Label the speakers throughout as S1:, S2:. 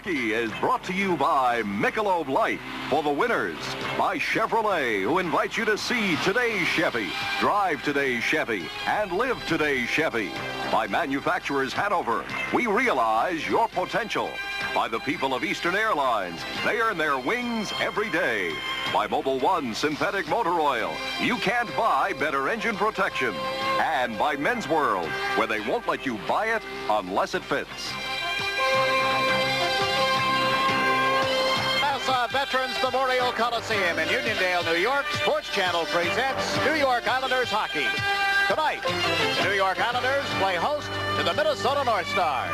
S1: Hockey is brought to you by Michelob Light for the winners, by Chevrolet, who invites you to see today's Chevy, drive today's Chevy, and live today's Chevy. By Manufacturers Hanover, we realize your potential. By the people of Eastern Airlines, they earn their wings every day. By Mobil One Synthetic Motor Oil, you can't buy better engine protection. And by Men's World, where they won't let you buy it unless it fits.
S2: Nassau Veterans Memorial Coliseum in Uniondale, New York, Sports Channel presents New York Islanders hockey. Tonight, the New York Islanders play host to the Minnesota North Stars.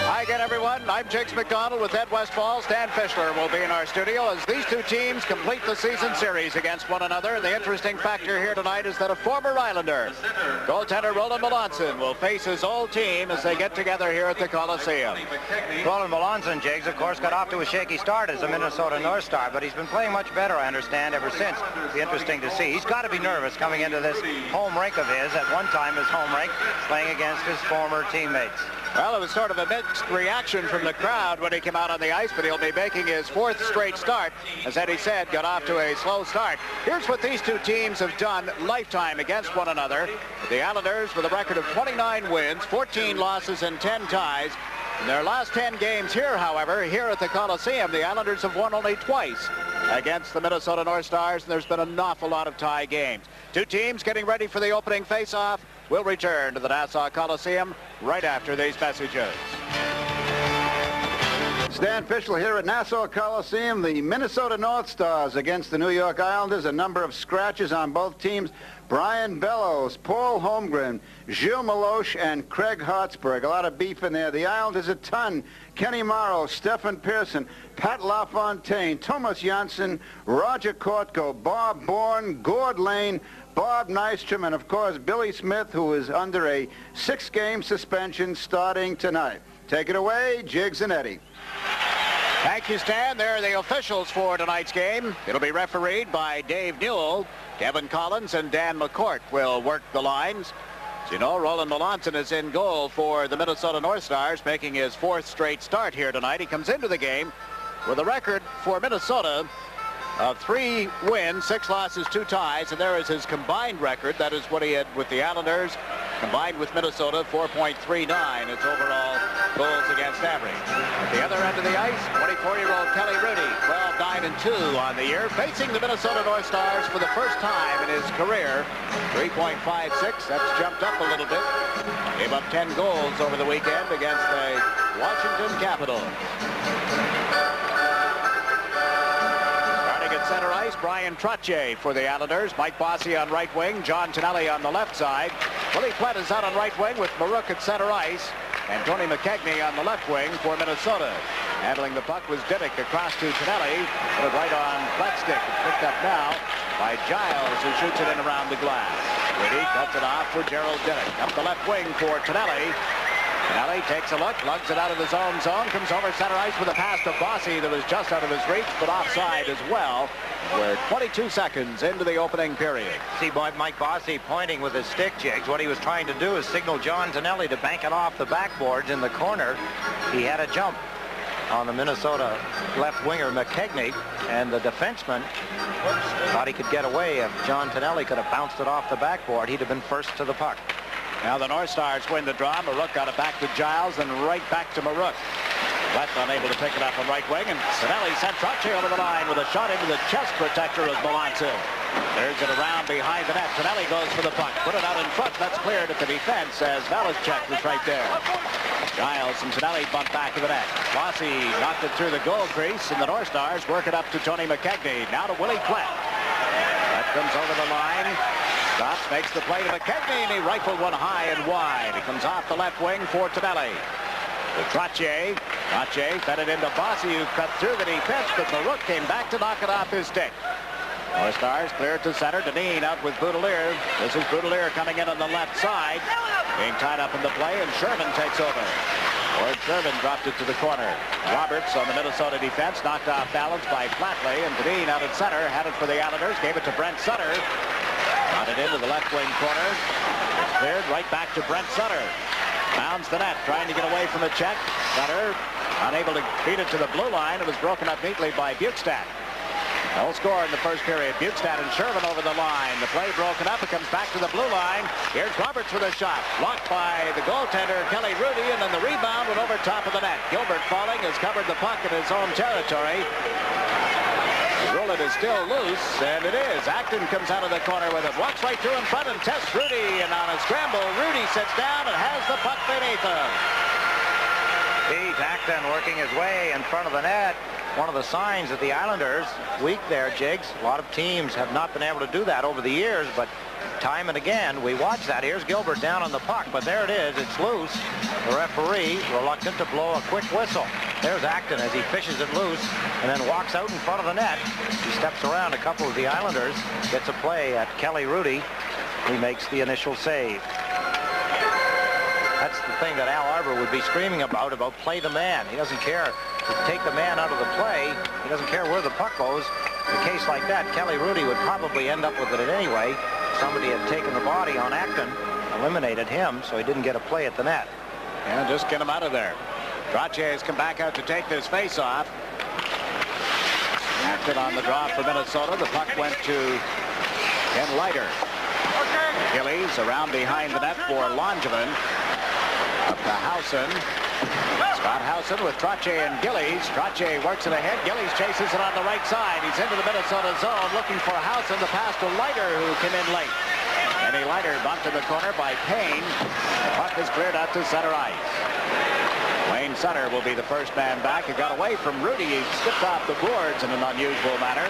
S2: Hi again, everyone. I'm Jakes McDonald with Ed Westfall. Stan Fischler will be in our studio as these two teams complete the season series against one another. And the interesting factor here tonight is that a former Islander, goaltender Roland Melanson, will face his old team as they get together here at the Coliseum.
S3: Roland Melanson, Jakes, of course, got off to a shaky start as a Minnesota North Star, but he's been playing much better, I understand, ever since. It'll be interesting to see. He's got to be nervous coming into this home rink of his, at one time his home rink, playing against his former teammates.
S2: Well, it was sort of a mixed reaction from the crowd when he came out on the ice, but he'll be making his fourth straight start. As Eddie said, got off to a slow start. Here's what these two teams have done lifetime against one another. The Islanders with a record of 29 wins, 14 losses, and 10 ties. In their last 10 games here, however, here at the Coliseum, the Islanders have won only twice against the Minnesota North Stars, and there's been an awful lot of tie games. Two teams getting ready for the opening face-off. We'll return to the Nassau Coliseum right after these messages.
S4: Stan Fischler here at Nassau Coliseum. The Minnesota North Stars against the New York Islanders. A number of scratches on both teams. Brian Bellows, Paul Holmgren, Gilles Meloche, and Craig Hartsburg. A lot of beef in there. The Islanders a ton. Kenny Morrow, Stefan Pearson, Pat LaFontaine, Thomas Janssen, Roger Kortko, Bob Bourne, Gord Lane, Bob Nystrom, and of course Billy Smith, who is under a 6-game suspension starting tonight. Take it away, Jiggs and Eddie.
S2: Thank you, Stan. There are the officials for tonight's game. It'll be refereed by Dave Newell. Kevin Collins and Dan McCourt will work the lines. As you know, Roland Melanson is in goal for the Minnesota North Stars, making his fourth straight start here tonight. He comes into the game with a record for Minnesota of 3 wins, 6 losses, 2 ties, and there is his combined record. That is what he had with the Islanders, combined with Minnesota, 4.39. It's overall goals against average. At the other end of the ice, 24-year-old Kelly Rudy, 12-9-2 on the year, facing the Minnesota North Stars for the first time in his career. 3.56, that's jumped up a little bit. Gave up 10 goals over the weekend against the Washington Capitals. Center ice, Brian Trottier for the Islanders. Mike Bossy on right wing, John Tonelli on the left side. Willie Plett is out on right wing with Marouk at center ice, and Tony McKegney on the left wing for Minnesota. Handling the puck was Diddick across to Tonelli, put it right on Plett's stick. It's picked up now by Giles, who shoots it in around the glass. Rudy cuts it off for Gerald Diddick. Up the left wing for Tonelli. Tonelli takes a look, lugs it out of his own zone, comes over center ice with a pass to Bossy that was just out of his reach, but offside as well. We're 22 seconds into the opening period.
S3: See Mike Bossy pointing with his stick, Jigs. What he was trying to do is signal John Tonelli to bank it off the backboards in the corner. He had a jump on the Minnesota left winger McKegney, and the defenseman thought he could get away. If John Tonelli could have bounced it off the backboard, he'd have been first to the puck.
S2: Now the North Stars win the draw. Marouk got it back to Giles and right back to Marouk. Left unable to pick it up on right wing, and Tonelli sent Trottier over the line with a shot into the chest protector of Melanson. There's it around behind the net. Tonelli goes for the puck. Put it out in front. That's cleared at the defense as Valachek was right there. Giles and Tonelli bumped back to the net. Bossy knocked it through the goal crease, and the North Stars work it up to Tony McKegney. Now to Willie Plett. That comes over the line. Stops, makes the play to McKegney, and he rifled one high and wide. He comes off the left wing for Tonelli. To Trottier. Trottier fed it into Bossy, who cut through the defense, but Marouk came back to knock it off his stick. North Stars clear to center. Deneen out with Boudelier. This is Boudelier coming in on the left side. Being tied up in the play, and Sherman takes over. Ward Sherman dropped it to the corner. Roberts on the Minnesota defense, knocked off balance by Flatley, and Deneen out at center, had it for the Islanders, gave it to Brent Sutter. Got it into the left wing corner. It's cleared right back to Brent Sutter. Mounds the net, trying to get away from the check. Sutter unable to beat it to the blue line. It was broken up neatly by Bukestad. No score in the first period. Bukestad and Sherman over the line. The play broken up. It comes back to the blue line. Here's Roberts with a shot. Blocked by the goaltender, Kelly Rudy, and then the rebound went over top of the net. Gilbert falling has covered the puck in his own territory. The bullet is still loose, and it is. Acton comes out of the corner with it. Walks right through in front and tests Rudy, and on a scramble, Rudy sits down and has the puck beneath him.
S3: Pete Acton working his way in front of the net. One of the signs that the Islanders, weak there, Jigs. A lot of teams have not been able to do that over the years, but time and again, we watch that. Here's Gilbert down on the puck, but there it is. It's loose. The referee reluctant to blow a quick whistle. There's Acton as he fishes it loose and then walks out in front of the net. He steps around a couple of the Islanders, gets a play at Kelly Rudy. He makes the initial save. That's the thing that Al Arbor would be screaming about play the man. He doesn't care to take the man out of the play. He doesn't care where the puck goes. In a case like that, Kelly Rudy would probably end up with it anyway. Somebody had taken the body on Acton, eliminated him, so he didn't get a play at the net.
S2: And just get him out of there. Trottier has come back out to take this face-off. Acton on the draw for Minnesota. The puck went to Ken Leiter. Gillies around behind the net for Langevin. Up to Howson. Scott Howson with Trottier and Gillies. Trottier works it ahead. Gillies chases it on the right side. He's into the Minnesota zone looking for Howson. The pass to Leiter, who came in late. Eddie Leiter bumped in the corner by Payne. The puck is cleared out to center ice. Wayne Sutter will be the first man back. He got away from Rudy. He skipped off the boards in an unusual manner.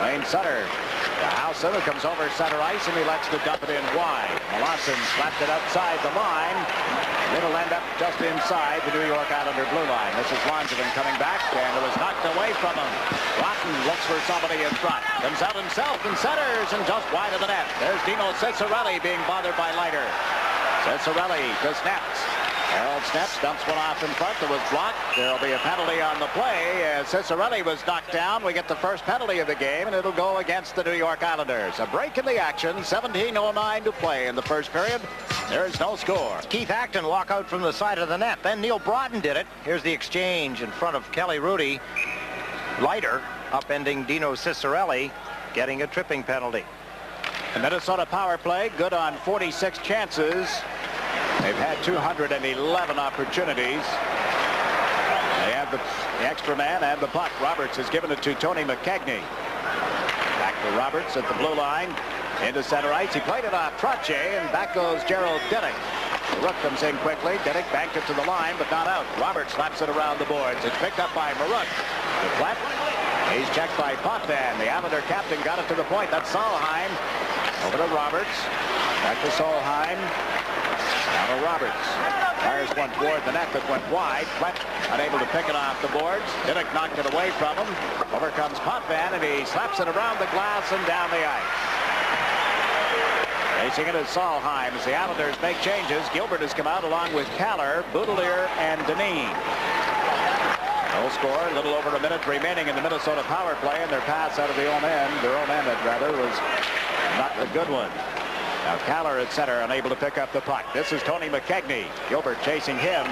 S2: Wayne Sutter to Howson, who comes over center ice, and he lets to dump it in wide. Melanson slapped it outside the line. It'll end up just inside the New York Islander blue line. This is Langevin coming back, and it was knocked away from him. Rotten looks for somebody in front. Comes out himself and centers, and just wide of the net. There's Dino Ciccarelli being bothered by Leiter. Ciccarelli to Snaps. Harold Snaps dumps one off in front. That was blocked. There'll be a penalty on the play. As Ciccarelli was knocked down, we get the first penalty of the game, and it'll go against the New York Islanders. A break in the action. 17:09 to play in the first period. There is no score.
S3: Keith Acton walk out from the side of the net. Then Neil Broughton did it. Here's the exchange in front of Kelly Rudy. Leiter upending Dino Ciccarelli, getting a tripping penalty.
S2: The Minnesota power play, good on 46 chances. They've had 211 opportunities. They have the extra man and the puck. Roberts has given it to Tony McKegney. Back to Roberts at the blue line. Into center ice. He played it off Trottier, and back goes Gerald Diddick. Rook comes in quickly. Diddick banked it to the line, but not out. Roberts slaps it around the boards. It's picked up by Marook. Deflect. He's checked by Potvin. The Islander captain got it to the point. That's Solheim. Over to Roberts. Back to Solheim. Now to Roberts. Fires one toward the net that went wide. Flett unable to pick it off the boards. Diddick knocked it away from him. Over comes Potvin, and he slaps it around the glass and down the ice. Racing it is Solheim as the Islanders make changes. Gilbert has come out along with Kaller, Boudelier, and Deneen. No score. A little over a minute remaining in the Minnesota power play, and their pass out of their own end, was not a good one. Now Kaller at center, unable to pick up the puck. This is Tony McKegney. Gilbert chasing him.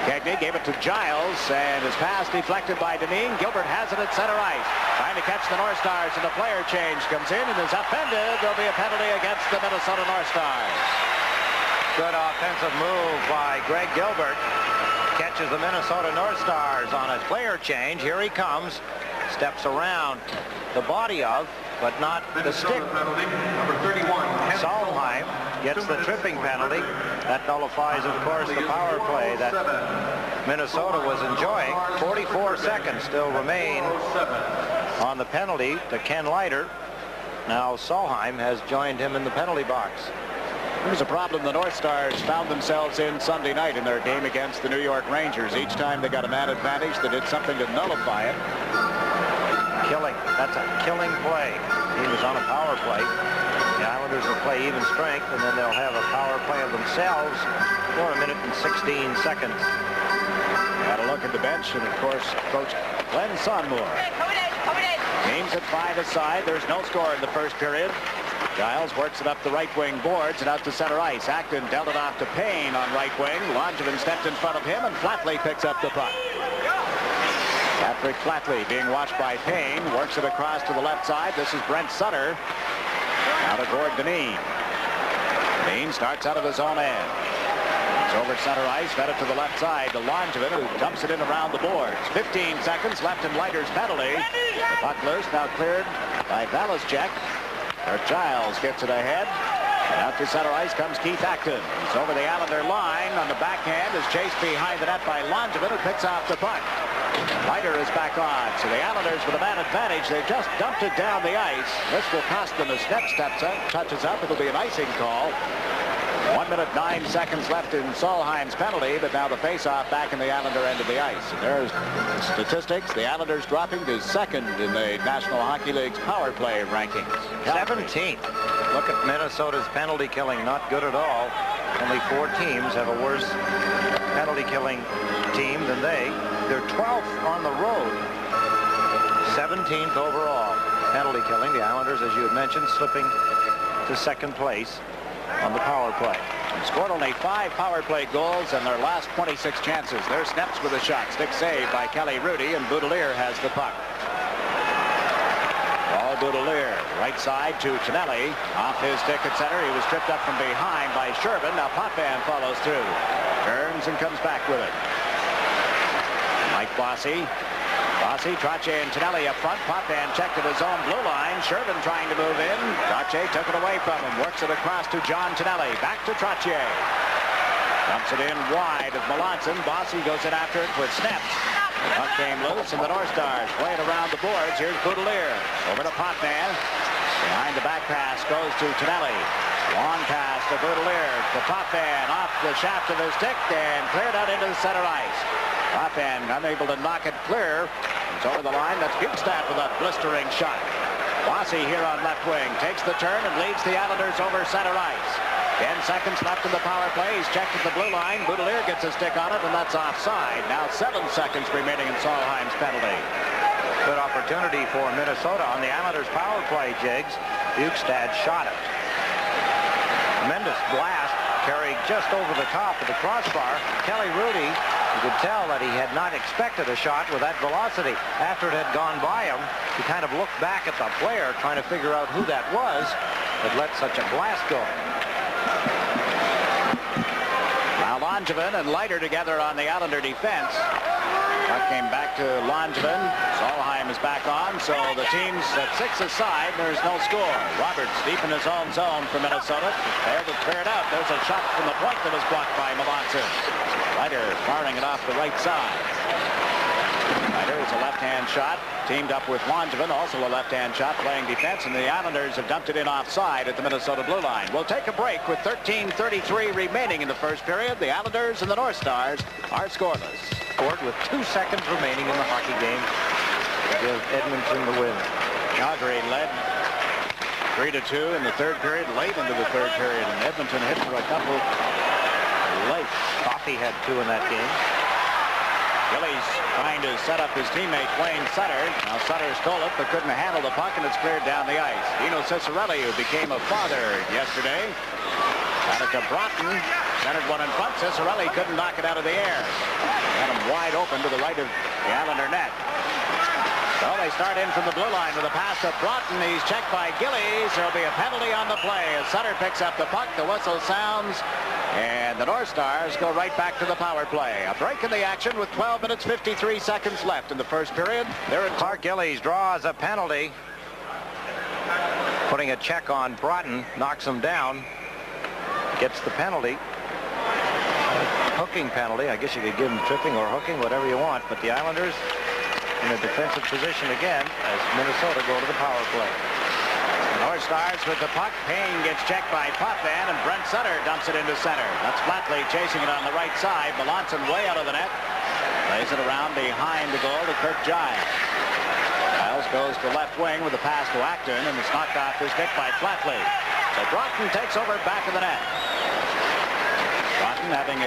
S2: McKegney gave it to Giles, and his pass deflected by Deneen. Gilbert has it at center ice. Trying to catch the North Stars, and the player change comes in and is upended. There'll be a penalty against the Minnesota North Stars.
S3: Good offensive move by Greg Gilbert. Catches the Minnesota North Stars on a player change. Here he comes. Steps around the body of, but not the stick.
S5: Number 31.
S3: Solheim gets the tripping penalty. That nullifies, of course, the power play that Minnesota was enjoying. 44 seconds still remain on the penalty to Ken Leiter. Now Solheim has joined him in the penalty box.
S2: Here's a problem the North Stars found themselves in Sunday night in their game against the New York Rangers. Each time they got a man advantage, they did something to nullify it.
S3: Killing. That's a killing play. He was on a power play. The Islanders will play even strength, and then they'll have a power play of themselves for 1 minute and 16 seconds.
S2: Had a look at the bench, and of course, Coach Glenn Sonmore. Teams at 5 aside. There's no score in the first period. Giles works it up the right wing boards and out to center ice. Acton dealt it off to Payne on right wing. Langevin stepped in front of him, and Flatley picks up the puck. Patrick Flatley being watched by Payne. Works it across to the left side. This is Brent Sutter. Now to Gord Dineen. Dineen starts out of his own end. It's over center ice. Fed it to the left side to Langevin, who dumps it in around the boards. 15 seconds left in Leiter's penalty. The puck loose, now cleared by Valaschek. Giles gets it ahead. And out to center ice comes Keith Acton. He's over the Islander line. On the backhand is chased behind the net by Langevin, who picks off the puck. Leiter is back on. So the Islanders with a man advantage. They just dumped it down the ice. This will cost them as Snep touches up. It'll be an icing call. 1 minute 9 seconds left in Solheim's penalty, but now the face-off back in the Islander end of the ice. And there's the statistics. The Islanders dropping to second in the National Hockey League's power play rankings.
S3: 17th. Look at Minnesota's penalty killing, not good at all. Only 4 teams have a worse penalty killing team than they. They're 12th on the road. 17th overall penalty killing. The Islanders, as you had mentioned, slipping to second place on the power play.
S2: Scored only 5 power play goals in their last 26 chances. There's Snaps with a shot. Stick save by Kelly Rudy, and Boudelier has the puck. Paul Boudelier, right side to Tonelli. Off his stick at center. He was tripped up from behind by Shervin. Now Potvin follows through. Turns and comes back with it. Mike Bossy. Bossy, Trottier, and Tonelli up front. Potvin checked at his own blue line. Shervin trying to move in. Trottier took it away from him. Works it across to John Tonelli. Back to Trottier. Dumps it in wide of Melanson. Bossy goes in after it with Snaps. Puck came loose, and the North Stars play it around the boards. Here's Boudelier. Over to Potvin. Behind the back pass goes to Tonelli. Long pass to Boudelier. To Potvin off the shaft of his stick and cleared out into the center ice. Potvin unable to knock it clear. It's over the line. That's Bukestad with a blistering shot. Bossy here on left wing takes the turn and leads the Islanders over center ice. 10 seconds left in the power play. He's checked at the blue line. Boudelier gets a stick on it, and that's offside. Now 7 seconds remaining in Solheim's penalty.
S3: Good opportunity for Minnesota on the Islanders power play, Jigs. Bukestad shot it. Tremendous blast carried just over the top of the crossbar. Kelly Rudy, you could tell that he had not expected a shot with that velocity. After it had gone by him, he kind of looked back at the player trying to figure out who that was that let such a blast go.
S2: Now Langevin and Leiter together on the Islander defense. Puck came back to Langevin. Solheim is back on, so the team's at 6 aside. There's no score. Roberts deep in his own zone for Minnesota. Failed to clear it out. There's a shot from the point that was blocked by Melanson. Leiter firing it off the right side. Leiter is a left-hand shot. Teamed up with Langevin, also a left-hand shot, playing defense, and the Islanders have dumped it in offside at the Minnesota blue line. We'll take a break with 13:33 remaining in the first period. The Islanders and the North Stars are scoreless.
S3: Scored with 2 seconds remaining in the hockey game to give Edmonton the win.
S2: Calgary led 3-2 in the third period, late into the third period, and Edmonton hit for a couple late.
S3: Coffey had 2 in that game.
S2: Gillies trying to set up his teammate Wayne Sutter. Now Sutter stole it but couldn't handle the puck, and it's cleared down the ice. Dino Ciccarelli, who became a father yesterday, got it to Broughton. Centered one in front. Ciccarelli couldn't knock it out of the air. Got him wide open to the right of the Islander net. So they start in from the blue line with a pass to Broughton. He's checked by Gillies. There'll be a penalty on the play as Sutter picks up the puck. The whistle sounds, and the North Stars go right back to the power play. A break in the action with 12 minutes 53 seconds left in the first period. There at
S3: Clark Gillies draws a penalty. Putting a check on Broughton, knocks him down. Gets the penalty. Hooking penalty. I guess you could give him tripping or hooking, whatever you want. But the Islanders in a defensive position again as Minnesota go to the power play.
S2: The North Stars with the puck. Payne gets checked by Potvin, and Brent Sutter dumps it into center. That's Flatley chasing it on the right side. Melanson way out of the net. Plays it around behind the goal to Kirk Giles. Giles goes to left wing with a pass to Acton, and it's knocked off his stick by Flatley. So Broughton takes over back of the net. Broughton having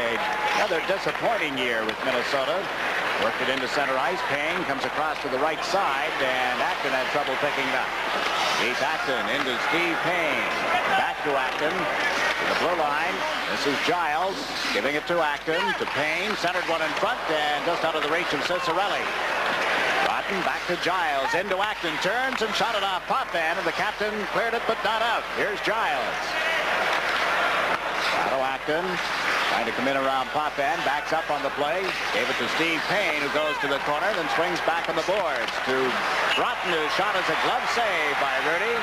S2: another disappointing year with Minnesota. Worked it into center ice. Payne comes across to the right side, and Acton had trouble picking it up. He's Acton into Steve Payne. Back to Acton. To the blue line. This is Giles giving it to Acton. To Payne. Centered one in front, and just out of the reach of Cicerelli. Rotten back to Giles. Into Acton. Turns and shot it off Potvin, and the captain cleared it, but not out. Here's Giles. Shadow Acton. Trying to come in around Potvin, backs up on the play, gave it to Steve Payne, who goes to the corner, then swings back on the boards to Broughton, whose shot is a glove save by Rudy.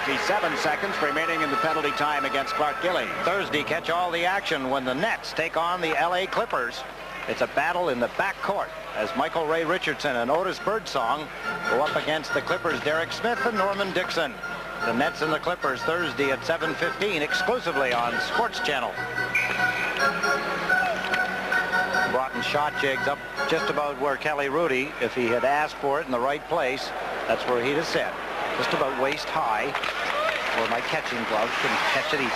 S2: 57 seconds remaining in the penalty time against Clark Gillies.
S3: Thursday catch all the action when the Nets take on the LA Clippers. It's a battle in the backcourt as Michael Ray Richardson and Otis Birdsong go up against the Clippers' Derek Smith and Norman Dixon. The Nets and the Clippers Thursday at 7:15 exclusively on Sports Channel. Broughton shot jigs up just about where Kelly Rudy, if he had asked for it in the right place, that's where he'd have set. Just about waist high, where my catching gloves can catch it easy.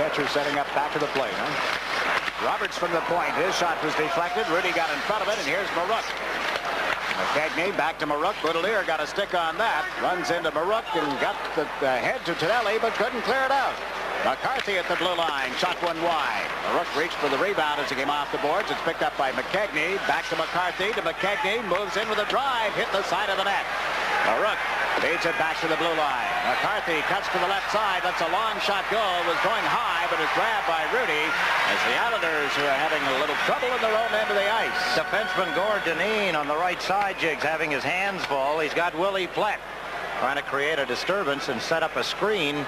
S2: Catcher setting up back to the plate, huh? Roberts from the point. His shot was deflected. Rudy got in front of it, and here's Marook. McKegney back to Marook. Boudelier got a stick on that. Runs into Marook and got the head to Tonelli, but couldn't clear it out. McCarthy at the blue line. Shot one wide. Marook reached for the rebound as he came off the boards. It's picked up by McKegney. Back to McCarthy. To McKegney. Moves in with a drive. Hit the side of the net. Marook feeds it back to the blue line. McCarthy cuts to the left side. That's a long shot goal. Was going high, but is grabbed by Rudy as the Islanders are having a little trouble in their own end of the ice.
S3: Defenseman Gord Deneen on the right side, Jigs, having his hands full. He's got Willie Plett trying to create a disturbance and set up a screen.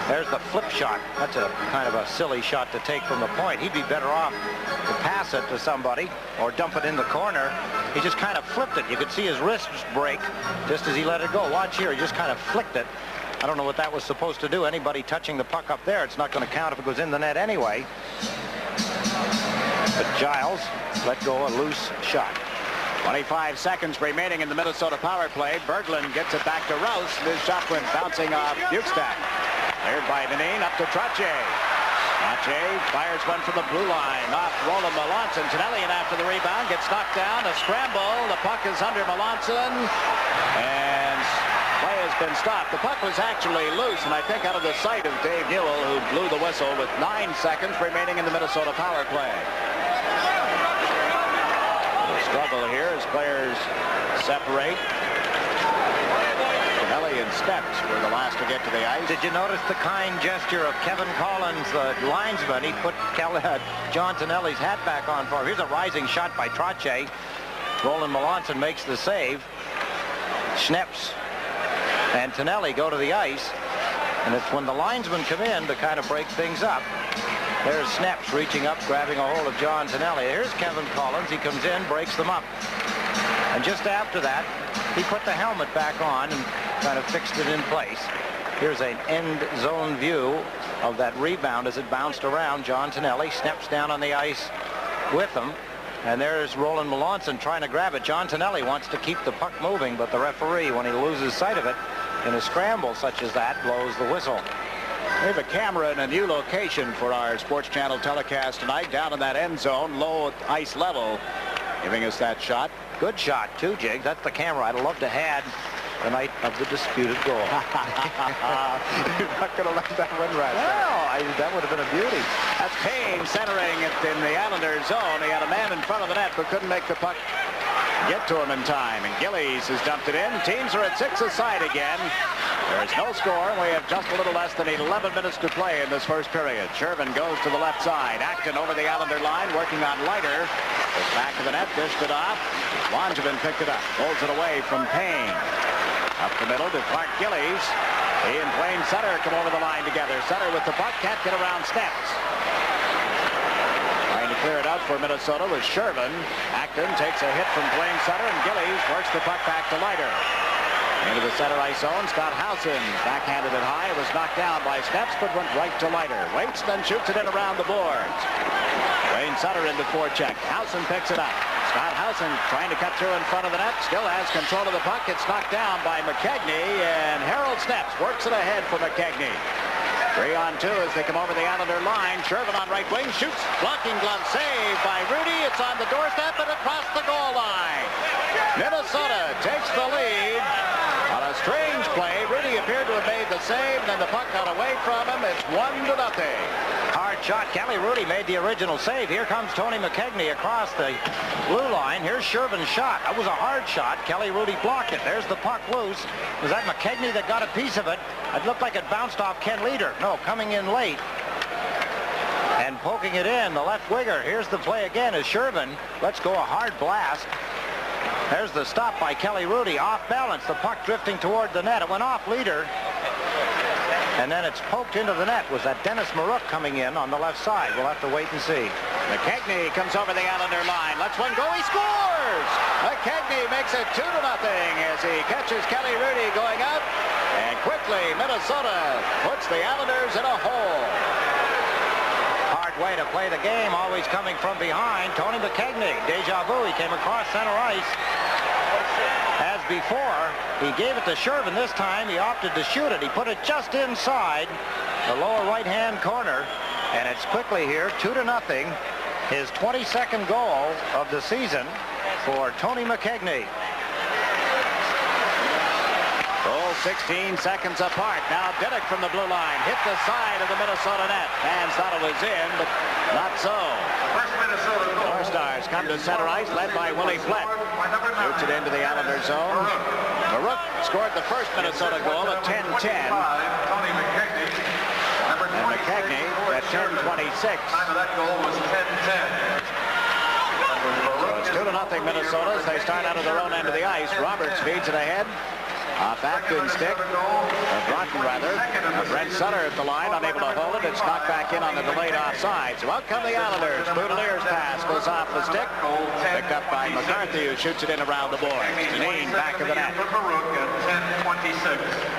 S3: There's the flip shot. That's a kind of a silly shot to take from the point. He'd be better off to pass it to somebody or dump it in the corner. He just kind of flipped it. You could see his wrists break just as he let it go. Watch here. He just kind of flicked it. I don't know what that was supposed to do. Anybody touching the puck up there, it's not going to count if it goes in the net anyway. But Giles let go a loose shot.
S2: 25 seconds remaining in the Minnesota power play. Berglund gets it back to Rouse. This shot went bouncing off Bukestad. Cleared by Deneen up to Trottier. Trottier fires one from the blue line off Roland Melanson. Tonelli in after the rebound, gets knocked down. A scramble. The puck is under Melanson. And play has been stopped. The puck was actually loose, and I think out of the sight of Dave Newell, who blew the whistle with 9 seconds remaining in the Minnesota power play. Struggle here as players separate. Tonelli and Steps were the last to get to the ice.
S3: Did you notice the kind gesture of Kevin Collins, the linesman? He put John Tonelli's hat back on for him. Here's a rising shot by Trottier. Roland Melanson makes the save. Schneps and Tonelli go to the ice, and it's when the linesmen come in to kind of break things up. There's Schneps reaching up, grabbing a hold of John Tonelli. Here's Kevin Collins. He comes in, breaks them up. And just after that, he put the helmet back on and kind of fixed it in place. Here's an end zone view of that rebound as it bounced around. John Tonelli snaps down on the ice with him. And there's Roland Melanson trying to grab it. John Tonelli wants to keep the puck moving, but the referee, when he loses sight of it in a scramble such as that, blows the whistle.
S2: We have a camera in a new location for our Sports Channel telecast tonight, down in that end zone, low ice level, giving us that shot.
S3: Good shot, too, Jig. That's the camera I'd love to have the night of the disputed goal.
S2: You're not going to let that one rest.
S3: Well, that would have been a beauty.
S2: That's Payne centering it in the Islanders zone. He had a man in front of the net, but couldn't make the puck get to him in time. And Gillies has dumped it in. Teams are at 6 aside again. There's no score. We have just a little less than 11 minutes to play in this first period. Shervin goes to the left side. Acton over the Islander line, working on Leiter. Goes back to the net, dished it off. Langevin picked it up. Pulls it away from Payne. Up the middle to Clark Gillies. He and Blaine Sutter come over the line together. Sutter with the puck, can't get around Steps. Trying to clear it out for Minnesota was Shervin. Acton takes a hit from Blaine Sutter, and Gillies works the puck back to Leiter. Into the center ice zone, Scott Howson backhanded it high. It was knocked down by Steps, but went right to Leiter. Waits, then shoots it in around the boards. Blaine Sutter into forecheck. Howson picks it up. Scott Howson trying to cut through in front of the net. Still has control of the puck. It's knocked down by McKegney, and Harold Steps works it ahead for McKegney. 3-on-2 as they come over the Islander line. Shervin on right wing, shoots, blocking glove save by Rudy. It's on the doorstep and across the goal line. Minnesota takes the lead on a strange play. Rudy appeared to have made the save, then the puck got away from him. It's 1-0.
S3: Hard shot. Kelly Rudy made the original save. Here comes Tony McKegney across the blue line. Here's Shervin's shot. That was a hard shot. Kelly Rudy blocked it. There's the puck loose. Was that McKegney that got a piece of it? It looked like it bounced off Ken Leader. No, coming in late and poking it in, the left winger. Here's the play again as Shervin lets go a hard blast. There's the stop by Kelly Rudy. Off balance. The puck drifting toward the net. It went off Leader. And then it's poked into the net. Was that Dennis Marouk coming in on the left side? We'll have to wait and see.
S2: McKegney comes over the Islander line. Lets one go. He scores! McKegney makes it 2-0 as he catches Kelly Rudy going up. And quickly, Minnesota puts the Islanders in a hole.
S3: Hard way to play the game, always coming from behind. Tony McKegney, deja vu. He came across center ice. As before, he gave it to Shervin. This time he opted to shoot it. He put it just inside the lower right-hand corner, and it's quickly here 2-0. His 22nd goal of the season for Tony McKegney.
S2: Goal 16 seconds apart. Now Diddick from the blue line hit the side of the Minnesota net. Fans thought it was in, but not so. North Stars come to center ice, led by Willie Flett. Shoots it into the Islander zone. Marouk scored the first Minnesota goal at 10-10. And McKegney at 10-26. So it's 2-0 Minnesota as they start out of their own end of the ice. Roberts feeds it ahead. Off Acton's stick, Broughton rather. Brent Sutter at the line, unable to hold it. It's knocked back in on the delayed offside. So out come the Islanders. Boutilier's pass goes off the stick. Picked up by McCarthy, who shoots it in around the boards. Deneen back of the net.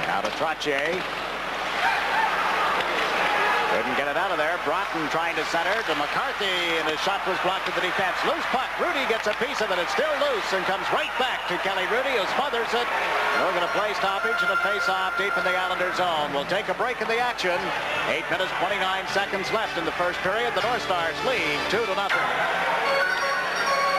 S2: Now to Trottier. Couldn't get it out of there. Broughton trying to center to McCarthy, and his shot was blocked at the defense. Loose puck. Rudy gets a piece of it. It's still loose and comes right back to Kelly Rudy, who smothers it. We're going to play stoppage and a face-off deep in the Islander zone. We'll take a break in the action. 8 minutes, 29 seconds left in the first period. The North Stars lead 2-0.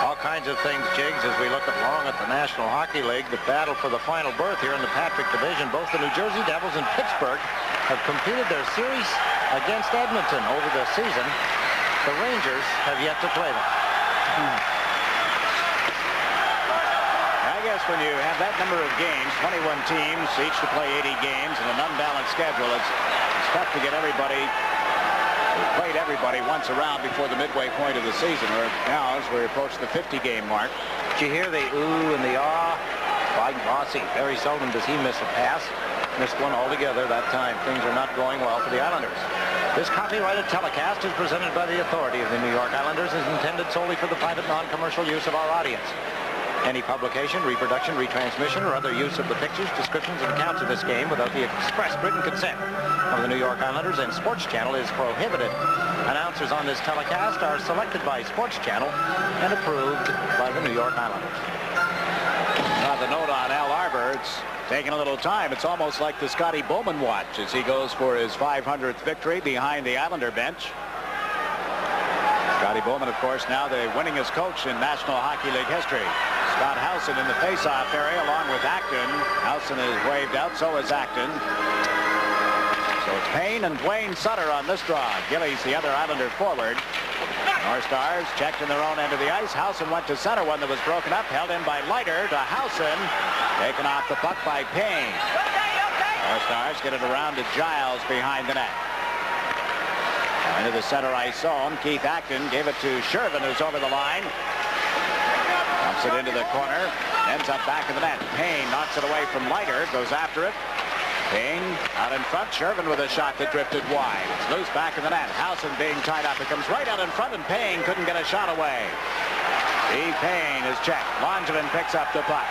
S3: All kinds of things, Jiggs, as we look along at the National Hockey League. The battle for the final berth here in the Patrick Division. Both the New Jersey Devils and Pittsburgh have completed their series against Edmonton over the season. The Rangers have yet to play them.
S2: I guess when you have that number of games, 21 teams, each to play 80 games, and an unbalanced schedule, it's tough to get everybody, played everybody once around before the midway point of the season. Or now, as we approach the 50-game mark.
S3: Did you hear the ooh and the ah? By Bossy, very seldom does he miss a pass. Missed one altogether that time. Things are not going well for the Islanders. This copyrighted telecast is presented by the authority of the New York Islanders and is intended solely for the private non-commercial use of our audience. Any publication, reproduction, retransmission, or other use of the pictures, descriptions, and accounts of this game without the express written consent of the New York Islanders and Sports Channel is prohibited. Announcers on this telecast are selected by Sports Channel and approved by the New York Islanders.
S2: The note on Al Arbour, it's taking a little time. It's almost like the Scotty Bowman watch as he goes for his 500th victory behind the Islander bench. Scotty Bowman, of course, now the winningest coach in National Hockey League history. Scott Howson in the face-off area along with Acton. Howson is waved out, so is Acton. So it's Payne and Dwayne Sutter on this draw. Gillies, the other Islander forward. North Stars checked in their own end of the ice. Howson went to center, one that was broken up, held in by Leiter to Howson. Taken off the puck by Payne. North Stars get it around to Giles behind the net. Now into the center ice zone. Keith Acton gave it to Shervin, who's over the line. Dumps it into the corner. Ends up back in the net. Payne knocks it away from Leiter. Goes after it. Payne out in front. Shervin with a shot that drifted wide. It's loose back in the net. Howson being tied up. It comes right out in front, and Payne couldn't get a shot away. Steve Payne is checked. Langevin picks up the puck.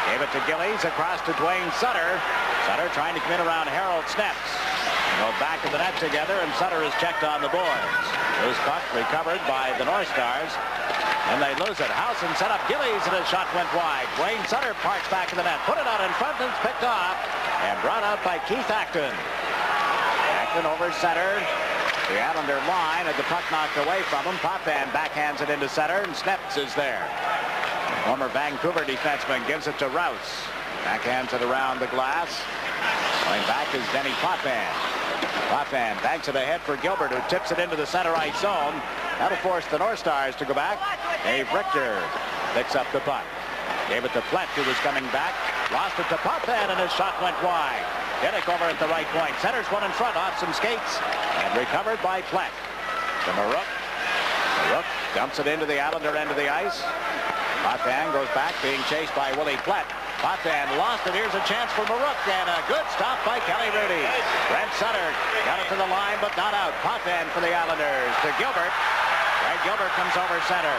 S2: Gave it to Gillies. Across to Dwayne Sutter. Sutter trying to come in around Harold Sneps. Go back of the net together, and Sutter is checked on the boards. Loose puck recovered by the North Stars. And they lose it. Howson set up Gillies, and his shot went wide. Dwayne Sutter parks back in the net. Put it out in front, and it's picked off. And brought out by Keith Acton. Stockton over center. The Islander line had the puck knocked away from him. Potvin backhands it into center, and Sneps is there. Former Vancouver defenseman gives it to Rouse. Backhands it around the glass. Going back is Denny Potvin. Potvin banks it ahead for Gilbert, who tips it into the center ice zone. That'll force the North Stars to go back. Dave Richter picks up the puck. Gave it to Flett, who was coming back. Lost it to Potvin, and his shot went wide. Denick over at the right point. Centers one in front off some skates. And recovered by Flett. To Marook. Marook dumps it into the Islander end of the ice. Potvin goes back, being chased by Willie Flett. Potvin lost it. Here's a chance for Marook, and a good stop by Kelly Rudy. Brent Sutter got it to the line, but not out. Potvin for the Islanders to Gilbert. Right, Gilbert comes over center.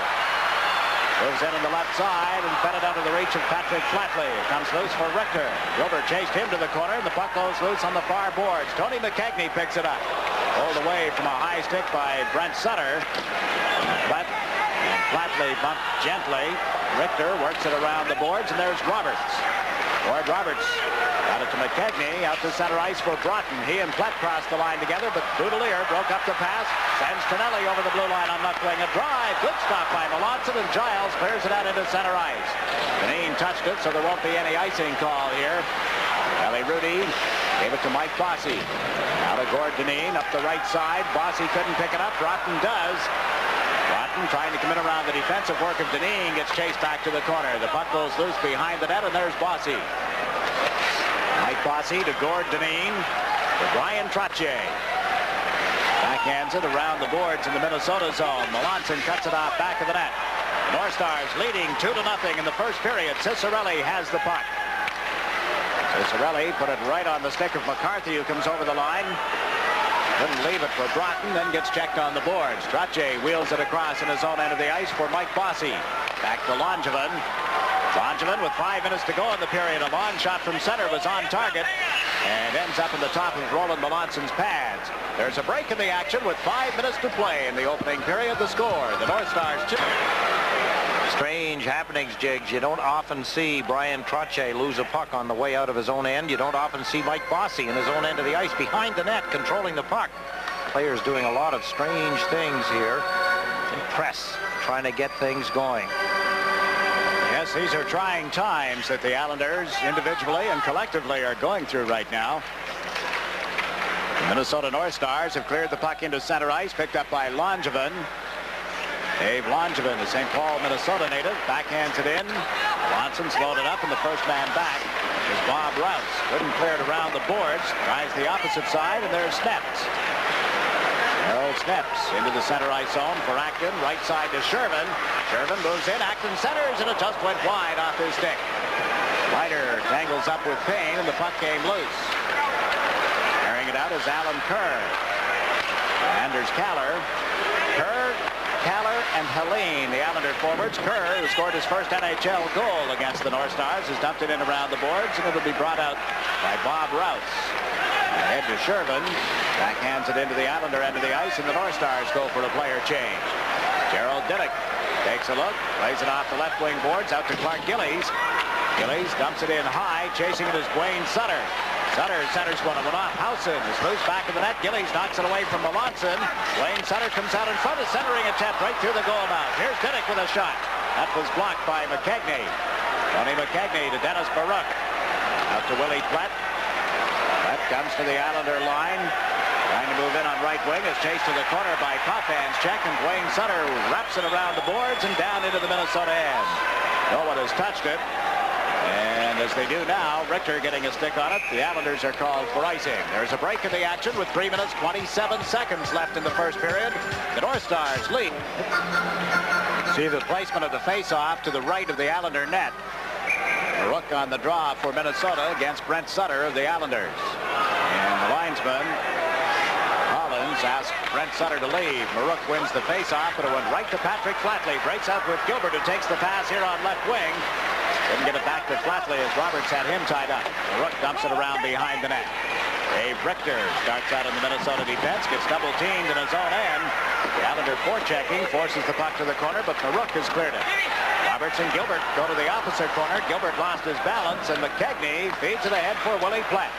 S2: Moves in on the left side and fed it out of the reach of Patrick Flatley. It comes loose for Richter. Gilbert chased him to the corner, and the puck goes loose on the far boards. Tony McKegney picks it up. Pulled away from a high stick by Brent Sutter. But Flatley bumped gently. Richter works it around the boards, and there's Roberts. Ward Roberts got it to McKegney, out to center ice for Broughton. He and Flett crossed the line together, but Boudelier broke up the pass, sends Tonelli over the blue line on left wing. A drive, good stop by Melanson, and Giles clears it out into center ice. Dineen touched it, so there won't be any icing call here. Kelly Rudy gave it to Mike Bossy. Out of Gord Dineen, up the right side. Bossy couldn't pick it up. Broughton does. Broughton trying to come in around the defensive work of Dineen, gets chased back to the corner. The puck goes loose behind the net, and there's Bossy. Mike Bossy to Gord Dineen to Brian Trottier. Backhands it around the boards in the Minnesota zone. Melanson cuts it off back of the net. North Stars leading 2-0 in the first period. Ciccarelli has the puck. Ciccarelli put it right on the stick of McCarthy, who comes over the line. Couldn't leave it for Broughton, then gets checked on the boards. Trottier wheels it across in his own end of the ice for Mike Bossy. Back to Langevin. Langevin with 5 minutes to go in the period. A long shot from center was on target and ends up in the top of Roland Melanson's pads. There's a break in the action with 5 minutes to play in the opening period. The score, the North Stars 2.
S3: Strange happenings, Jiggs. You don't often see Brian Trottier lose a puck on the way out of his own end. You don't often see Mike Bossy in his own end of the ice behind the net controlling the puck. Players doing a lot of strange things here. In press, trying to get things going.
S2: Yes, these are trying times that the Islanders individually and collectively are going through right now. The Minnesota North Stars have cleared the puck into center ice, picked up by Langevin. Dave Langevin, the St. Paul, Minnesota native, backhands it in. Watson's loaded up, and the first man back is Bob Rouse. Couldn't clear it around the boards. Tries the opposite side, and there's Sneps. Harold Sneps into the center ice zone for Acton. Right side to Shervin. Shervin moves in. Acton centers, and it just went wide off his stick. Ryder tangles up with Payne, and the puck came loose. Carrying it out is Alan Kerr. Anders Kaller. Kerr, Kaller, and Helene, the Islander forwards. Kerr, who scored his first NHL goal against the North Stars, has dumped it in around the boards, and it'll be brought out by Bob Rouse. Ahead to Shervin. Backhands it into the Islander end of the ice, and the North Stars go for a player change. Gerald Dinick takes a look, plays it off the left wing boards out to Clark Gillies. Gillies dumps it in high, chasing it is Wayne Sutter. Sutter centers one off. Howson is loose back of the net. Gillies knocks it away from Melanson. Wayne Sutter comes out in front, a centering attempt right through the goal mouth. Here's Dinick with a shot. That was blocked by McKegney. Tony McKegney to Dennis Baruch. Out to Willie Flett. Flett comes to the Islander line. Trying to move in on right wing. Is chased to the corner by Potvan's check, and Wayne Sutter wraps it around the boards and down into the Minnesota end. No one has touched it. And as they do now, Richter getting a stick on it. The Islanders are called for icing. There's a break in the action with 3 minutes, 27 seconds left in the first period. The North Stars lead. See the placement of the face-off to the right of the Islander net. Marook on the draw for Minnesota against Brent Sutter of the Islanders. And the linesman, Collins, asks Brent Sutter to leave. Marook wins the face-off, but it went right to Patrick Flatley. Breaks out with Gilbert, who takes the pass here on left wing. Didn't get it back to Flatley as Roberts had him tied up. Rook dumps it around behind the net. Dave Richter starts out in the Minnesota defense, gets double-teamed in his own end. The Islander forechecking, forces the puck to the corner, but Marook has cleared it. Roberts and Gilbert go to the opposite corner. Gilbert lost his balance, and McKegney feeds it ahead for Willie Flett.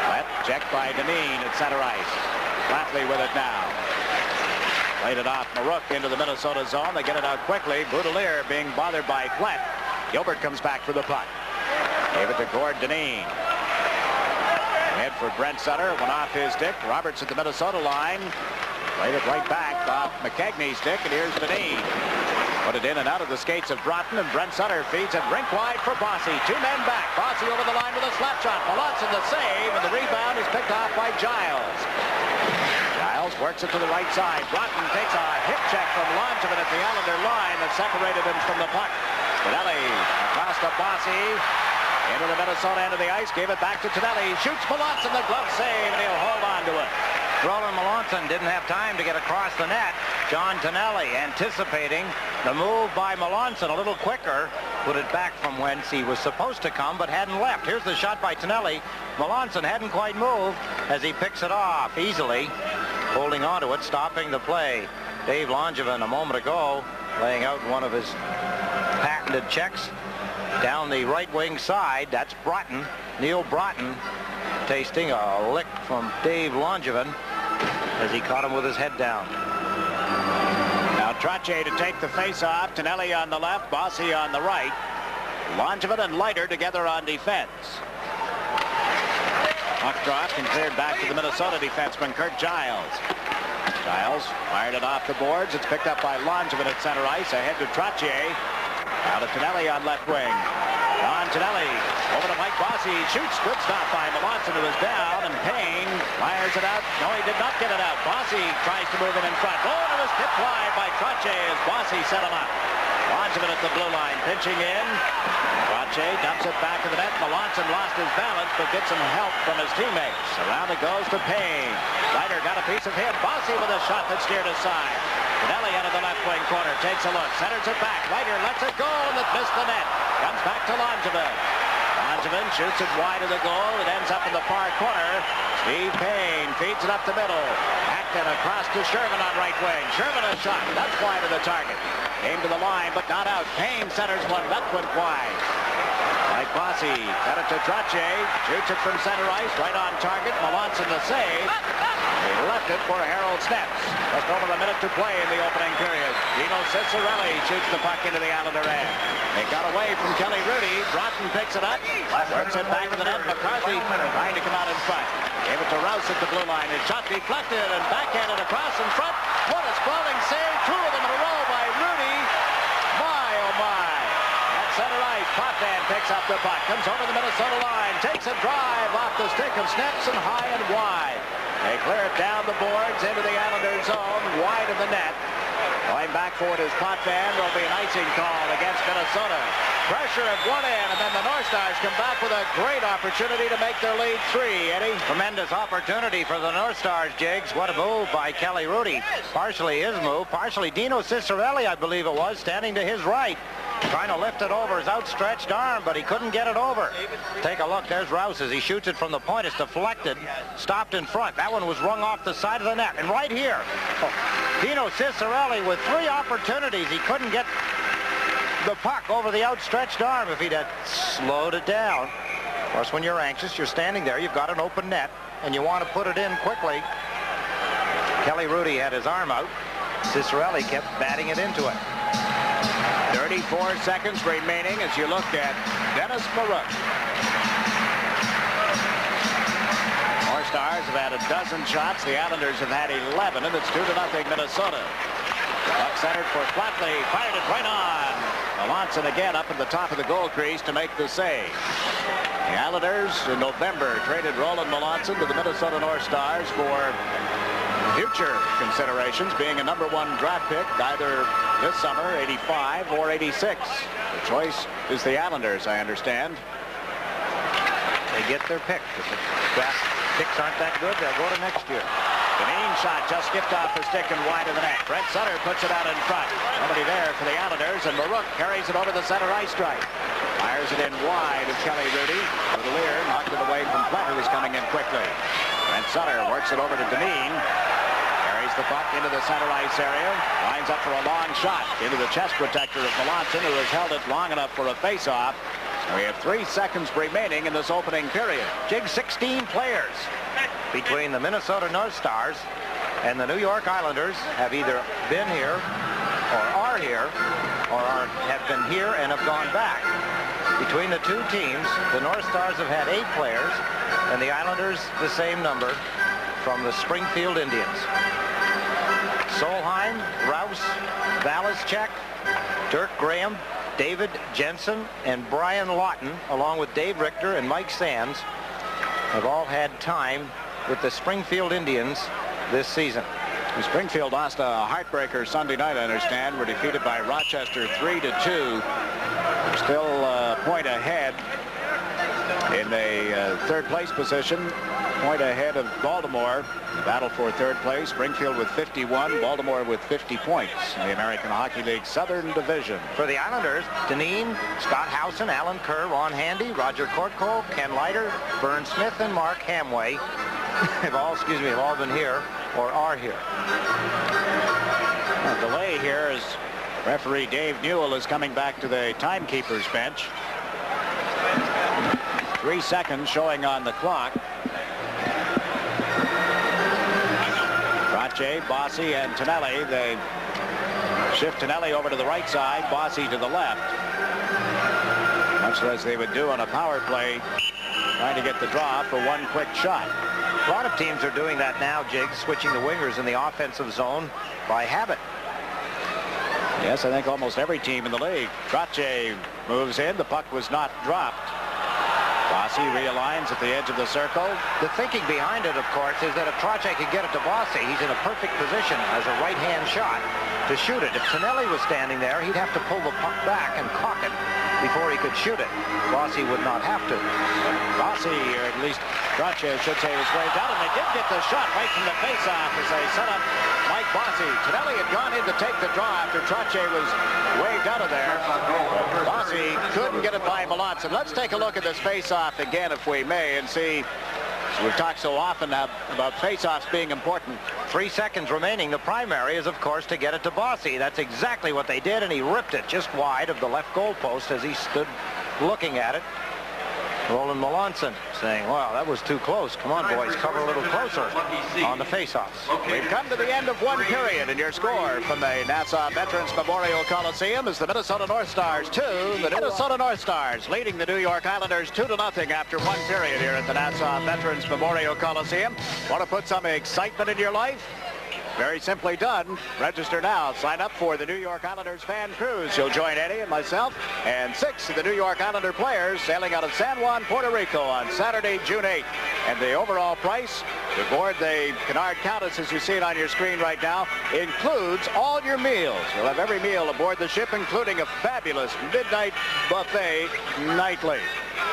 S2: Flett Checked by Dineen at center ice. Flatley with it now. Played it off Marook into the Minnesota zone. They get it out quickly. Boudelier being bothered by Flett. Gilbert comes back for the puck. Gave it to Gord Dineen. Head for Brent Sutter. Went off his stick. Roberts at the Minnesota line. Played it right back off McKegney's stick. And here's Dineen. Put it in and out of the skates of Broughton, and Brent Sutter feeds it rink wide for Bossy. 2 men back. Bossy over the line with a slap shot. Malotson the save, and the rebound is picked off by Giles. Giles works it to the right side. Broughton takes a hip check from Langevin at the Islander line that separated him from the puck. Tonelli across to Bossy. Into the Minnesota end of the ice. Gave it back to Tonelli. Shoots Malotson, the glove save, and he'll hold on to it.
S3: Roland Melanson didn't have time to get across the net. John Tonelli, anticipating the move by Melanson a little quicker, put it back from whence he was supposed to come but hadn't left. Here's the shot by Tonelli. Melanson hadn't quite moved as he picks it off easily, holding on to it, stopping the play. Dave Langevin a moment ago laying out one of his patented checks down the right wing side. That's Broughton, Neil Broughton, tasting a lick from Dave Langevin as he caught him with his head down.
S2: Now Trottier to take the face-off. Tonelli on the left, Bossy on the right. Langevin and Leiter together on defense. Puck dropped and cleared back to the Minnesota defenseman, Kurt Giles. Giles fired it off the boards. It's picked up by Langevin at center ice. Ahead to Trottier. Now to Tonelli on left wing. Don Tonelli over to Mike Bossy. Shoots. Good stop by Melanson, who is down. And Payne fires it out. No, he did not get it out. Bossy tries to move it in front. Oh, and it was tipped wide by Trottier as Bossy set him up. Langevin at the blue line, pinching in. Trottier dumps it back to the net. Melanson lost his balance, but gets some help from his teammates. Around it goes to Payne. Leiter got a piece of him. Bossy with a shot that steered aside. Tonelli out of the left wing corner, takes a look, centers it back. Leiter lets it go, and it missed the net. Comes back to Langevin. Langevin shoots it wide of the goal. It ends up in the far corner. Steve Payne feeds it up the middle. Acton across to Shervin on right wing. Shervin a shot. That's wide of the target. Came to the line, but not out. Payne centers one. That went wide. Mike Bossy got it to Trottier. Shoots it from center ice. Right on target. Melanson the save. He left it for Harold Snepps. Just over a minute to play in the opening period. Dino Cicerelli shoots the puck into the Islander end. It got away from Kelly Rudy. Broughton picks it up. Works it back to the net. McCarthy trying to come out in front. Gave it to Rouse at the blue line. His shot deflected and backhanded across in front. What a sprawling save. 2 of them in a row by Rudy. My, oh my. At center ice, Potvin picks up the puck. Comes over the Minnesota line. Takes a drive off the stick of Snepps and high and wide. They clear it down the boards into the Islander zone, wide of the net. Going back for it is Potvin. There'll be an icing call against Minnesota. Pressure at one end, and then the North Stars come back with a great opportunity to make their lead 3, Eddie.
S3: Tremendous opportunity for the North Stars, Jiggs. What a move by Kelly Rudy. Partially his move, partially Dino Cicerelli, I believe it was, standing to his right. Trying to lift it over his outstretched arm, but he couldn't get it over. Take a look. There's Rouse as he shoots it from the point. It's deflected. Stopped in front. That one was rung off the side of the net. And right here, Dino Cicerelli with 3 opportunities. He couldn't get the puck over the outstretched arm if he'd had slowed it down. Of course, when you're anxious, you're standing there. You've got an open net, and you want to put it in quickly. Kelly Rudy had his arm out. Cicerelli kept batting it into it.
S2: 34 seconds remaining as you look at Dennis Marook. North Stars have had a dozen shots. The Islanders have had 11, and it's 2-0 Minnesota. Puck centered for Flatley. Fired it right on. Melanson again up at the top of the goal crease to make the save. The Islanders in November traded Roland Melanson to the Minnesota North Stars for future considerations, being a #1 draft pick either this summer, 85 or 86. The choice is the Islanders, I understand.
S3: They get their pick. If the draft picks aren't that good, they'll go to next year.
S2: Dineen shot just skipped off the stick and wide of the net. Brent Sutter puts it out in front. Nobody there for the Islanders, and Marook carries it over the center ice stripe. Fires it in wide of Kelly Rudy. Boudelier knocked it away from Flett, who was coming in quickly. Brent Sutter works it over to Dineen. Carries the puck into the center ice area. Lines up for a long shot into the chest protector of Melanson, who has held it long enough for a face-off. We have 3 seconds remaining in this opening period.
S3: Jig, 16 players between the Minnesota North Stars and the New York Islanders have either been here or are here or have been here and have gone back. Between the two teams, the North Stars have had 8 players and the Islanders the same number from the Springfield Indians. Solheim, Rouse, Valaschek, Dirk Graham, David Jensen, and Brian Lawton, along with Dave Richter and Mike Sands, have all had time with the Springfield Indians this season.
S2: Springfield lost a heartbreaker Sunday night, I understand. Were defeated by Rochester 3-2. Still a point ahead in a third place position. Point ahead of Baltimore. The battle for third place. Springfield with 51. Baltimore with 50 points in the American Hockey League Southern Division.
S3: For the Islanders, Deneen, Scott Howson, Alan Kerr, Ron Handy, Roger Kortko, Ken Leiter, Vern Smith, and Mark Hamway have all been here or are here.
S2: A delay here as referee Dave Newell is coming back to the timekeeper's bench. 3 seconds showing on the clock. Trache, Bossy, and Tonelli. They shift Tonelli over to the right side, Bossy to the left. Much as they would do on a power play, trying to get the draw for one quick shot.
S3: A lot of teams are doing that now, Jiggs, switching the wingers in the offensive zone by habit.
S2: Yes, I think almost every team in the league. Trache moves in. The puck was not dropped. Bossy realigns at the edge of the circle.
S3: The thinking behind it, of course, is that if Trache could get it to Bossy, he's in a perfect position as a right-hand shot to shoot it. If Tonelli was standing there, he'd have to pull the puck back and cock it before he could shoot it. Bossy would not have to.
S2: Bossy, or at least Trache should say, was waved out, and they did get the shot right from the face-off as they set up Mike Bossy. Tonelli had gone in to take the draw after Trache was waved out of there. Bossy couldn't get it by Melanson. Let's take a look at this face-off again, if we may, and see. We've talked so often about face-offs being important.
S3: 3 seconds remaining. The primary is, of course, to get it to Bossy. That's exactly what they did, and he ripped it just wide of the left goal post as he stood looking at it. Roland Melanson saying, well, that was too close. Come on, boys, cover a little closer on the face-offs.
S2: We've come to the end of one period, and your score from the Nassau Veterans Memorial Coliseum is the Minnesota North Stars 2. The Minnesota North Stars leading the New York Islanders 2-0 after one period here at the Nassau Veterans Memorial Coliseum. Want to put some excitement in your life? Very simply done. Register now. Sign up for the New York Islanders fan cruise. You'll join Eddie and myself and 6 of the New York Islander players sailing out of San Juan, Puerto Rico on Saturday, June 8th. And the overall price to board the Canard Countess, as you see it on your screen right now, includes all your meals. You'll have every meal aboard the ship, including a fabulous midnight buffet nightly.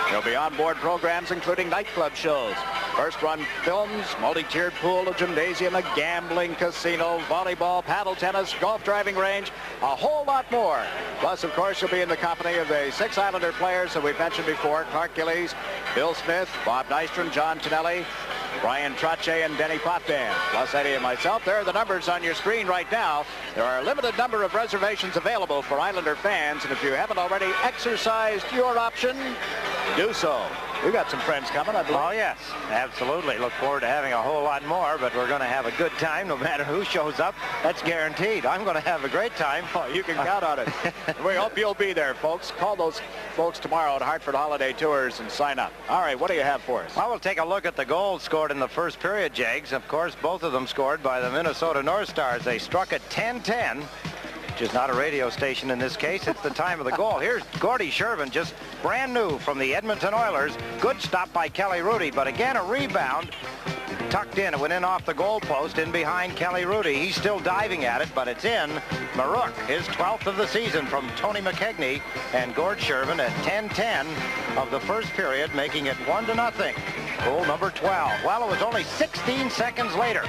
S2: There'll be onboard programs including nightclub shows, first-run films, multi-tiered pool, a gymnasium, a gambling casino, volleyball, paddle tennis, golf driving range, a whole lot more. Plus, of course, you'll be in the company of the 6 Islander players that we've mentioned before: Clark Gillies, Bill Smith, Bob Nystrom, John Tonelli, Brian Trache, and Denny Potvin, plus Eddie and myself. There are the numbers on your screen right now. There are a limited number of reservations available for Islander fans, and if you haven't already exercised your option, do so. We've got some friends coming, I believe.
S3: Oh, yes, absolutely. Look forward to having a whole lot more, but we're going to have a good time no matter who shows up. That's guaranteed. I'm going to have a great time.
S2: Oh, you can count on it. We hope you'll be there, folks. Call those folks tomorrow at Hartford Holiday Tours and sign up. All right, what do you have for us?
S3: Well, we'll take a look at the goals scored in the first period, Jags. Of course, both of them scored by the Minnesota North Stars. They struck at 10-10. Which is not a radio station in this case. It's the time of the goal. Here's Gordy Shervin, just brand new from the Edmonton Oilers. Good stop by Kelly Rudy, but again a rebound tucked in. It went in off the goal post in behind Kelly Rudy. He's still diving at it, but it's in. Marook, his 12th of the season from Tony McKegney, and Gord Shervin at 10-10 of the first period, making it 1-0. Goal number 12. Well, it was only 16 seconds later.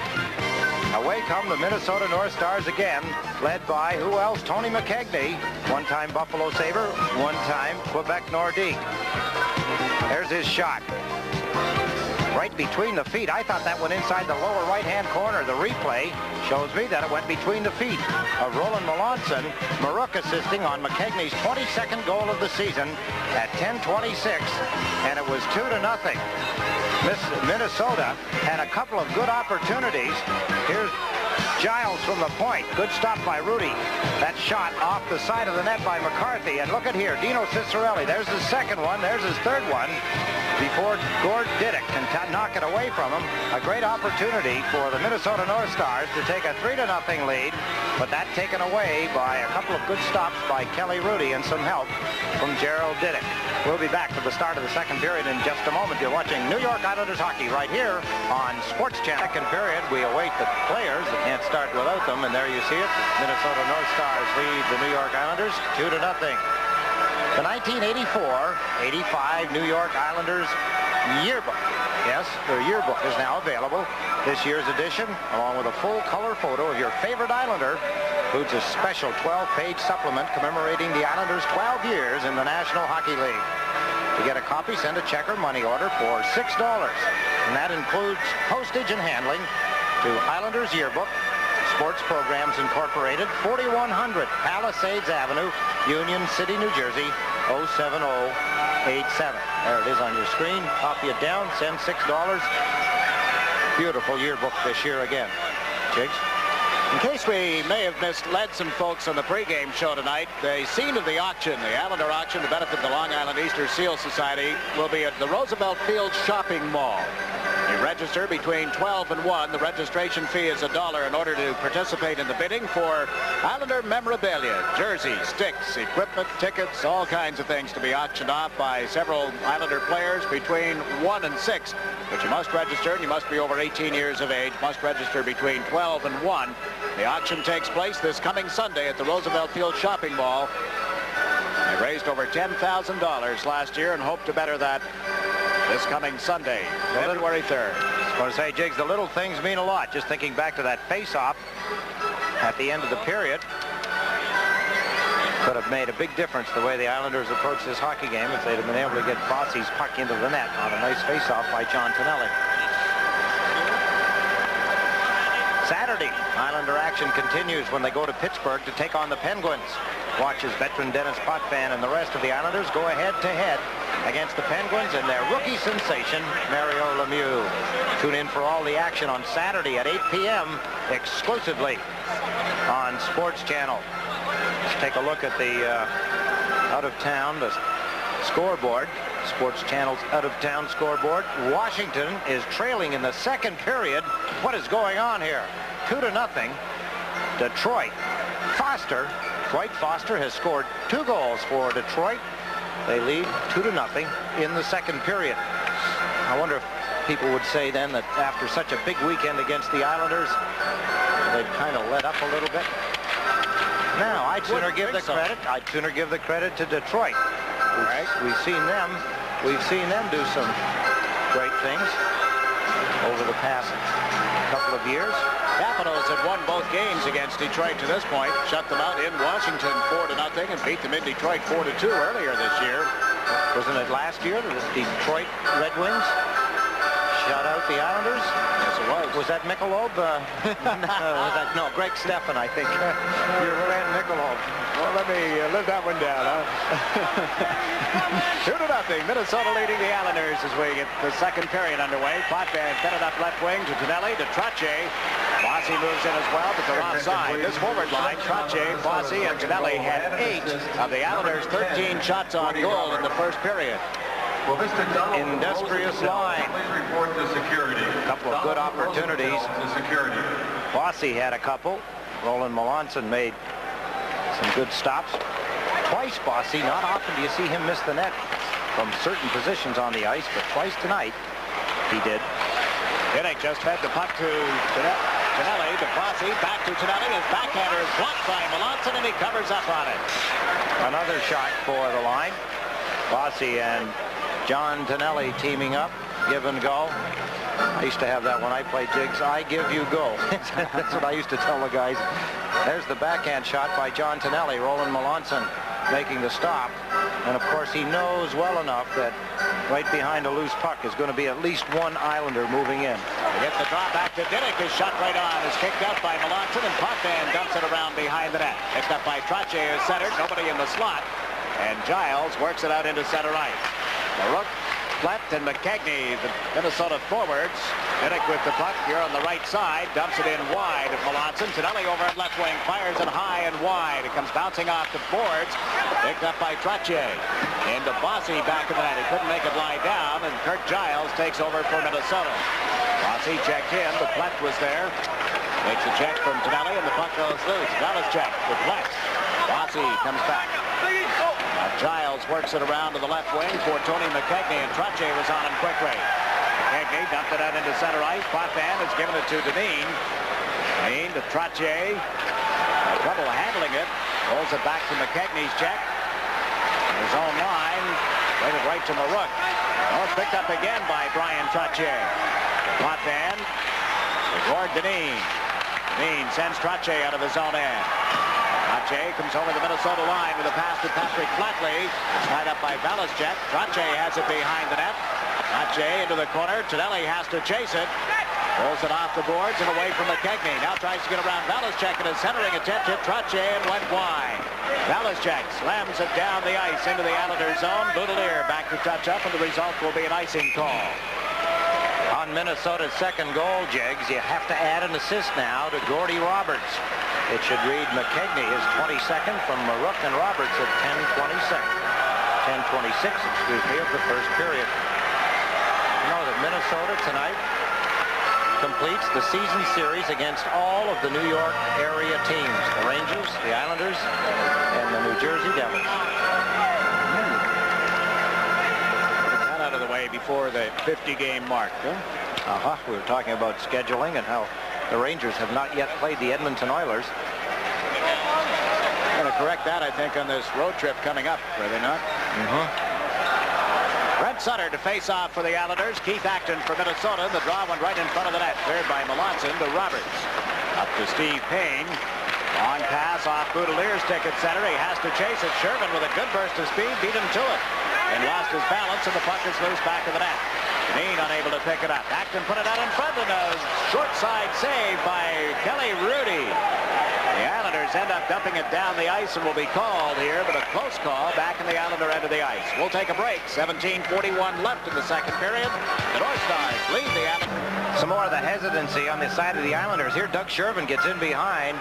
S3: Away come the Minnesota North Stars again, led by, who else? Tony McKegney, one-time Buffalo Sabre, one-time Quebec Nordique. There's his shot. right between the feet. I thought that went inside the lower right-hand corner. The replay shows me that it went between the feet of Roland Melanson. Marook assisting on McKegney's 22nd goal of the season at 10:26, and it was 2-0. Minnesota had a couple of good opportunities. Here's Giles from the point. Good stop by Rudy. That shot off the side of the net by McCarthy. And look at here, Dino Ciccarelli. There's his second one. There's his third one before Gord Diddick can knock it away from him. A great opportunity for the Minnesota North Stars to take a 3-0 lead, but that taken away by a couple of good stops by Kelly Rudy and some help from Gerald Diddick. We'll be back for the start of the second period in just a moment. You're watching New York Islanders hockey right here on SportsChannel. Second period, we await the players. They can't start without them, and there you see it. The Minnesota North Stars lead the New York Islanders 2-0. The 1984-85 New York Islanders yearbook. Yes, their yearbook is now available. This year's edition, along with a full color photo of your favorite Islander, includes a special 12-page supplement commemorating the Islanders' 12 years in the National Hockey League. To get a copy, send a check or money order for $6. And that includes postage and handling to Islanders Yearbook, Sports Programs Incorporated, 4100 Palisades Avenue, Union City, New Jersey, 07087. There it is on your screen. Copy it down, send $6. Beautiful yearbook this year again. Jigs?
S2: In case we may have misled some folks on the pregame show tonight, the scene of the auction, the Islander auction to benefit the Long Island Easter Seal Society, will be at the Roosevelt Field Shopping Mall. You register between 12 and 1. The registration fee is $1 in order to participate in the bidding for Islander memorabilia, jerseys, sticks, equipment, tickets, all kinds of things to be auctioned off by several Islander players between 1 and 6. But you must register, and you must be over 18 years of age. Must register between 12 and 1. The auction takes place this coming Sunday at the Roosevelt Field Shopping Mall. They raised over $10,000 last year and hope to better that this coming Sunday, February 3rd.
S3: I want to say, Jiggs, the little things mean a lot. Just thinking back to that face-off at the end of the period. Could have made a big difference the way the Islanders approached this hockey game if they'd have been able to get Bossy's puck into the net on a nice face-off by John Tonelli. Saturday, Islander action continues when they go to Pittsburgh to take on the Penguins. Watch as veteran Dennis Potvin and the rest of the Islanders go head-to-head against the Penguins and their rookie sensation, Mario Lemieux. Tune in for all the action on Saturday at 8 p.m. exclusively on SportsChannel. Let's take a look at the out-of-town, the scoreboard. SportsChannel's out-of-town scoreboard. Washington is trailing in the second period. What is going on here? 2-0. Detroit. Dwight Foster has scored 2 goals for Detroit. They lead 2-0 in the second period. I wonder if people would say then that after such a big weekend against the Islanders, they'd kind of let up a little bit. Now, I'd sooner give the credit to Detroit. We've seen them do some great things over the past couple of years.
S2: Capitals had won both games against Detroit to this point, shut them out in Washington 4-0 and beat them in Detroit 4-2 earlier this year.
S3: Wasn't it last year that the Detroit Red Wings shut out the Islanders?
S2: Yes, it was.
S3: Was that Michelob? No, Greg Stephan, I think. Your friend Michelob.
S2: Well, let me live that one down, huh? 2-0. Minnesota leading the Islanders as we get the second period underway. Potvin fed it up left wing to Tonelli, to Trottier. Bossy moves in as well, but they're offside. This forward line, Trottier, Bossy, and Tonelli had 8 of the Islanders' 13 shots on goal in the first period.
S3: Industrious line. A couple of good opportunities. Bossy had a couple. Roland Melanson made some good stops. Twice Bossy. Not often do you see him miss the net from certain positions on the ice, but twice tonight he did.
S2: Diddick just fed the puck to Tonelli, to Bossy, back to Tonelli. His backhander is blocked by Melanson, and he covers up on it.
S3: Another shot for the line. Bossy and John Tonelli teaming up, give and go. I used to have that when I played jigs. I give, you go. That's what I used to tell the guys. There's the backhand shot by John Tonelli. Roland Melanson making the stop. And of course he knows well enough that right behind a loose puck is going to be at least one Islander moving in.
S2: He gets the draw back to Diddick. His shot right on is kicked out by Melanson, and Potvin dumps it around behind the net. Picked up by Trottier, who's centered. Nobody in the slot. And Giles works it out into center ice. Marook, Flett, and McKegney, the Minnesota forwards. Diddick with the puck here on the right side. Dumps it in wide of Melanson. Tonelli over at left wing. Fires it high and wide. It comes bouncing off the boards. Picked up by Trottier. Into Bossy back in the net. He couldn't make it lie down, and Kurt Giles takes over for Minnesota. Bossy checked in, but Flett was there. Makes a check from Tonelli, and the puck goes loose. Dallas check with Flett. Bossy comes back. Giles works it around to the left wing for Tony McKegney, and Trottier was on him quickly. McKegney dumped it out into center ice. Potvin has given it to Dineen. Dineen to Trottier. Trouble handling it. Rolls it back to McKegney's check. His own line. Played it right to Marook. Oh, it's picked up again by Brian Trottier. Potvin. Gord Dineen. Dineen sends Trottier out of his own end. Trottier comes over the Minnesota line with a pass to Patrick Flatley. It's tied up by Valachek. Trottier has it behind the net. Trottier into the corner. Tonelli has to chase it. Pulls it off the boards and away from McKegney. Now tries to get around Valachek, and his centering attempt hit Trottier and went wide. Valachek slams it down the ice into the Islander zone. Boudelier back to touch up, and the result will be an icing call.
S3: On Minnesota's second goal, Jegs, you have to add an assist now to Gordy Roberts. It should read McKegney, his 22nd, from Marook and Roberts at 10:26, of the first period. You know that Minnesota tonight completes the season series against all of the New York area teams, the Rangers, the Islanders, and the New Jersey Devils.
S2: Got out of the way before the 50-game mark. Huh?
S3: We were talking about scheduling and how the Rangers have not yet played the Edmonton Oilers.
S2: Going to correct that, I think, on this road trip coming up, are they not? Brent Sutter to face off for the Islanders. Keith Acton for Minnesota. The draw went right in front of the net. Cleared by Melanson to Roberts. Up to Steve Payne. Long pass off Boudelier's stick at center. He has to chase it. Shervin with a good burst of speed beat him to it. And lost his balance, and the puck is loose back of the net. Dineen unable to pick it up. Acton put it out in front, and a short side save by Kelly Rudy. The Islanders end up dumping it down the ice and will be called here, but a close call back in the Islander end of the ice. We'll take a break. 17:41 left in the second period. The North Stars lead the Islanders.
S3: Some more of the hesitancy on the side of the Islanders. Here, Doug Shervin gets in behind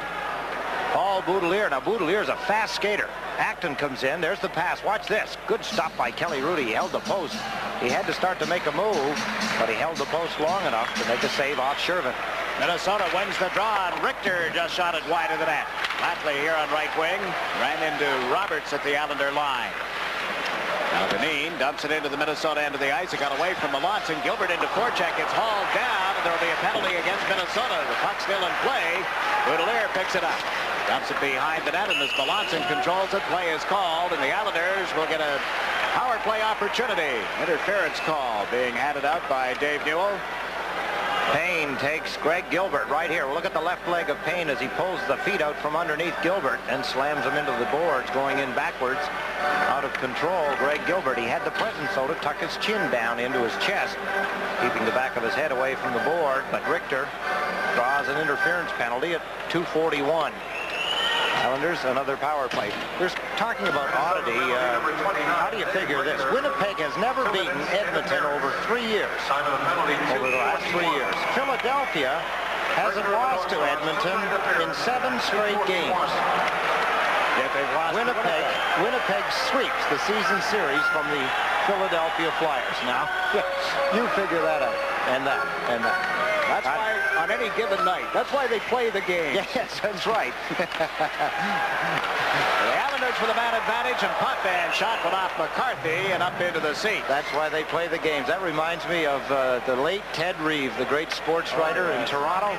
S3: Paul Boudelier. Now, Boudelier's a fast skater. Acton comes in. There's the pass. Watch this. Good stop by Kelly Rudy. He held the post. He had to start to make a move, but he held the post long enough to make a save off Shervin.
S2: Minnesota wins the draw, and Richter just shot it wide of the net. Flatley here on right wing. Ran into Roberts at the Islander line. Now Dineen dumps it into the Minnesota end of the ice. It got away from Melanson. Gilbert into forecheck. It's hauled down, and there will be a penalty against Minnesota. The puck's still in play. Boudelier picks it up. Dumps it behind the net, and as Melanson controls it, play is called, and the Islanders will get a power play opportunity. Interference call being handed out by Dave Newell.
S3: Payne takes Greg Gilbert right here. Look at the left leg of Payne as he pulls the feet out from underneath Gilbert and slams him into the boards, going in backwards. Out of control, Greg Gilbert. He had the presence, so to tuck his chin down into his chest, keeping the back of his head away from the board. But Richter draws an interference penalty at 2:41. Islanders, another power play. There's talking about oddity. How do you figure this? Winnipeg has never beaten Edmonton over 3 years. Over the last 3 years. Philadelphia hasn't lost to Edmonton in 7 straight games.
S2: Yet they've lost
S3: Winnipeg sweeps the season series from the Philadelphia Flyers. Now, you figure that out. And that.
S2: That's why on any given night, that's why they play the game.
S3: Yes, that's right.
S2: The Islanders with a man advantage, and Potvin shot went off McCarthy and up into the seat.
S3: That's why they play the games. That reminds me of the late Ted Reeve, the great sports writer in Toronto,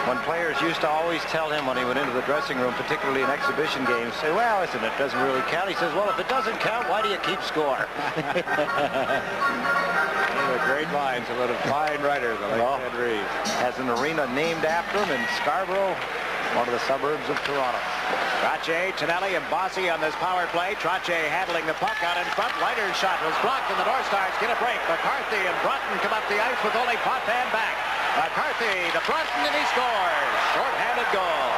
S3: when players used to always tell him when he went into the dressing room, particularly in exhibition games, say, well, listen, it doesn't really count. He says, well, if it doesn't count, why do you keep score?
S2: One of the great lines about a fine writer, the late Ted Reeve.
S3: Has an arena named after him in Scarborough, one of the suburbs of Toronto.
S2: Trottier, Tonelli, and Bossy on this power play. Trottier handling the puck out in front. Leiter's shot was blocked, and the North Stars get a break. McCarthy and Brunton come up the ice with only Potvin back. McCarthy to Brunton, and he scores. Short-handed goal.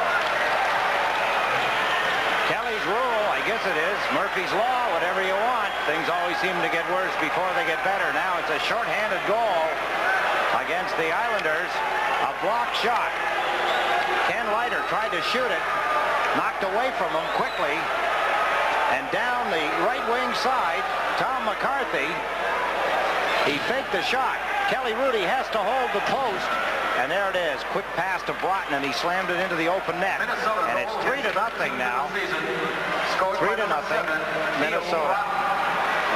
S3: Kelly's rule, I guess it is. Murphy's Law, whatever you want. Things always seem to get worse before they get better. Now it's a short-handed goal against the Islanders. A block shot. Ken Leiter tried to shoot it. Knocked away from him quickly. And down the right wing side, Tom McCarthy. He faked the shot. Kelly Rudy has to hold the post. And there it is. Quick pass to Broughton, and he slammed it into the open net. And it's 3-0 now. 3-0, Minnesota.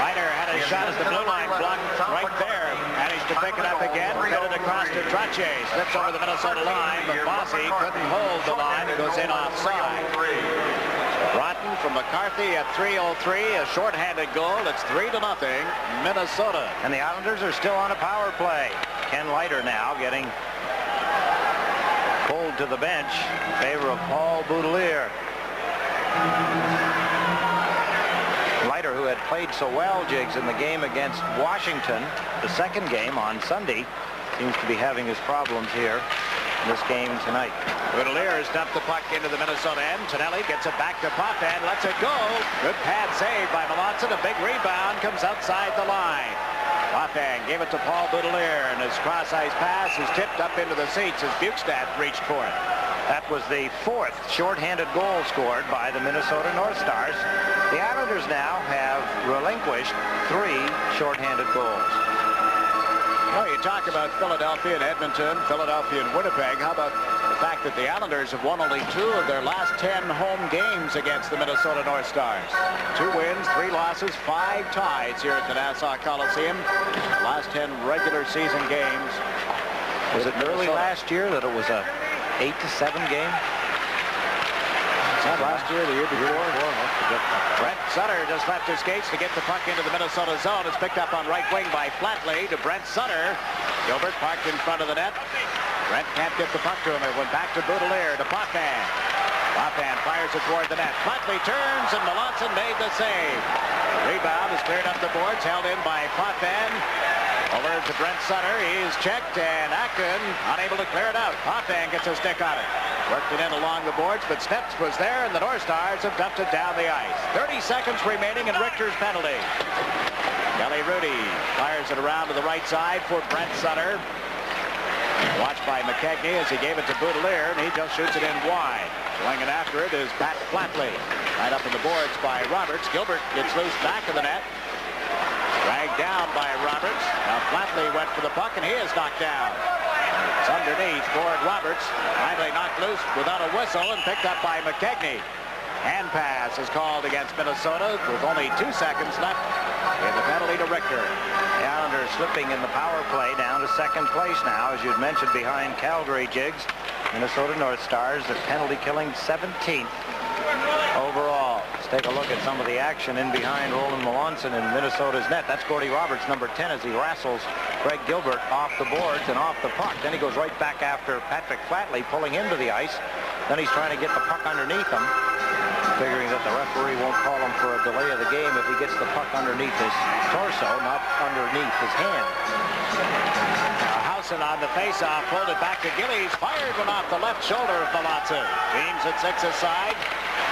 S2: Leiter had a shot at the blue line, blocked right there. Managed to pick it up again. Fed it across to Trottier. Slips over the Minnesota line, but Bossy couldn't hold the line. It goes in offside. Broughton from McCarthy at 3:03. A shorthanded goal. It's 3-0, Minnesota.
S3: And the Islanders are still on a power play. Ken Leiter now getting pulled to the bench in favor of Paul Boudelier. Leiter, who had played so well, Jiggs, in the game against Washington, the second game on Sunday, seems to be having his problems here in this game tonight.
S2: Boudelier has dumped the puck into the Minnesota end. Tonelli gets it back to Potvin, lets it go. Good pad save by Melanson. A big rebound comes outside the line. Potvin gave it to Paul Boudelier, and his cross-ice pass is tipped up into the seats as Bukestad reached for it.
S3: That was the fourth shorthanded goal scored by the Minnesota North Stars. The Islanders now have relinquished 3 shorthanded goals.
S2: Well, you talk about Philadelphia and Edmonton, Philadelphia and Winnipeg. How about the fact that the Islanders have won only 2 of their last 10 home games against the Minnesota North Stars? 2 wins, 3 losses, 5 ties here at the Nassau Coliseum. Last 10 regular season games.
S3: Was it early last year that it was a 8-7 game?
S2: Not last year, the year before. Brent Sutter just left his skates to get the puck into the Minnesota zone. It's picked up on right wing by Flatley to Brent Sutter. Gilbert parked in front of the net. Brent can't get the puck to him. It went back to Boudelier to Potvin. Potvin fires it toward the net. Flatley turns, and Melanson made the save. The rebound is cleared up the boards, held in by Potvin. Over to Brent Sutter. He's checked, and Acton unable to clear it out. Potvin gets a stick on it. Worked it in along the boards, but Steps was there, and the North Stars have dumped it down the ice. 30 seconds remaining in Richter's penalty. Kelly Rudy fires it around to the right side for Brent Sutter. Watched by McKegney as he gave it to Boudelier, and he just shoots it in wide. Swinging after it is Pat Flatley. Right up in the boards by Roberts. Gilbert gets loose back of the net. Dragged down by Roberts. Now Flatley went for the puck, and he is knocked down. It's underneath. Gord Roberts finally knocked loose without a whistle and picked up by McKegney. Hand pass is called against Minnesota with only 2 seconds left in the penalty to Richter.
S3: The Islanders slipping in the power play down to second place now, as you'd mentioned, behind Calgary, Jiggs. Minnesota North Stars at penalty killing 17th overall. Let's take a look at some of the action in behind Roland Melanson in Minnesota's net. That's Gordy Roberts, number 10, as he wrestles Greg Gilbert off the boards and off the puck. Then he goes right back after Patrick Flatley, pulling him to the ice. Then he's trying to get the puck underneath him, figuring that the referee won't call him for a delay of the game if he gets the puck underneath his torso, not underneath his hand.
S2: Housen on the faceoff, pulled it back to Gillies, fired one off the left shoulder of Melanson. Beams at 6 aside.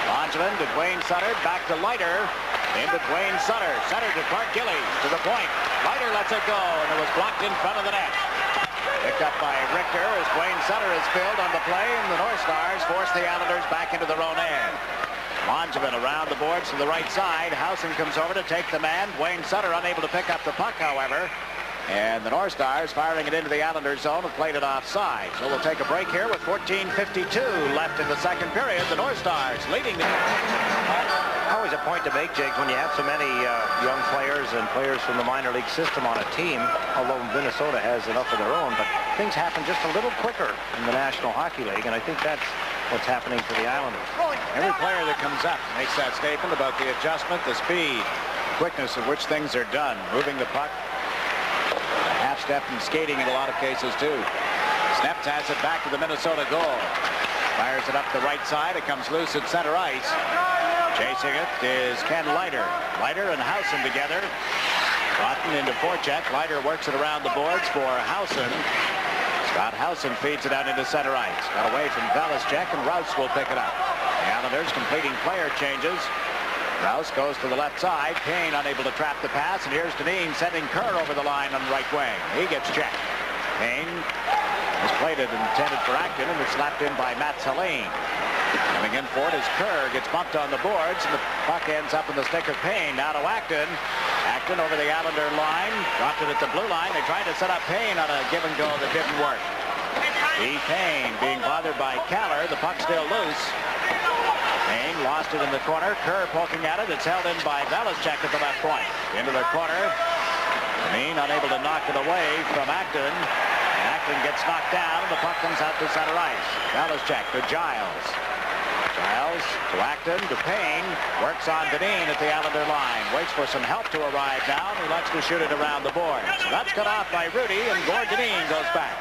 S2: Langevin to Dwayne Sutter, back to Leiter, into Dwayne Sutter. Sutter to Clark Gillies, to the point. Leiter lets it go, and it was blocked in front of the net. Picked up by Richter as Dwayne Sutter is filled on the play, and the North Stars force the Islanders back into their own end. Langevin around the boards to the right side. Housen comes over to take the man. Dwayne Sutter unable to pick up the puck, however. And the North Stars firing it into the Islanders zone have played it offside. So we'll take a break here with 14:52 left in the second period. The North Stars leading the...
S3: Always a point to make, Jake, when you have so many young players and players from the minor league system on a team, although Minnesota has enough of their own, but things happen just a little quicker in the National Hockey League, and I think that's what's happening for the Islanders.
S2: Every player that comes up makes that statement about the adjustment, the speed, quickness at which things are done, moving the puck, half step and skating in a lot of cases too. Steps has it back to the Minnesota goal. Fires it up the right side. It comes loose at center ice. Chasing it is Ken Leiter. Leiter and Housen together. Rotten into forecheck. Leiter works it around the boards for Housen. Scott Housen feeds it out into center ice. Got away from Velishek, and Rouse will pick it up. The Islanders completing player changes. Rouse goes to the left side. Payne unable to trap the pass, and here's Dineen sending Kerr over the line on the right wing. He gets checked. Payne was played it intended for Acton, and it's slapped in by Matt Helene. Coming in for it as Kerr gets bumped on the boards, and the puck ends up in the stick of Payne. Now to Acton. Acton over the Islander line. Dropped it at the blue line. They tried to set up Payne on a give and go that didn't work. Payne being bothered by Caller. The puck still loose. Payne lost it in the corner. Kerr poking at it. It's held in by Velishek at the left point. Into the corner. Dineen unable to knock it away from Acton. Acton gets knocked down, and the puck comes out to center ice. Velishek to Giles. Giles to Acton to Payne. Works on Dineen at the Islander line. Waits for some help to arrive now, and he likes to shoot it around the boards. So that's cut off by Rudy, and Gord Dineen goes back.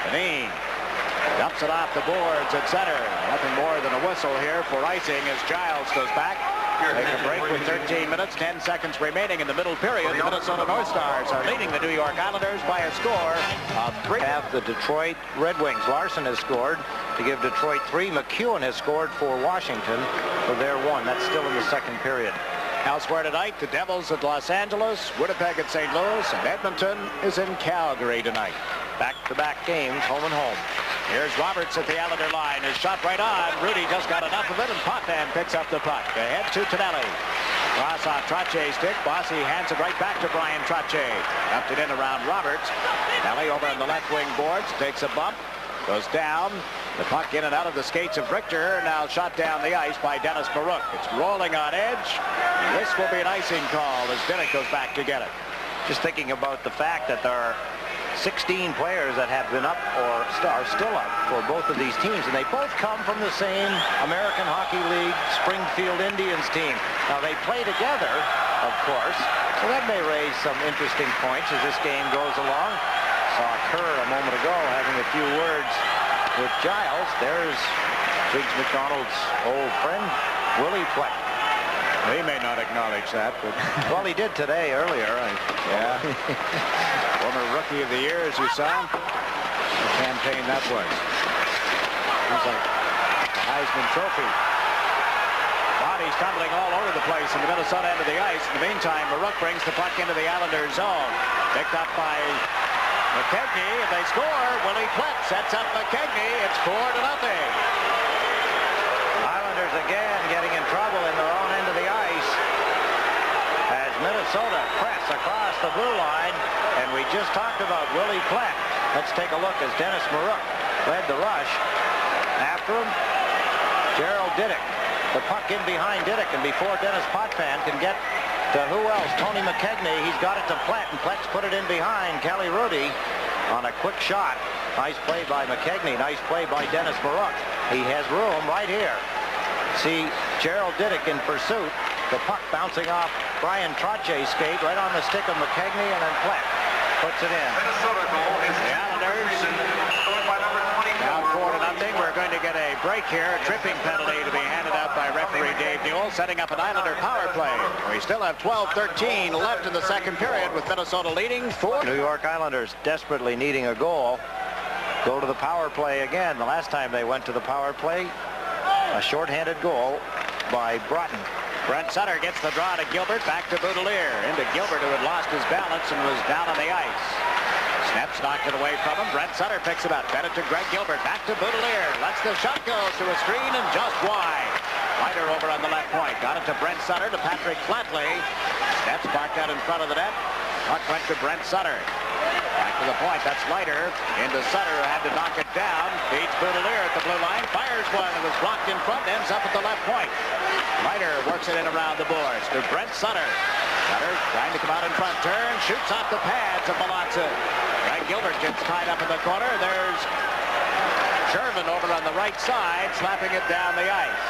S2: Dineen dumps it off the boards at center. Nothing more than a whistle here for icing as Giles goes back. Take a break with 13 minutes, 10 seconds remaining in the middle period. The Minnesota North Stars are leading the New York Islanders by a score of 3.
S3: Have the Detroit Red Wings. Larson has scored to give Detroit 3. McEwen has scored for Washington for their 1. That's still in the second period.
S2: Elsewhere tonight, the Devils at Los Angeles, Winnipeg at St. Louis, and Edmonton is in Calgary tonight.
S3: Back-to-back games, home and home.
S2: Here's Roberts at the Islander line. His shot right on. Rudy just got enough of it, and Potvin picks up the puck. Ahead to Tonelli. Cross off Trottier stick. Bossy hands it right back to Brian Trottier. Dumped it in around Roberts. Tonelli over on the left wing boards. Takes a bump. Goes down. The puck in and out of the skates of Richter. Now shot down the ice by Dennis Baruch. It's rolling on edge. This will be an icing call as Dinnick goes back to get it.
S3: Just thinking about the fact that there are 16 players that have been up or are still up for both of these teams, and they both come from the same American Hockey League Springfield Indians team. Now they play together, of course, so that may raise some interesting points as this game goes along. Saw Kerr a moment ago having a few words with Giles. There's Jiggs McDonald's old friend, Willie Fleck.
S2: He may not acknowledge that, but
S3: well, he did today earlier.
S2: Yeah. Former Rookie of the Year, as you saw. The campaign that was. He's like the Heisman Trophy. Bodies tumbling all over the place in the Minnesota end of the ice. In the meantime, Baruch brings the puck into the Islanders' zone. Picked up by McKegney, and they score. Willie Fleck sets up McKegney. It's 4-0.
S3: Islanders again getting in trouble in their own end of the ice as Minnesota press across the blue line, and we just talked about Willie Fleck. Let's take a look as Dennis Baruch led the rush. After him, Gerald Diddick. The puck in behind Diddick, and before Dennis Potvin can get to who else? Tony McKegney. He's got it to Platt, and Platt's put it in behind Kelly Rudy on a quick shot. Nice play by McKegney. Nice play by Dennis Baruch. He has room right here. See Gerald Diddick in pursuit. The puck bouncing off Brian Trottier's skate right on the stick of McKegney, and then Platt puts it in.
S2: The Islanders now 4-0. We're going to get a break here. A tripping penalty to be handed out by referee Dave Newell, setting up an Islander power play. We still have 12-13 left in the second period with Minnesota leading 4.
S3: New York Islanders desperately needing a goal. Go to the power play again. The last time they went to the power play, a shorthanded goal by Broughton.
S2: Brent Sutter gets the draw to Gilbert, back to Boudelier. Into Gilbert, who had lost his balance and was down on the ice. Snaps knocked it away from him. Brent Sutter picks it up. Fed it to Greg Gilbert. Back to Boudelier. Lets the shot go to a screen and just wide. Leiter over on the left point. Got it to Brent Sutter, to Patrick Flatley. Steps parked out in front of the net. Puck went to Brent Sutter. Back to the point. That's Leiter. Into Sutter, who had to knock it down. Beats Boudelier at the blue line. Fires one. It was blocked in front. Ends up at the left point. Leiter works it in around the boards to Brent Sutter. Sutter trying to come out in front. Turn. Shoots off the pads of Malotza. Greg Gilbert gets tied up in the corner. There's Shervin over on the right side, slapping it down the ice.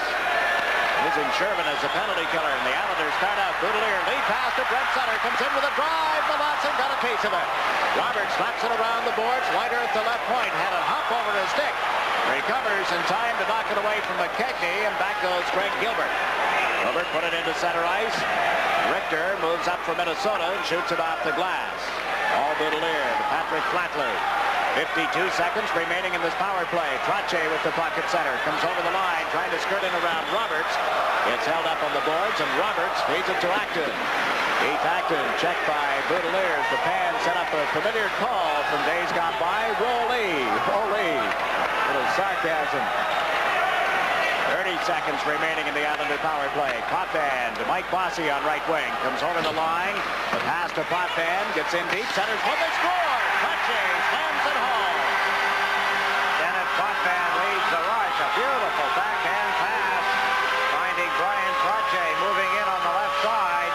S2: Using Shervin as a penalty killer, and the Islanders start out. Boudelier lead pass to Brent Sutter. Comes in with a drive. Malotza got a piece of it. Roberts slaps it around the boards. Leiter at the left point. Had a hop over his stick. Recovers in time to knock it away from McKegney, and back goes Greg Gilbert. Gilbert put it into center ice. Richter moves up for Minnesota and shoots it off the glass. All Boudelier to Patrick Flatley. 52 seconds remaining in this power play. Trottier with the puck at center. Comes over the line, trying to skirt in around Roberts. It's held up on the boards, and Roberts feeds it to Acton. Keith Acton, checked by Boudelier. The Pan set up a familiar call from days gone by. Roley. Little sarcasm. 30 seconds remaining in the Islander power play. Potvin to Mike Bossy on right wing. Comes over the line. The pass to Potvin. Gets in deep. Centers one. They score. Trottier slams it home.
S3: Dennis Potvin leads the rush. A beautiful backhand pass. Finding Brian Trottier moving in on the left side.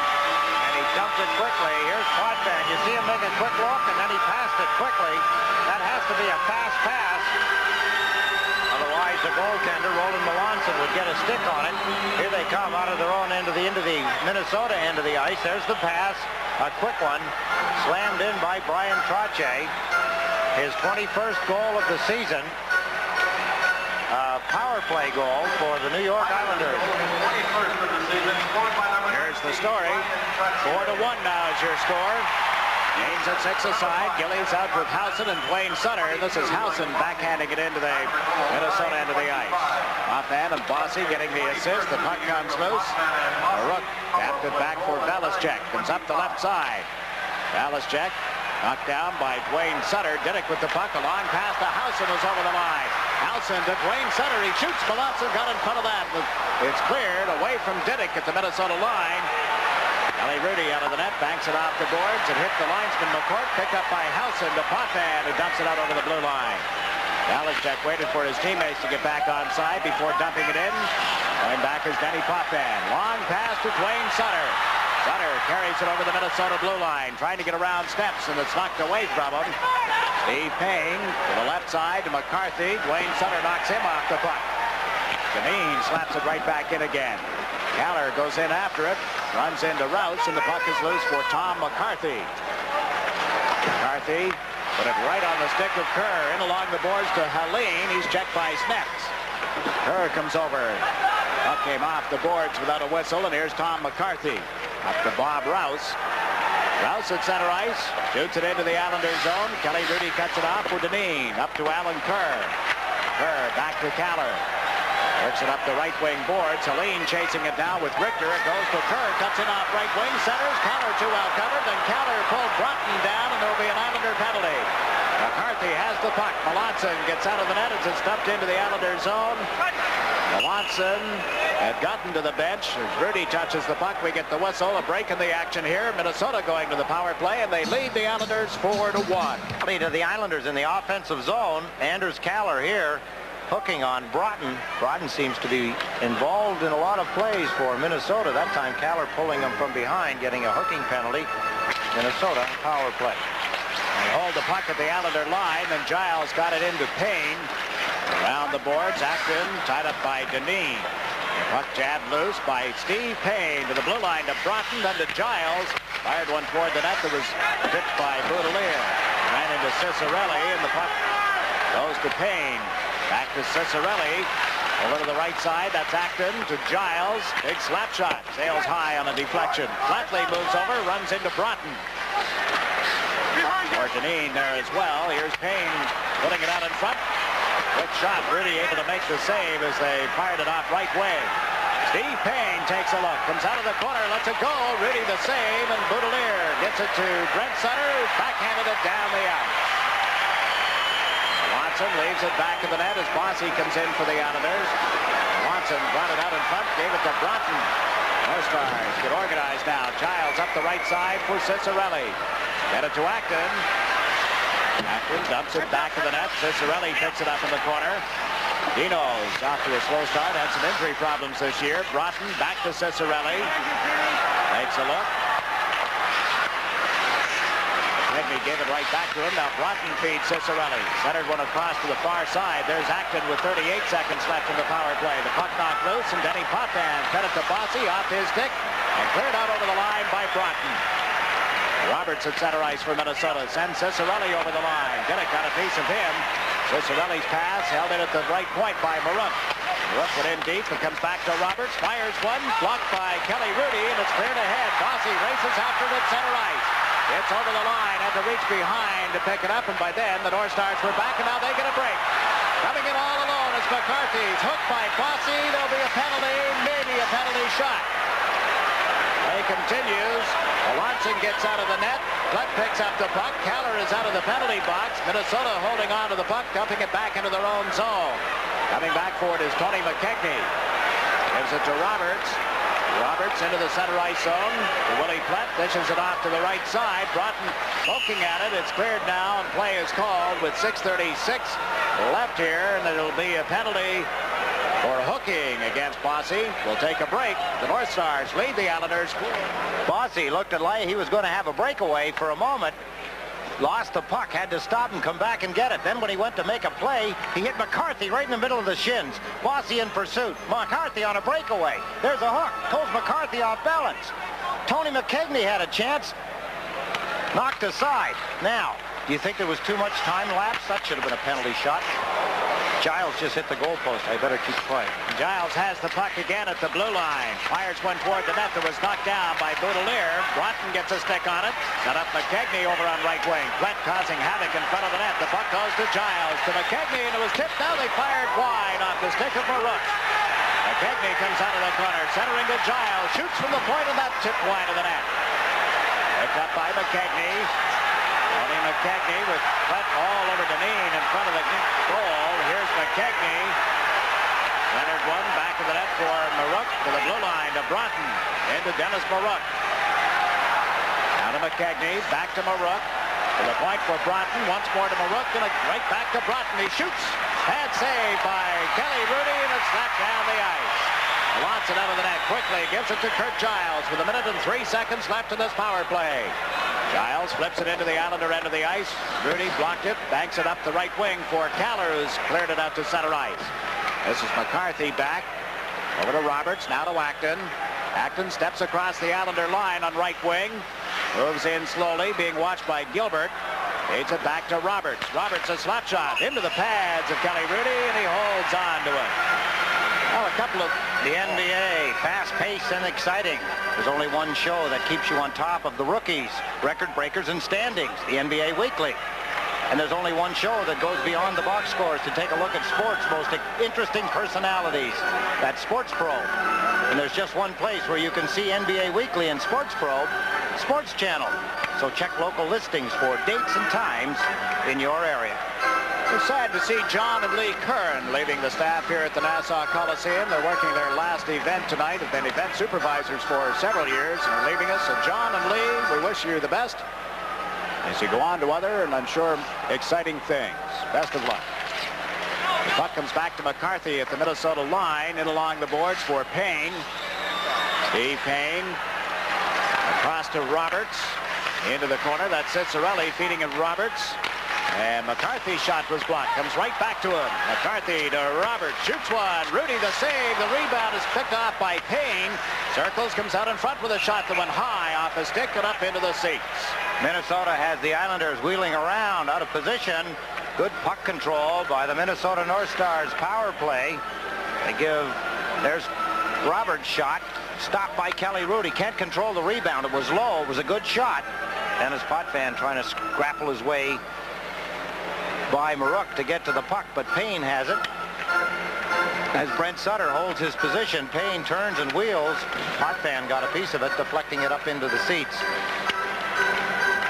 S3: And he dumps it quickly. Here's Potvin. You see him make a quick look, and then he passed it quickly. That has to be a fast pass. Otherwise, the goaltender, Roland Melanson, would get a stick on it. Here they come out of their own end of the Minnesota end of the ice. There's the pass. A quick one. Slammed in by Brian Trottier. His 21st goal of the season. Power play goal for the New York Islanders.
S2: Here's the story. 4-1 now is your score. Gaines at 6 aside. Gillies out with Howson and Dwayne Sutter. This is Howson backhanding it into the Minnesota end of the ice. Offhand and Bossy getting the assist. The puck comes loose. Rook tapped it back for Valaschek. Comes up the left side. Valaschek knocked down by Dwayne Sutter. Diddick with the puck. A long pass to Howson was over the line. Howson to Dwayne Sutter. He shoots. Melanson got in front of that. It's cleared away from Diddick at the Minnesota line. Ellie Rudy out of the net, banks it off the boards, and hit the linesman McCourt. Picked up by Howson to Potvin, who dumps it out over the blue line. Valaschek waited for his teammates to get back on side before dumping it in. Going back is Denny Potvin. Long pass to Dwayne Sutter. Sutter carries it over the Minnesota blue line, trying to get around steps, and it's knocked away from him. Steve Payne to the left side to McCarthy. Dwayne Sutter knocks him off the puck. Janine slaps it right back in again. Caller goes in after it, runs into Rouse, and the puck is loose for Tom McCarthy. McCarthy put it right on the stick of Kerr. In along the boards to Helene. He's checked by Snets. Kerr comes over. Puck came off the boards without a whistle, and here's Tom McCarthy. Up to Bob Rouse. Rouse at center ice. Shoots it into the Islander zone. Kelly Rudy cuts it off for Deneen. Up to Alan Kerr. Kerr back to Caller. Works it up the right wing boards. Helene chasing it down with Richter. It goes to Kerr. Cuts it off right wing. Centers. Caller too well covered. Then Caller pulled Broughton down, and there will be an Islander penalty. McCarthy has the puck. Melanson gets out of the net as it's dumped into the Islander zone. Melanson had gotten to the bench. As Rudy touches the puck, we get the whistle. A break in the action here. Minnesota going to the power play, and they lead the Islanders 4-1.
S3: Lead of the Islanders in the offensive zone. Anders Caller here hooking on Broughton. Broughton seems to be involved in a lot of plays for Minnesota. That time Caller pulling him from behind, getting a hooking penalty. Minnesota power play.
S2: They hold the puck at the Islander line, and Giles got it into Payne. Around the boards, Acton tied up by Deneen. Puck jabbed loose by Steve Payne to the blue line to Broughton, then to Giles. Fired one toward the net that was tipped by Boudelier. Ran into Cicerelli, and the puck goes to Payne. Back to Cicerelli. Over to the right side. That's Acton to Giles. Big slap shot. Sails high on a deflection. Flatley moves over. Runs into Broughton. Or Deneen there as well. Here's Payne putting it out in front. Quick shot. Rudy able to make the save as they fired it off right wing. Steve Payne takes a look. Comes out of the corner. Lets it go. Rudy the save. And Boudelier gets it to Brent Sutter. Backhanded it down the ice. Watson leaves it back in the net as Bossy comes in for the Islanders. Watson brought it out in front, gave it to Broughton. No Stars get organized now. Giles up the right side for Cicerelli. Get it to Acton. Acton dumps it back in the net. Cicerelli picks it up in the corner. Dino's off to a slow start. Had some injury problems this year. Broughton back to Cicerelli. Takes a look. He gave it right back to him. Now Broughton feeds Cicerelli. Centered one across to the far side. There's Acton with 38 seconds left in the power play. The puck knocked loose, and Denny Potvin cut it to Bossy off his stick and cleared out over the line by Broughton. Roberts at center ice for Minnesota. Sends Cicerelli over the line. Diddick got a piece of him. Cicerelli's pass held in at the right point by Maruk. Maruk went in deep and comes back to Roberts. Fires one, blocked by Kelly Rudy, and it's cleared ahead. Bossy races after it at center ice. It's over the line, had to reach behind to pick it up, and by then the North Stars were back, and now they get a break. Coming in all alone is McCarthy's hooked by Bossy. There'll be a penalty, maybe a penalty shot. Play continues. Melanson gets out of the net. Flett picks up the puck. Keller is out of the penalty box. Minnesota holding on to the puck, dumping it back into their own zone. Coming back for it is Tony McKechnie. Gives it to Roberts. Roberts into the center ice zone. Willie Flett dishes it off to the right side. Broughton poking at it. It's cleared now, and play is called with 6:36 left here, and it'll be a penalty for hooking against Bossy. We'll take a break. The North Stars lead the Islanders.
S3: Bossy looked like he was going to have a breakaway for a moment. Lost the puck, had to stop and come back and get it. Then when he went to make a play, he hit McCarthy right in the middle of the shins. Bossy in pursuit. McCarthy on a breakaway. There's a hook. Pulls McCarthy off balance. Tony McKechnie had a chance. Knocked aside. Now, do you think there was too much time lapse? That should have been a penalty shot. Giles just hit the goalpost. I better keep quiet.
S2: Giles has the puck again at the blue line. Fires one toward the net that was knocked down by Boudelier. Broughton gets a stick on it. Set up McKechnie over on right wing. Flett causing havoc in front of the net. The puck goes to Giles, to McKechnie, and it was tipped. Now they fired wide off the stick of Maruk. McKechnie comes out of the corner, centering to Giles. Shoots from the point, and that tipped wide of the net. Picked up by McKechnie. Tony McKechnie with Flett all over Deneen in front of the goal. Here's McKechnie. Leonard one back of the net for Maruk to the blue line to Broughton. Into Dennis Maruk. Now to McKechnie. Back to Maruk. To the point for Broughton. Once more to Maruk. And right back to Broughton. He shoots. Pad save by Kelly Rudy, and it's slapped down the ice. Melanson out of the net quickly. Gives it to Kurt Giles with 1 minute and 3 seconds left in this power play. Giles flips it into the Islander end of the ice. Rudy blocked it, banks it up the right wing for Keller, who's cleared it out to center ice. This is McCarthy back. Over to Roberts, now to Acton. Acton steps across the Islander line on right wing. Moves in slowly, being watched by Gilbert. Feeds it back to Roberts. Roberts a slap shot into the pads of Kelly Rudy, and he holds on to it. Well, a couple of
S3: the NBA, fast-paced and exciting. There's only one show that keeps you on top of the rookies, record breakers, and standings, the NBA Weekly. And there's only one show that goes beyond the box scores to take a look at sports' most interesting personalities. That's Sports Pro. And there's just one place where you can see NBA Weekly and Sports Pro, Sports Channel. So check local listings for dates and times in your area.
S2: We're sad to see John and Lee Kern leaving the staff here at the Nassau Coliseum. They're working their last event tonight. Have been event supervisors for several years and are leaving us. So John and Lee, we wish you the best as you go on to other and I'm sure exciting things. Best of luck. The puck comes back to McCarthy at the Minnesota line and along the boards for Payne. Steve Payne across to Roberts into the corner. That's Cicerelli feeding him Roberts. And McCarthy's shot was blocked. Comes right back to him. McCarthy to Roberts. Shoots one. Rudy the save. The rebound is picked off by Payne. Circles, comes out in front with a shot that went high off the stick and up into the seats.
S3: Minnesota has the Islanders wheeling around out of position. Good puck control by the Minnesota North Stars power play. There's Roberts' shot. Stopped by Kelly Rudy. Can't control the rebound. It was low. It was a good shot. Dennis Potvin trying to grapple his way by Maruk to get to the puck, but Payne has it. As Brent Sutter holds his position, Payne turns and wheels. Potvin got a piece of it, deflecting it up into the seats.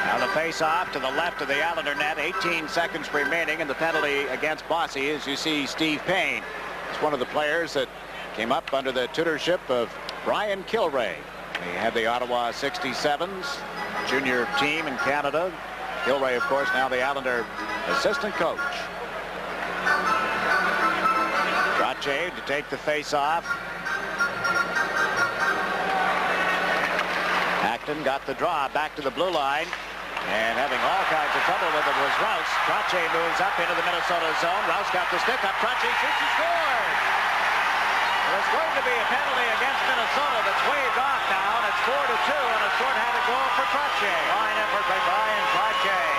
S2: Now the face-off to the left of the Islander net. 18 seconds remaining, and the penalty against Bossy, as you see, Steve Payne. It's one of the players that came up under the tutorship of Brian Kilray. They had the Ottawa 67s, junior team in Canada. Kilray, of course, now the Islander assistant coach. Trottier to take the face-off. Acton got the draw back to the blue line. And having all kinds of trouble with it was Rouse. Trottier moves up into the Minnesota zone. Rouse got the stick up. Trottier shoots and scores. There's going to be a penalty against Minnesota that's waved off now, and it's 4-2 and a short-handed goal for Trottier.
S3: Fine effort by Brian Trottier.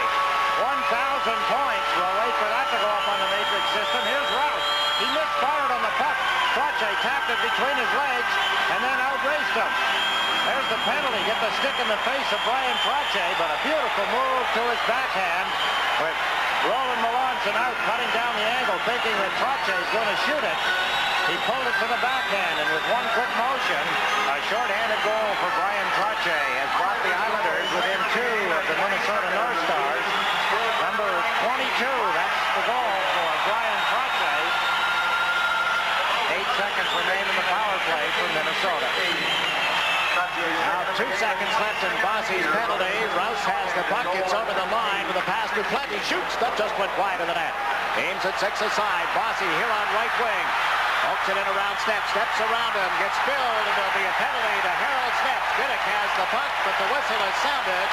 S3: points. We'll wait for that to go up on the matrix system. Here's Rouse. He misfired on the puck. Trache tapped it between his legs and then outraced him. There's the penalty. Get the stick in the face of Brian Trache, but a beautiful move to his backhand with Roland Melanson out, cutting down the angle, thinking that Trache is going to shoot it. He pulled it to the backhand, and with one quick motion, a shorthanded goal for Brian Trache has brought the Islanders within 2 of the Minnesota North Stars. Number 22, that's the goal for Brian Trache. 8 seconds remain in the power play for Minnesota.
S2: Now 2 seconds left in Bossy's penalty. Rouse has the puck. It's over the line with a pass to Plenty. Shoots. That just went wide of the net. Aims at 6 aside. Bossy here on right wing. Pokes it in around Steps. Steps around him. Gets spilled. And there'll be a penalty to Harold Steps. Vidic has the puck, but the whistle is sounded.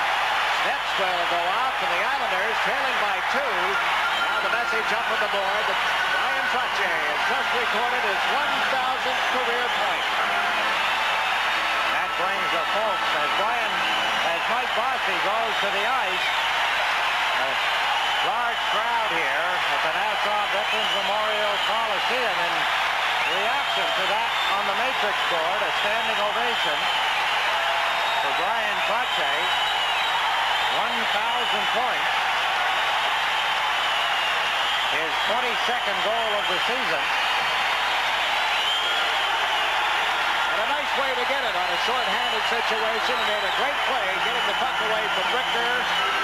S2: Steps will go off, and the Islanders trailing by 2. Now the message up on the board that Brian Trache has just recorded his 1,000th career point.
S3: That brings the folks as Mike Bossy goes to the ice. A large crowd here at the Nassau Veterans Memorial Coliseum in reaction to that on the matrix board. A standing ovation for Brian Trache. 1,000 points. His 22nd goal of the season.
S2: And a nice way to get it on a short-handed situation. He made a great play, getting the puck away from Richter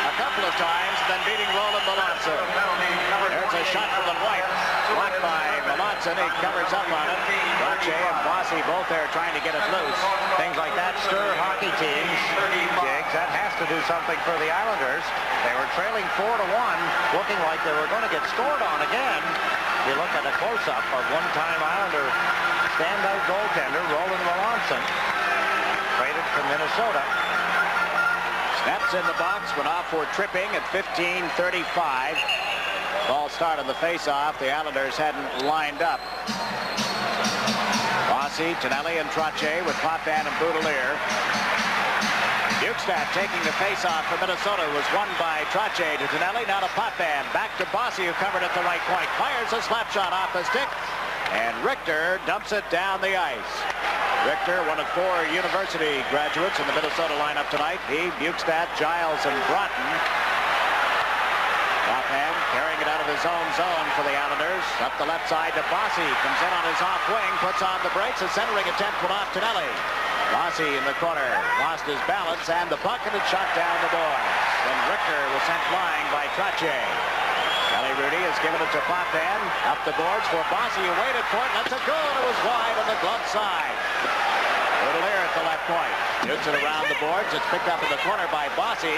S2: a couple of times, then beating Roland Melanson. There's a shot from the right. Blocked by Melanson. He covers up on it. Trache and Bossy both there trying to get it loose.
S3: Things like that stir hockey teams. Jiggs, that has to do something for the Islanders. They were trailing 4-1, looking like they were going to get scored on again. You look at a close-up of one-time Islander standout goaltender Roland Melanson, traded from Minnesota.
S2: Steps in the box, went off for tripping at 15:35. Ball start on the face-off. The Islanders hadn't lined up. Bossy, Tonelli, and Trache with Potvin and Boudelier. Bukestad taking the face-off for Minnesota was won by Trache to Tonelli. Now to Potvin. Back to Bossy, who covered at the right point. Fires a slap shot off the stick. And Richter dumps it down the ice. Richter, one of 4 university graduates in the Minnesota lineup tonight. He, Bukestad, Giles, and Broughton. Potvin carrying it out of his own zone for the Islanders. Up the left side to Bossy. Comes in on his off wing, puts on the brakes. A centering attempt went off Tonelli. Bossy in the corner, lost his balance, and the puck, and it shot down the boards. Then Richter was sent flying by Trache. Kelly Rudy has given it to Potvin. Up the boards for Bossy, who waited for it. That's a goal. It was wide on the glove side. Boudelier at the left point. Shoots it around the boards. It's picked up in the corner by Bossy.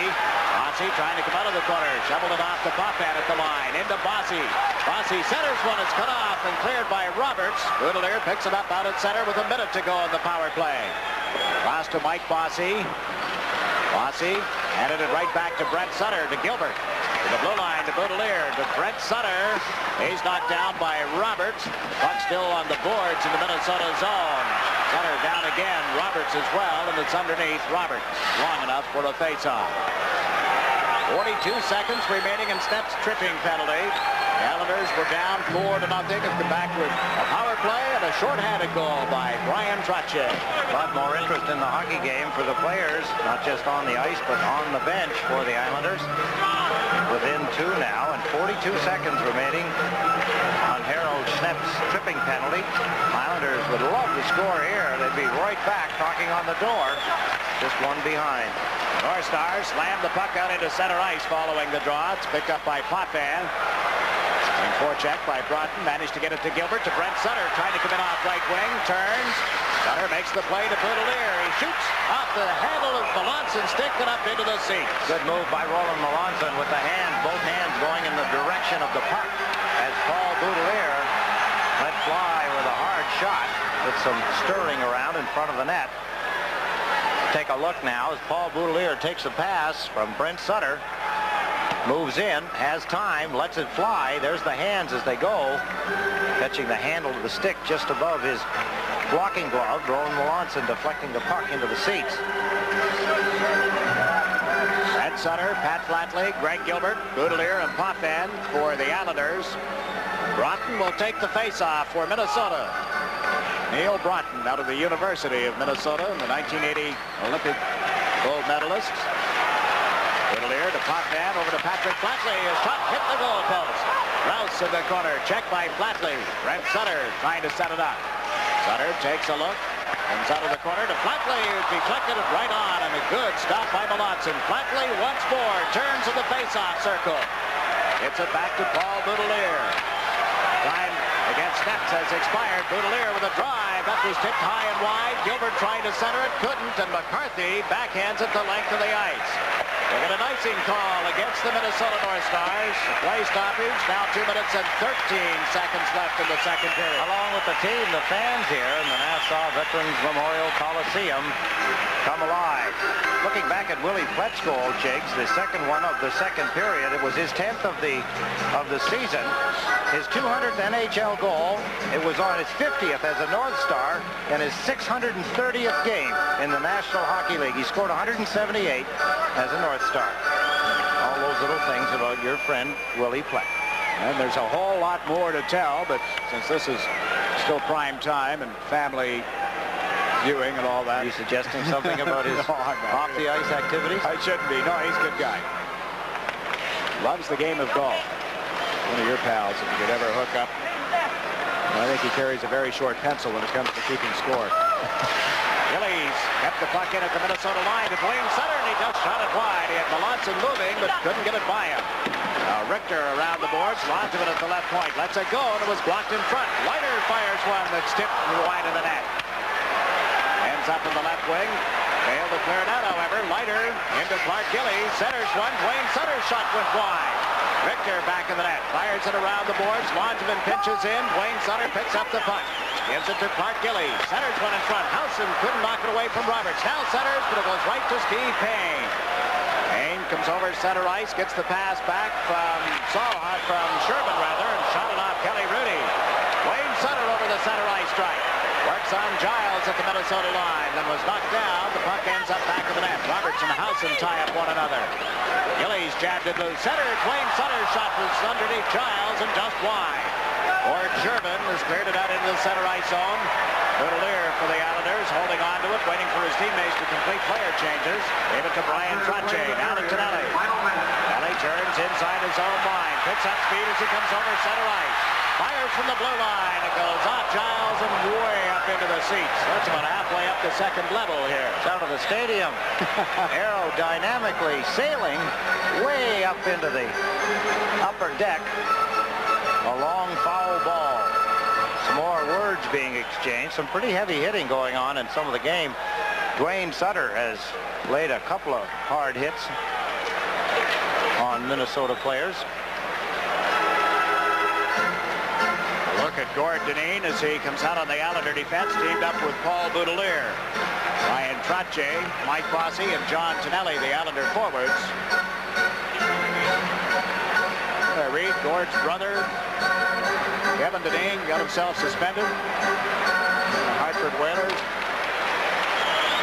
S2: Bossy trying to come out of the corner. Shoveled it off to Potvin at the line. Into Bossy. Bossy centers one. It's cut off and cleared by Roberts. Boudelier picks it up out at center with a minute to go in the power play. Pass to Mike Bossy. Bossy handed it right back to Brent Sutter, to Gilbert. To the blue line, to Boudelier, to Brent Sutter. He's knocked down by Roberts. Puck still on the boards in the Minnesota zone. Sutter down again. Roberts as well, and it's underneath Roberts. Long enough for a face-off. 42 seconds remaining in Steps' tripping penalty. The Islanders were down 4-0 and come back with a power play and a shorthanded goal by Brian Trache.
S3: A lot more interest in the hockey game for the players, not just on the ice, but on the bench for the Islanders. Within 2 now, and 42 seconds remaining on Harold Schnepp's tripping penalty. Islanders would love to score here. They'd be right back knocking on the door. Just one behind.
S2: North Stars slammed the puck out into center ice following the draw. It's picked up by Potvin. And forecheck by Broughton. Managed to get it to Gilbert, to Brent Sutter. Trying to come in off right wing. Turns. Sutter makes the play to Boudelier. He shoots off the handle of Melanson's stick and up into the seats.
S3: Good move by Roland Melanson with the hand, both hands going in the direction of the puck as Paul Boudelier let fly with a hard shot with some stirring around in front of the net. Take a look now as Paul Boudelier takes a pass from Brent Sutter. Moves in, has time, lets it fly. There's the hands as they go. Catching the handle of the stick just above his blocking glove. Roland Melanson deflecting the puck into the seats.
S2: Brent Sutter, Pat Flatley, Greg Gilbert, Boudelier, and Potvin for the Islanders. Broughton will take the face-off for Minnesota. Neil Broughton out of the University of Minnesota, the 1980 Olympic gold medalist. Boudelier to Potvin, over to Patrick Flatley. A shot hit the goal post. Rouse in the corner, checked by Flatley. Brent Sutter trying to set it up. Sutter takes a look. Comes out of the corner to Flatley, who deflected it right on, and a good stop by Melanson. Flatley once more turns in the face-off circle. Gets it back to Paul Boudelier. Time against nets has expired. Boudelier with a drive. That was tipped high and wide. Gilbert trying to center it, couldn't, and McCarthy backhands it the length of the ice. They get an icing call against the Minnesota North Stars. Play stoppage, now 2 minutes and 13 seconds left in the second period.
S3: Along with the team, the fans here in the Nassau Veterans Memorial Coliseum come alive. Looking back at Willie Plett's goal, Jigs, the second one of the second period, it was his 10th of the season. His 200th NHL goal. It was on his 50th as a North Star and his 630th game in the National Hockey League. He scored 178 as a North Star. All those little things about your friend Willie Plett.
S2: And there's a whole lot more to tell, but since this is still prime time and family viewing and all that.
S3: Are you suggesting something about his
S2: No,
S3: off-the-ice activities?
S2: I shouldn't be. No, he's a good guy. Loves the game of golf. One of your pals, if you could ever hook up. I think he carries a very short pencil when it comes to keeping score. Gillies kept the puck in at the Minnesota line to Dwayne Sutter, and he just shot it wide. He had Melanson moving, but couldn't get it by him. Now Richter around the boards, Langevin at the left point. Lets it go, and it was blocked in front. Leiter fires one that's tipped wide of the net. Ends up in the left wing. Failed to clear it out, however. Leiter into Clark Gillies. Centers one. Dwayne Sutter's shot went wide. Richter back in the net. Fires it around the boards. Langevin pinches in. Dwayne Sutter picks up the puck. Gives it to Clark Gillies. Centers one in front. Howson couldn't knock it away from Roberts. Now centers, but it goes right to Steve Payne. Payne comes over center ice. Gets the pass back from Sherman, and shot it off Kelly Rudy. Dwayne Sutter over the center ice strike. Works on Giles at the Minnesota line. Then was knocked down. The puck ends up back of the net. Roberts and Howson tie up one another. Gillies jabbed it to center. Dwayne Sutter's shot was underneath Giles and just wide. Ord Sherman has cleared it out into the center ice zone. Boudelier for the Islanders, holding on to it, waiting for his teammates to complete player changes. Gave it to Brian Trottier, down to Tonelli. Tonelli turns inside his own line, picks up speed as he comes over center ice. Fires from the blue line. It goes off Giles and way up into the seats. That's about halfway up the second level here.
S3: It's out of the stadium. Aerodynamically sailing way up into the upper deck. A long foul ball. Some more words being exchanged. Some pretty heavy hitting going on in some of the game. Dwayne Sutter has laid a couple of hard hits on Minnesota players.
S2: Look at Gord Dineen as he comes out on the Islander defense, teamed up with Paul Boudelier. Ryan Trottier, Mike Bossy, and John Tonelli, the Islander forwards. Reed, Gord's brother, Kevin Dineen, got himself suspended. Hartford Whalers.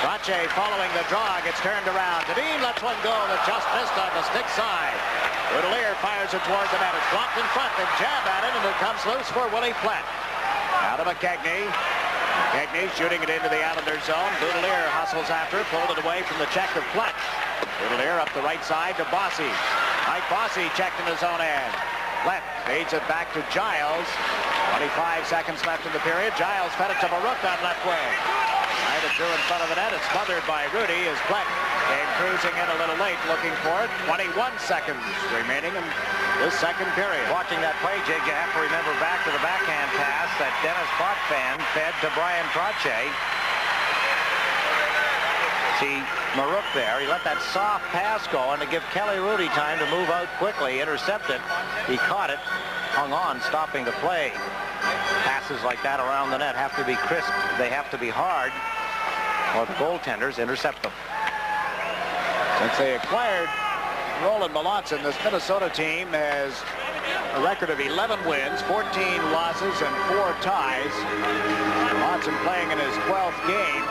S2: Trottier following the draw, gets turned around. Dineen lets one go that just missed on the stick side. Boudelier fires it toward the net. It's blocked in front. They jab at it, and it comes loose for Willie Plett. Out of McKegney. McKegney shooting it into the Islanders zone. Boudelier hustles after it, pulled it away from the check of Plett. Boudelier up the right side to Bossy. Mike Bossy checked in his own end. Plett feeds it back to Giles. 25 seconds left in the period. Giles fed it to Marook on left wing. Right it through in front of the net. It's smothered by Rudy as Plett came cruising in a little late looking for it. 21 seconds remaining in this second period.
S3: Watching that play, Jig, you have to remember back to the backhand pass that Dennis Potvin fed to Brian Trottier. See Marook there. He let that soft pass go, and to give Kelly Rudy time to move out quickly, intercept it. He caught it, hung on, stopping the play. Passes like that around the net have to be crisp. They have to be hard, or the goaltenders intercept them.
S2: Since they acquired Roland Melanson, this Minnesota team has a record of 11 wins, 14 losses, and 4 ties. Melanson playing in his 12th game.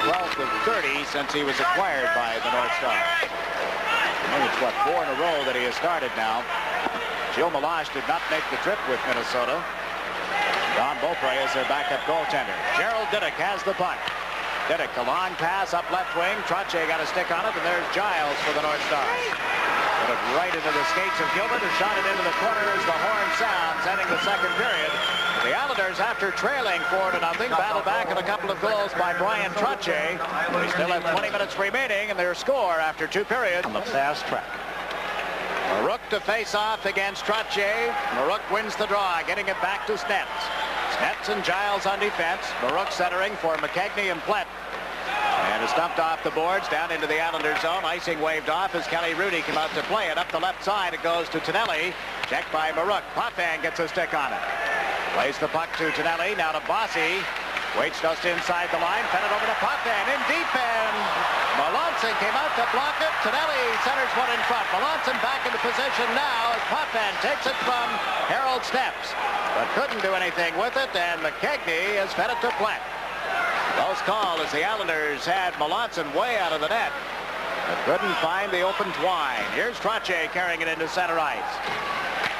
S2: 12th of 30 since he was acquired by the North Stars. think it's, what, 4 in a row that he has started now. Gilles Meloche did not make the trip with Minnesota. Don Beaupre is their backup goaltender. Gerald Diddick has the puck. Diddick, a long pass up left wing. Trottier got a stick on it, and there's Giles for the North Stars. Put it right into the skates of Gilbert, who shot it into the corner as the horn sounds, ending the second period. The Islanders, after trailing 4-0, battle back in a couple of goals by Brian Trottier. They still have 20 minutes remaining in their score after 2 periods. On the fast track. Marouk to face off against Trottier. Marouk wins the draw, getting it back to Snets. Snets and Giles on defense. Marouk centering for McKegney and Plett. And it's dumped off the boards down into the Islanders zone. Icing waved off as Kelly Rudy came out to play it. Up the left side, it goes to Tonelli. Checked by Marouk. Potvin gets a stick on it. Plays the puck to Tonelli. Now to Bossy. Waits just inside the line. Fed it over to Potvin. In deep end. Melanson came out to block it. Tonelli centers one in front. Melanson back into position now as Potvin takes it from Harold Snets. But couldn't do anything with it. And McKegney has fed it to Plett. Close call as the Islanders had Melanson way out of the net. But couldn't find the open twine. Here's Trottier carrying it into center ice.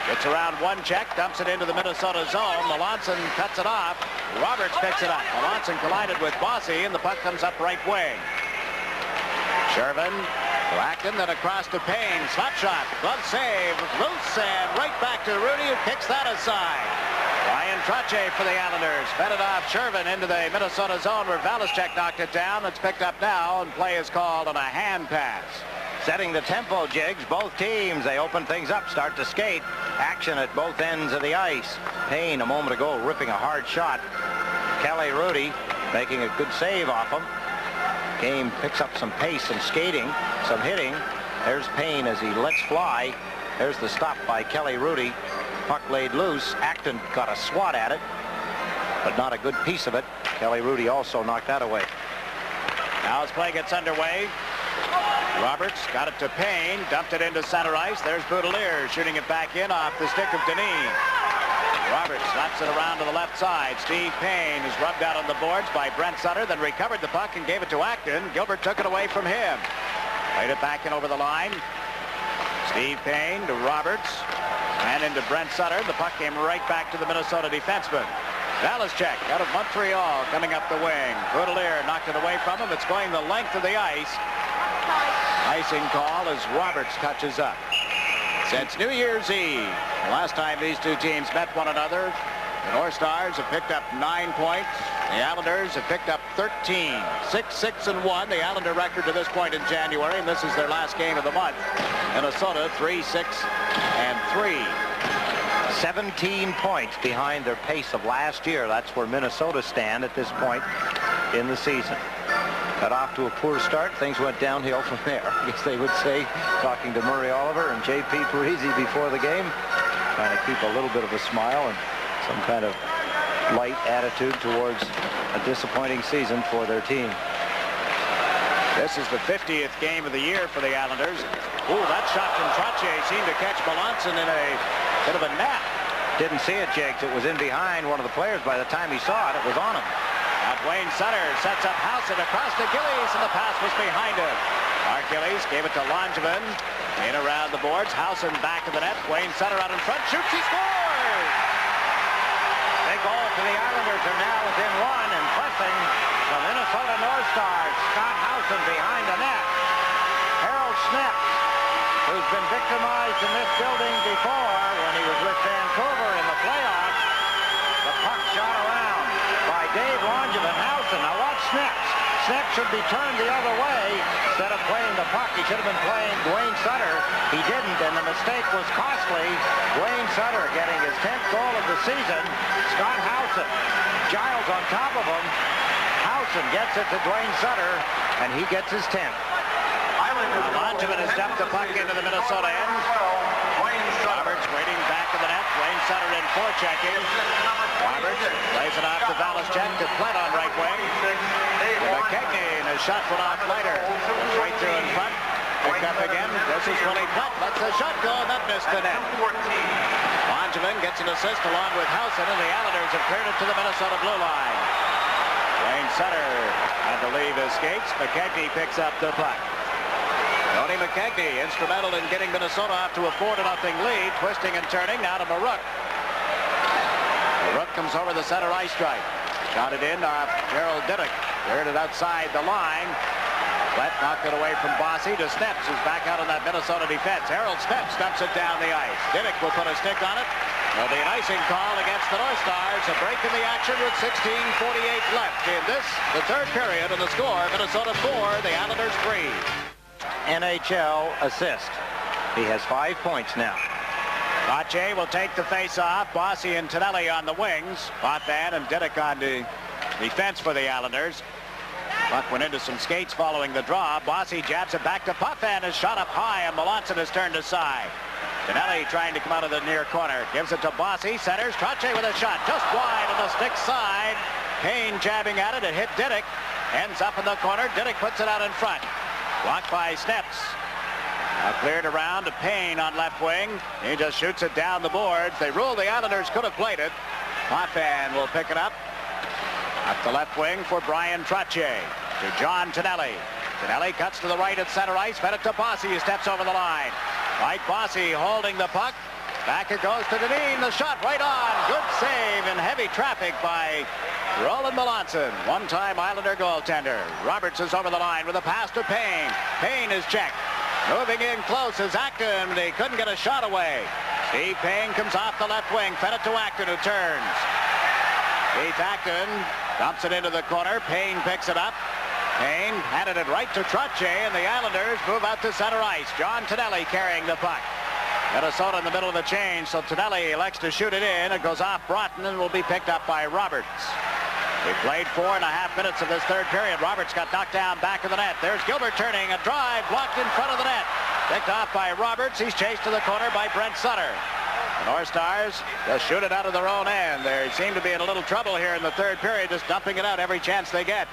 S2: Gets around one check, dumps it into the Minnesota zone. Melanson cuts it off. Roberts picks it up. Melanson collided with Bossy, and the puck comes up right wing. Shervin to Acton, then across to Payne. Slap shot, glove save, loose, and right back to Rudy, who kicks that aside. Ryan Trottier for the Islanders. Fed it off Shervin into the Minnesota zone where Valaschek knocked it down. It's picked up now, and play is called on a hand pass.
S3: Setting the tempo, Jigs. Both teams, they open things up, start to skate. Action at both ends of the ice. Payne a moment ago ripping a hard shot. Kelly Rudy making a good save off him. Game picks up some pace and skating, some hitting. There's Payne as he lets fly. There's the stop by Kelly Rudy. Puck laid loose. Acton got a swat at it, but not a good piece of it. Kelly Rudy also knocked that away.
S2: Now as play gets underway, Roberts got it to Payne, dumped it into center ice. There's Boudelier shooting it back in off the stick of Denis. Roberts slaps it around to the left side. Steve Payne is rubbed out on the boards by Brent Sutter, then recovered the puck and gave it to Acton. Gilbert took it away from him. Played it back in over the line. Steve Payne to Roberts and into Brent Sutter. The puck came right back to the Minnesota defenseman. Valaschek out of Montreal coming up the wing. Boudelier knocked it away from him. It's going the length of the ice. Icing call as Roberts touches up. Since New Year's Eve, the last time these two teams met one another, the North Stars have picked up 9 points. The Islanders have picked up 13. 6-6-1, the Islander record to this point in January, and this is their last game of the month. Minnesota 3-6-3.
S3: 17 points behind their pace of last year. That's where Minnesota stand at this point in the season. Got off to a poor start. Things went downhill from there, I guess they would say, talking to Murray Oliver and J.P. Parisi before the game, trying to keep a little bit of a smile and some kind of light attitude towards a disappointing season for their team.
S2: This is the 50th game of the year for the Islanders. Ooh, that shot from Trottier seemed to catch Melanson in a bit of a nap.
S3: Didn't see it, Jakes. It was in behind one of the players. By the time he saw it, it was on him.
S2: Now Wayne Sutter sets up Housen across to Gillies, and the pass was behind him. Mark Gillies gave it to Langevin. In around the boards. Housen back of the net. Wayne Sutter out in front. Shoots. He scores!
S3: Big goal for the Islanders are now within one and pressing the Minnesota North Stars. Scott Housen behind the net. Harold Snets, who's been victimized in this building before when he was with Vancouver in the playoffs. The puck shot around by Dave Langevin. Housen. Now watch Snets. Snets should be turned the other way instead of playing the puck. He should have been playing Wayne Sutter. He didn't, and the mistake was costly. Wayne Sutter getting his 10th goal of the season. Scott Housen. Giles on top of him. Housen gets it to Dwayne Sutter, and he gets his 10th.
S2: Langevin has dumped the puck into the Minnesota end. Roberts waiting back of the net. Wayne Sutter in forechecking. Roberts lays it off to Valaschek to Plett on right wing. To McKegney, and his shot went off later. Right through in front. Picked up again. This is Willie Plett. Lets the shot go, and that missed the net. Langevin gets an assist along with Housen, and the Islanders have cleared it to the Minnesota blue line. Wayne Sutter had to leave his skates. McKegney picks up the puck. Tony McKegney instrumental in getting Minnesota off to a 4-0 lead. Twisting and turning now to Marook. Marook comes over the center ice stripe. Shot it in off Gerald Diddick. Cleared it outside the line. Flett knocked it away from Bossy to Steps, who's back out on that Minnesota defense. Harold Steps dumps it down the ice. Diddick will put a stick on it. There'll be an icing call against the North Stars. A break in the action with 16:48 left in this, the third period, and the score, Minnesota 4, the Islanders 3.
S3: NHL assist. He has 5 points now.
S2: Pache will take the face-off. Bossy and Tonelli on the wings. Potvin and Diddick on the defense for the Islanders. Puck went into some skates following the draw. Bossy jabs it back to Potvin. Is shot up high, and Melanson is turned aside. Tonelli trying to come out of the near corner. Gives it to Bossy. Centers. Trache with a shot. Just wide on the stick side. Kane jabbing at it. It hit Diddick. Ends up in the corner. Diddick puts it out in front. Blocked by Steps. Now cleared around to Payne on left wing. He just shoots it down the boards. They ruled the Islanders could have played it. Potvin will pick it up. Up the left wing for Brian Trache. To John Tonelli. Tonelli cuts to the right at center ice. Fed it to Bossy. He steps over the line. Mike Bossy holding the puck. Back it goes to Deneen. The shot right on. Good save in heavy traffic by Roland Melanson. One-time Islander goaltender. Roberts is over the line with a pass to Payne. Payne is checked. Moving in close is Acton. He couldn't get a shot away. Steve Payne comes off the left wing. Fed it to Acton, who turns. Keith Acton dumps it into the corner. Payne picks it up. Payne handed it right to Trache, and the Islanders move out to center ice. John Tonelli carrying the puck. Minnesota in the middle of the change, so Tonelli elects to shoot it in. It goes off Broughton and will be picked up by Roberts. We played 4.5 minutes of this third period. Roberts got knocked down back of the net. There's Gilbert turning. A drive blocked in front of the net. Picked off by Roberts. He's chased to the corner by Brent Sutter. The North Stars just shoot it out of their own end. They seem to be in a little trouble here in the third period, just dumping it out every chance they get.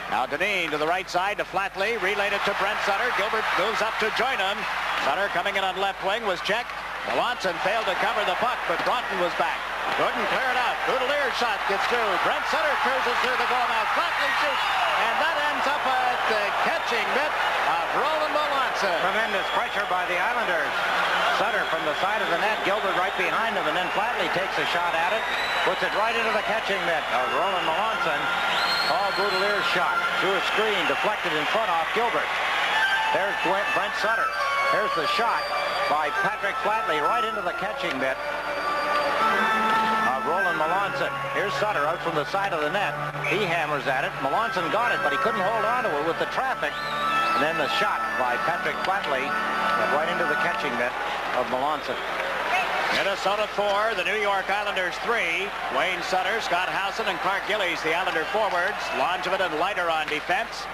S2: Now Deneen to the right side to Flatley. Relayed it to Brent Sutter. Gilbert moves up to join him. Sutter coming in on left wing was checked. Melanson failed to cover the puck, but Broughton was back. Couldn't clear it out. Boutilier's shot gets through. Brent Sutter cruises through the goal mouth. Flatley shoots, and that ends up at the catching mitt of Roland Melanson.
S3: Tremendous pressure by the Islanders. Sutter from the side of the net. Gilbert right behind him, and then Flatley takes a shot at it. Puts it right into the catching mitt of Roland Melanson. Paul Boutilier's shot through a screen, deflected in front off Gilbert. There's Brent Sutter. Here's the shot by Patrick Flatley right into the catching mitt of Roland Melanson. Here's Sutter out from the side of the net. He hammers at it. Melanson got it, but he couldn't hold on to it with the traffic. And then the shot by Patrick Flatley right into the catching mitt of Melanson.
S2: Minnesota 4, the New York Islanders 3. Wayne Sutter, Scott Howson, and Clark Gillies, the Islander forwards. Langevin and Leiter on defense.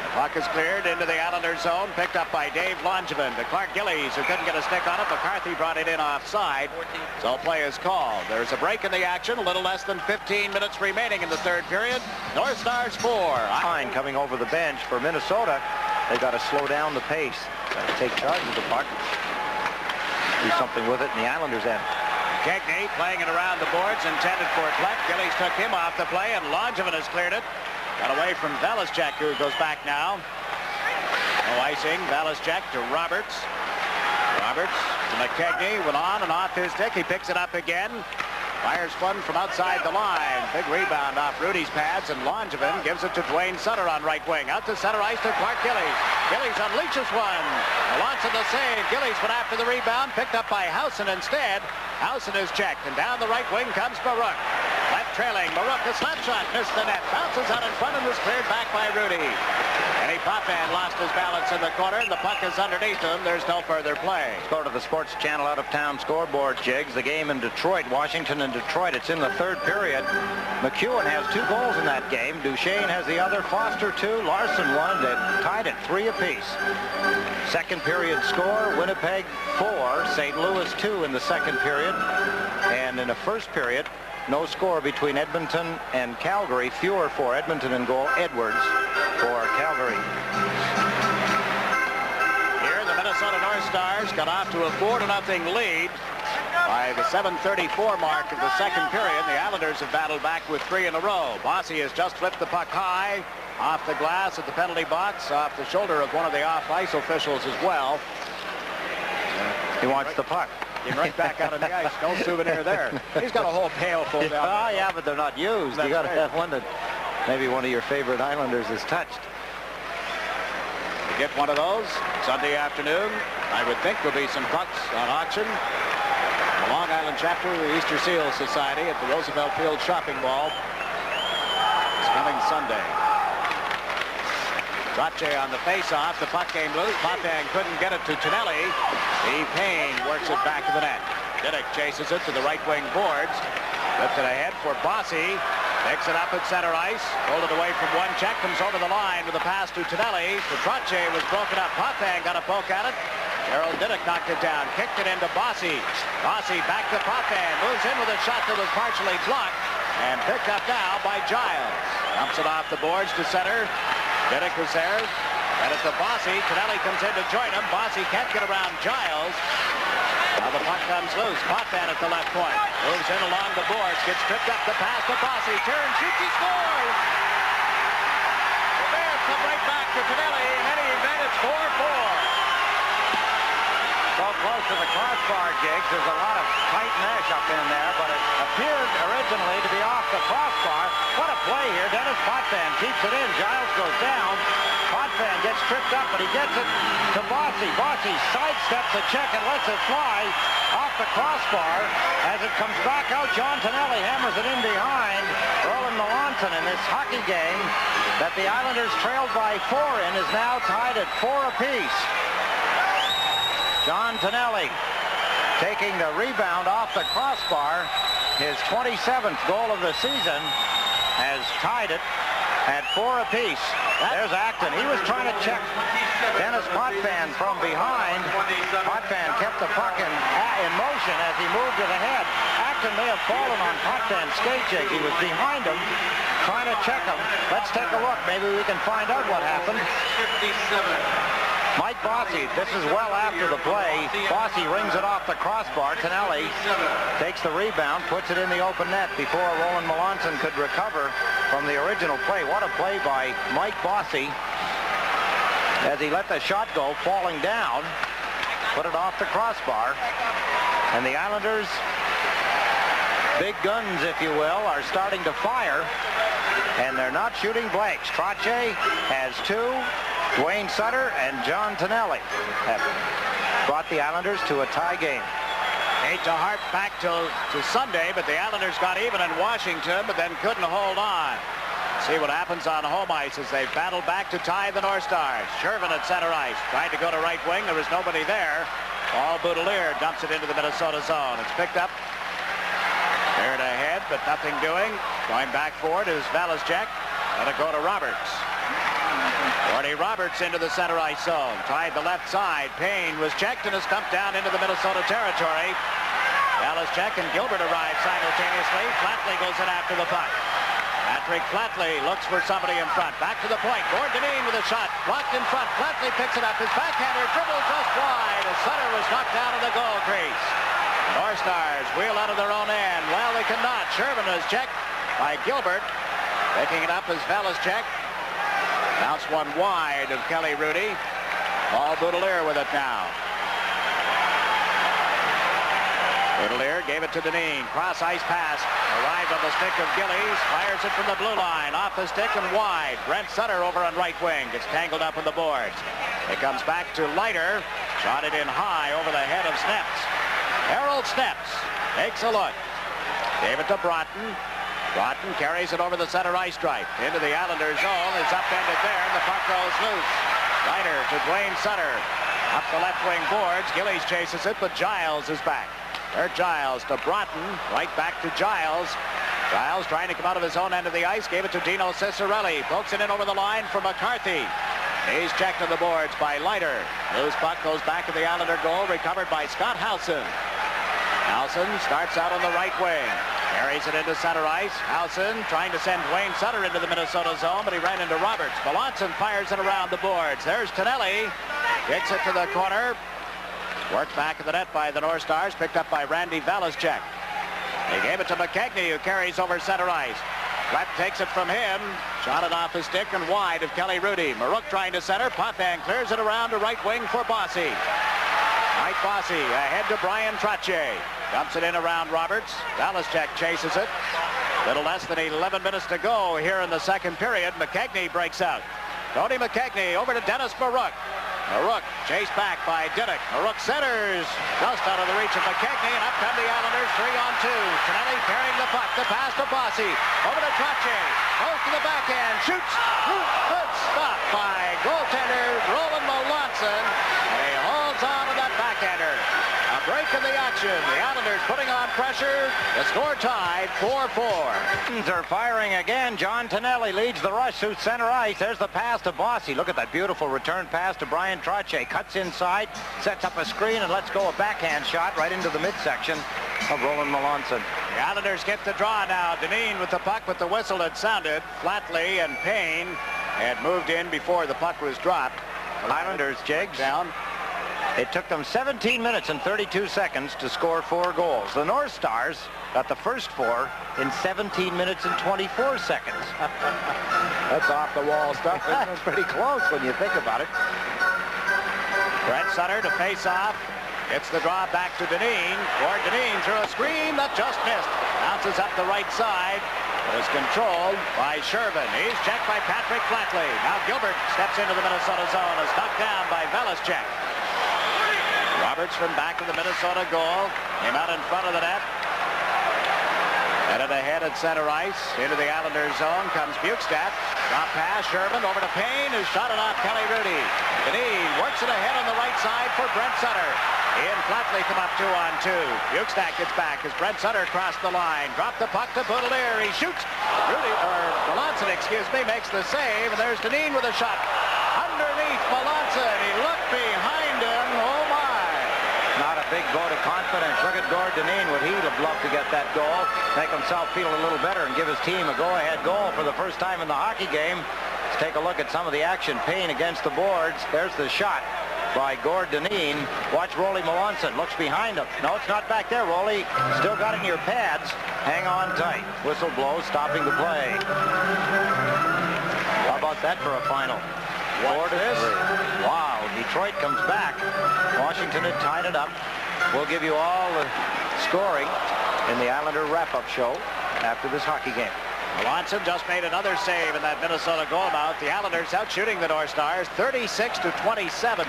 S2: The puck is cleared into the Islander zone, picked up by Dave Langevin. To Clark Gillies, who couldn't get a stick on it. McCarthy brought it in offside, so play is called. There's a break in the action, a little less than 15 minutes remaining in the third period. North Stars 4.
S3: Fine coming over the bench for Minnesota. They've got to slow down the pace. Got to take charge of the puck. Do something with it in the Islanders' end.
S2: Kegney playing it around the boards, intended for Fleck. Gillies took him off the play, and Langevin has cleared it. Got away from Valaschek, who goes back now. No icing. Valaschek to Roberts. Roberts to McKegney. Went on and off his stick. He picks it up again. Fires one from outside the line. Big rebound off Rudy's pads, and Langevin gives it to Dwayne Sutter on right wing. Out to center ice to Clark Gillies. Gillies unleashes one. Melanson the save. Gillies went after the rebound. Picked up by Howson instead. Howson is checked, and down the right wing comes Marook. Left trailing. Marook, a slap shot. Missed the net. Bounces out in front and is cleared back by Rudy. Kenny Potvin lost his balance in the corner, and the puck is underneath him. There's no further play.
S3: Let's go to the Sports Channel out-of-town scoreboard, Jiggs. The game in Detroit, Washington and Detroit. It's in the third period. McEwen has 2 goals in that game. Duchesne has the other. Foster 2. Larson 1. They've tied at 3 apiece. Second period score, Winnipeg 4. St. Louis 2 in the second period. And in the first period, no score between Edmonton and Calgary. Fewer for Edmonton in goal. Edwards for Calgary.
S2: Here, the Minnesota North Stars got off to a 4-0 lead. By the 7:34 mark of the second period, the Islanders have battled back with 3 in a row. Bossy has just flipped the puck high off the glass at the penalty box, off the shoulder of one of the off-ice officials as well.
S3: He wants the puck.
S2: Came right back out on the ice. No souvenir there. He's got a whole pail full down there.
S3: Oh, yeah, but they're not used. You got to have one that maybe one of your favorite Islanders has touched.
S2: To get one of those Sunday afternoon, I would think there'll be some pucks on auction. The Long Island chapter of the Easter Seal Society at the Roosevelt Field Shopping Mall. It's coming Sunday. Trache on the face-off. The puck came loose. Potvin couldn't get it to Tonelli. Steve Payne works it back to the net. Diddick chases it to the right wing boards. Lifted ahead for Bossy. Picks it up at center ice. Pulled it away from one check. Comes over the line with a pass to Tonelli. Trache was broken up. Potvin got a poke at it. Gerald Diddick knocked it down. Kicked it into Bossy. Bossy back to Potvin. Moves in with a shot that was partially blocked. And picked up now by Giles. Dumps it off the boards to center. Diddick was there. And it's to Bossy. Tonelli comes in to join him. Bossy can't get around Giles. Now the puck comes loose. Potvin at the left point. Moves in along the boards. Gets tripped up the pass to Bossy. Turns, shoots, he scores! The Bears come right back to Tonelli. In any event, it's 4-4.
S3: So close to the crossbar, Jiggs. There's a lot of tight mesh up in there, but it appeared originally to be off the crossbar. What a play here. Dennis Potvin keeps it in. Giles goes down. Potvin gets tripped up, but he gets it to Bossy. Bossy sidesteps the check and lets it fly off the crossbar. As it comes back out, John Tonelli hammers it in behind Roland Melanson, in this hockey game that the Islanders trailed by 4 in is now tied at 4 apiece. John Tonelli taking the rebound off the crossbar. His 27th goal of the season has tied it at 4 apiece. There's Acton. He was trying to check Dennis Potvin from behind. Potvin kept the puck in motion as he moved to the head. Acton may have fallen on Potvin's skate jig. He was behind him, trying to check him. Let's take a look. Maybe we can find out what happened. Mike Bossy, this is well after the play. Bossy rings it off the crossbar. Tonelli takes the rebound, puts it in the open net before Roland Melanson could recover from the original play. What a play by Mike Bossy as he let the shot go, falling down, put it off the crossbar. And the Islanders, big guns, if you will, are starting to fire, and they're not shooting blanks. Trache has 2. Dwayne Sutter and John Tonelli have brought the Islanders to a tie game.
S2: Hate to harp back to Sunday, but the Islanders got even in Washington, but then couldn't hold on. See what happens on home ice as they battle back to tie the North Stars. Shervin at center ice. Tried to go to right wing. There was nobody there. Paul Boudelier dumps it into the Minnesota zone. It's picked up. Cleared ahead, but nothing doing. Going back forward is Valasjek. Let it go to Roberts. Gordy Roberts into the center ice zone. Tried the left side. Payne was checked and is dumped down into the Minnesota territory. Valasjek and Gilbert arrive simultaneously. Flatley goes in after the puck. Patrick Flatley looks for somebody in front. Back to the point. Gordonine with a shot. Blocked in front. Flatley picks it up. His backhander dribbles just wide. And Sutter was knocked down in the goal crease. North Stars wheel out of their own end. Well, they cannot. Shervin is checked by Gilbert. Picking it up is Valasjek. Bounce one wide of Kelly Rudy. Paul Boudelier with it now. Boudelier gave it to Dineen. Cross ice pass. Arrived on the stick of Gillies. Fires it from the blue line. Off the stick and wide. Brent Sutter over on right wing. Gets tangled up in the boards. It comes back to Leiter. Shot it in high over the head of Sneps. Harold Sneps takes a look. Gave it to Broughton. Broughton carries it over the center ice stripe. Into the Islanders zone. It's upended there, and the puck goes loose. Leiter to Dwayne Sutter. Up the left wing boards. Gillies chases it, but Giles is back. Kurt Giles to Broughton. Right back to Giles. Giles trying to come out of his own end of the ice. Gave it to Dino Cicerelli. Pokes it in over the line for McCarthy. He's checked on the boards by Leiter. Loose puck goes back to the Islander goal. Recovered by Scott Howson. Howson starts out on the right wing. Carries it into center ice. Howson trying to send Dwayne Sutter into the Minnesota zone, but he ran into Roberts. Melanson fires it around the boards. There's Tonelli. Gets it to the corner. Worked back of the net by the North Stars, picked up by Randy Valaschek. He gave it to McKegney, who carries over center ice. Platt takes it from him, shot it off his stick and wide of Kelly Rudy. Marouk trying to center, Potvin clears it around to right wing for Bossy. Mike Bossy ahead to Brian Trottier. Dumps it in around Roberts. Valaschek chases it. Little less than 11 minutes to go here in the second period. McKegney breaks out. Tony McKegney over to Dennis Marouk. Marouk chased back by Diddick. Marouk centers just out of the reach of McKegney, and up come the Islanders 3-on-2. Tonelli carrying the puck. The pass to Bossy. Over to Trottier. Goes to the backhand. Shoots. Good stop by goaltender Roland Melanson. And he holds on to that backhander. A break in the action. The Islanders putting on pressure. The score tied 4-4.
S3: They're firing again. John Tonelli leads the rush through center ice. There's the pass to Bossy. Look at that beautiful return pass to Brian Trottier. Cuts inside, sets up a screen, and lets go a backhand shot right into the midsection of Roland Melanson.
S2: The Islanders get the draw now. Dineen with the puck, but the whistle had sounded. Flatley and Payne had moved in before the puck was dropped.
S3: Islanders, Jigs.
S2: Down.
S3: It took them 17 minutes and 32 seconds to score 4 goals. The North Stars got the first 4 in 17 minutes and 24 seconds.
S2: That's off-the-wall stuff.
S3: That's pretty close when you think about it.
S2: Brent Sutter to face off. Gets the draw back to Dineen. Gord Dineen through a screen that just missed. Bounces up the right side. It is controlled by Shervin. He's checked by Patrick Flatley. Now Gilbert steps into the Minnesota zone. Is knocked down by Valaschek. Roberts from back of the Minnesota goal. Came out in front of the net. Headed ahead at center ice. Into the Islanders zone comes Bukestad. Drop pass. Shervin over to Payne, who's shot it off Kelly Rudy. Dineen works it ahead on the right side for Brent Sutter. He and Flatley come up 2-on-2. Bukestad gets back as Brent Sutter crossed the line. Dropped the puck to Boudelier. He shoots. Melanson, makes the save. And there's Dineen with a shot. Underneath Melanson. He looked behind him. Oh my.
S3: Not a big vote of confidence. Look at Gord Dineen. Would he have loved to get that goal? Make himself feel a little better and give his team a go-ahead goal for the first time in the hockey game. Let's take a look at some of the action. Payne against the boards. There's the shot by Gord Dineen. Watch Rolly Melanson. Looks behind him. No, it's not back there, Rolly. Still got it in your pads. Hang on tight. Whistle blows, stopping the play. How about that for a final? 4-3. Wow, Detroit comes back. Washington had tied it up. We'll give you all the scoring in the Islander wrap-up show after this hockey game.
S2: Melanson just made another save in that Minnesota goal mouth. The Islanders out shooting the North Stars 36-27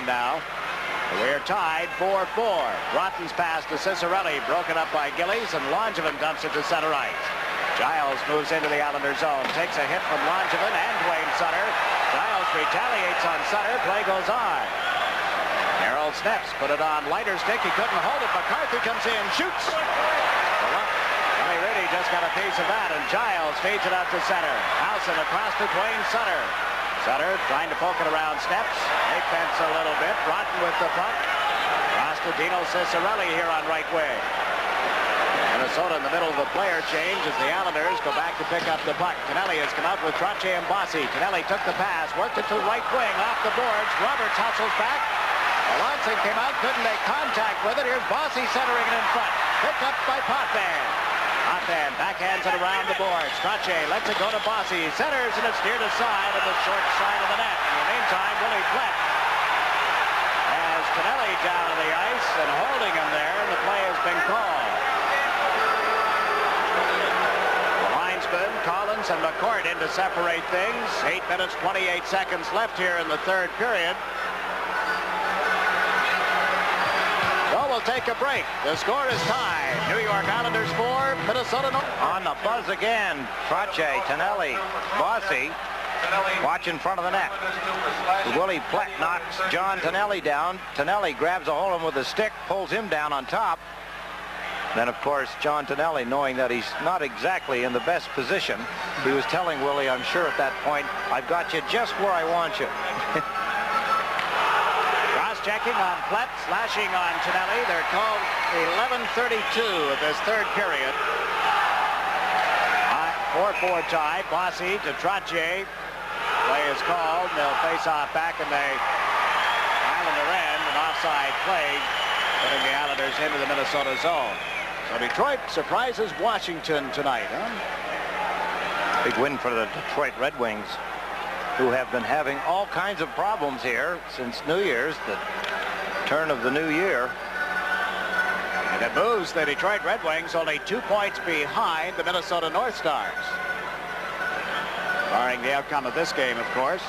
S2: now. We're tied 4-4. Rotten's pass to Cicerelli, broken up by Gillies, and Langevin dumps it to center ice. Giles moves into the Islander zone, takes a hit from Langevin and Dwayne Sutter. Giles retaliates on Sutter. Play goes on. Harold Snepps put it on lighter stick. He couldn't hold it. McCarthy comes in, shoots. Kelly Rudy just got a piece of that, and Giles feeds it out to center. Howson across to Dwayne Sutter. Sutter trying to poke it around Snepps. They fence a little bit. Rotten with the puck. Across to Dino Cicerelli here on right wing. Minnesota in the middle of the player change as the Islanders go back to pick up the puck. Tonelli has come out with Trottier and Bossy. Tonelli took the pass, worked it to the right wing, off the boards. Roberts hustles back. Melanson came out, couldn't make contact with it. Here's Bossy centering it in front. Picked up by Potvin. Potvin backhands it around the boards. Trottier lets it go to Bossy. Centers, and it's steered aside on the short side of the net. In the meantime, Willie Platt has Tonelli down on the ice and holding him there, and the play has been called. Collins and McCourt in to separate things. 8 minutes, 28 seconds left here in the third period. So we'll take a break. The score is tied. New York Islanders 4, Minnesota North.
S3: On the buzz again. Trottier, Tonelli, Bossy. Watch in front of the net. Willie Platt knocks John Tonelli down. Tonelli grabs a hold of him with a stick, pulls him down on top. Then, of course, John Tonelli, knowing that he's not exactly in the best position, he was telling Willie, I'm sure at that point, I've got you just where I want you.
S2: Cross-checking on Platt, slashing on Tonelli. They're called 11:32 of this third period. 4-4 tie. Bossy to Trottier. Play is called. They'll face off back in the Islander end. An offside play putting the Islanders into the Minnesota zone. So Detroit surprises Washington tonight, huh?
S3: Big win for the Detroit Red Wings, who have been having all kinds of problems here since New Year's, the turn of the new year.
S2: And it moves the Detroit Red Wings only 2 points behind the Minnesota North Stars. Barring the outcome of this game, of course.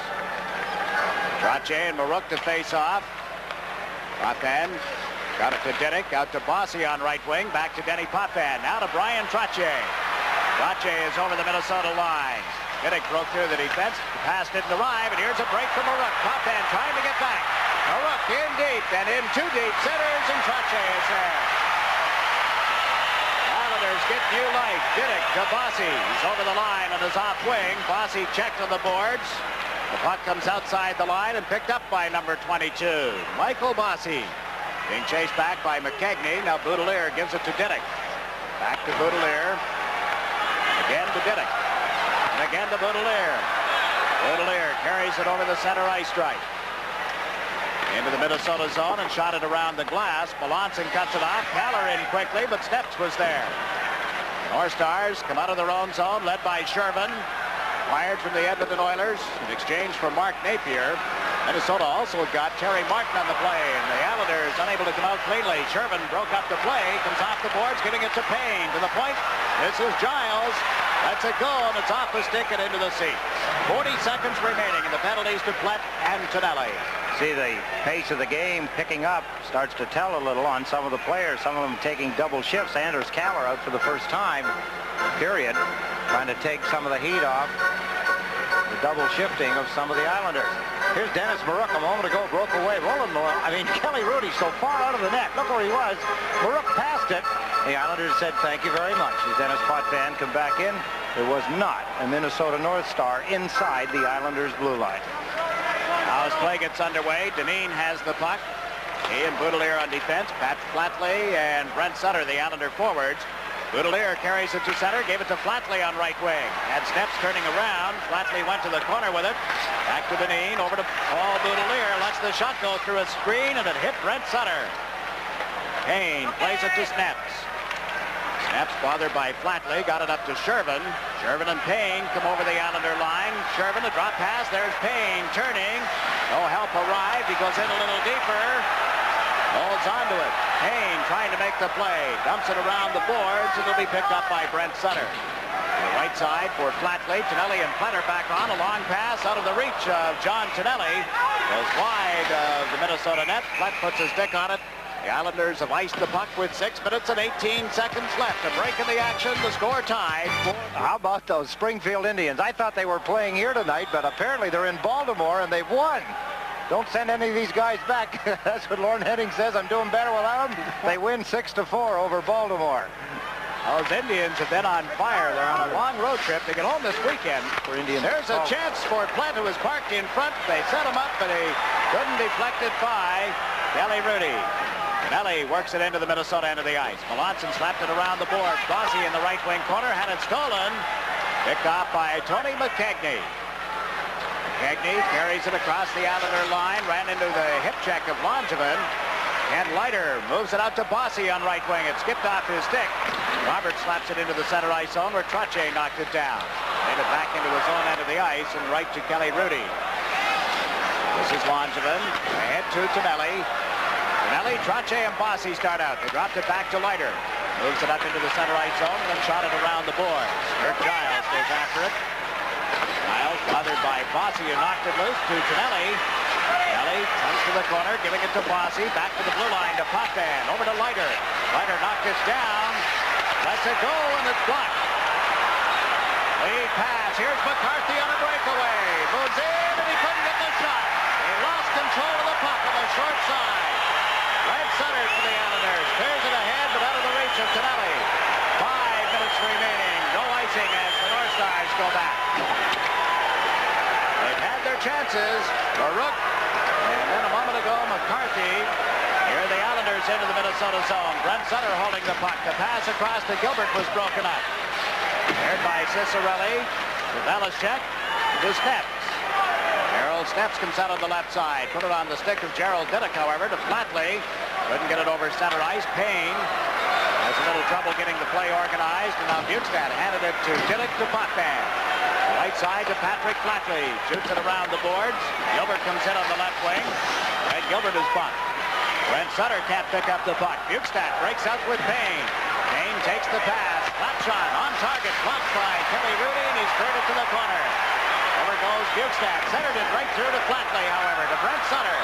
S2: Trottier and Marouk to face off. Potvin got it to Diddick, out to Bossy on right wing, back to Denny Potvin, now to Brian Trottier. Trottier is over the Minnesota line. Diddick broke through the defense, the pass didn't arrive, and here's a break from Marouk. Potvin trying to get back. Marouk in deep, and in too deep, centers, and Trottier is there. Islanders get new life. Diddick to Bossy. He's over the line on his off wing. Bossy checked on the boards. The puck comes outside the line and picked up by number 22, Michael Bossy. Being chased back by McKegney. Now Boudelier gives it to Diddick. Back to Boudelier. Again to Diddick. And again to Boudelier. Boudelier carries it over the center ice stripe. Into the Minnesota zone and shot it around the glass. Melanson cuts it off. Haller in quickly, but Steps was there. North Stars come out of their own zone, led by Shervin. Wired from the Edmonton Oilers in exchange for Mark Napier. Minnesota also got Terry Martin on the play, and the Islanders unable to come out cleanly. Shervin broke up the play, comes off the boards, giving it to Payne. To the point, this is Giles. Lets it go, and it's off the stick and into the seats. 40 seconds remaining, and the penalties to Plett and Tonelli.
S3: See the pace of the game picking up, starts to tell a little on some of the players, some of them taking double shifts. Anders Kaller out for the first time, period, trying to take some of the heat off the double shifting of some of the Islanders. Here's Dennis Marouk a moment ago, broke away. Kelly Rudy so far out of the net. Look where he was. Marouk passed it. The Islanders said thank you very much. As Dennis Potvin come back in, there was not a Minnesota North Star inside the Islanders' blue line.
S2: Now as play gets underway, Dineen has the puck. He and Boudelier on defense. Pat Flatley and Brent Sutter, the Islander forwards. Boudelier carries it to center, gave it to Flatley on right wing. Had Steps turning around. Flatley went to the corner with it. Back to Dineen, over to Paul Boudelier. Lets the shot go through a screen, and it hit Brent Sutter. Payne plays it to Steps. Steps, bothered by Flatley, got it up to Shervin. Shervin and Payne come over the Islander line. Shervin, a drop pass. There's Payne turning. No help arrived. He goes in a little deeper. Holds onto it. Payne trying to make the play. Dumps it around the boards. It'll be picked up by Brent Sutter. The right side for Flatley. Tonelli and Plett are back on. A long pass out of the reach of John Tonelli. Goes wide of the Minnesota net. Plett puts his stick on it. The Islanders have iced the puck with 6 minutes and 18 seconds left. A break in the action. The score tied.
S3: How about those Springfield Indians? I thought they were playing here tonight, but apparently they're in Baltimore and they've won. Don't send any of these guys back. That's what Lorne Henning says. I'm doing better without them. They win 6-4 over Baltimore.
S2: Those Indians have been on fire. They're on a long road trip. They get home this weekend.
S3: For Indians.
S2: There's a chance for Plett, who was parked in front. They set him up, but he couldn't deflect it by Kelly Rudy. Tonelli works it into the Minnesota end of the ice. Melanson slapped it around the board. Bossy in the right wing corner had it stolen. Picked off by Tony McKegney. McKegney carries it across the Islander line. Ran into the hip check of Langevin. And Leiter moves it out to Bossy on right wing. It skipped off his stick. Roberts slaps it into the center ice zone where Trottier knocked it down. Made it back into his own end of the ice and right to Kelly Rudy. This is Langevin. Ahead to Tonelli. Tonelli, Trottier, and Bossy start out. They dropped it back to Leiter. Moves it up into the center ice zone and then shot it around the boards. Kirk Giles goes after it. Giles bothered by Bossy, who knocked it loose to Tonelli. Tonelli comes to the corner, giving it to Bossy. Back to the blue line to Potvin. Over to Leiter. Leiter knocked it down. Lets it go, and it's blocked. Lead pass. Here's McCarthy on a breakaway. Moves in, and he couldn't get the shot. He lost control of the puck on the short side. Right center for the Islanders. Clears it ahead, but out of the reach of Tonelli. 5 minutes remaining. No icing as the North Stars go back. They've had their chances. Marouk, and then a moment ago, McCarthy. Here are the Islanders into the Minnesota zone. Brent Sutter holding the puck. The pass across to Gilbert was broken up. Paired by Cicerelli to Belichick to Steps. Gerald Steps comes out on the left side. Put it on the stick of Gerald Diddick, however, to Flatley. Couldn't get it over center ice. Payne has a little trouble getting the play organized, and now Bukestad handed it to Dillick to Potvin. Right side to Patrick Flatley. Shoots it around the boards. Gilbert comes in on the left wing. And Gilbert is bumped. Brent Sutter can't pick up the puck. Bukestad breaks out with Payne. Payne takes the pass. Flat shot on target. Blocked by Kelly Rudy, and he's turned it to the corner. Over goes Bukestad. Centered it right through to Flatley, however, to Brent Sutter.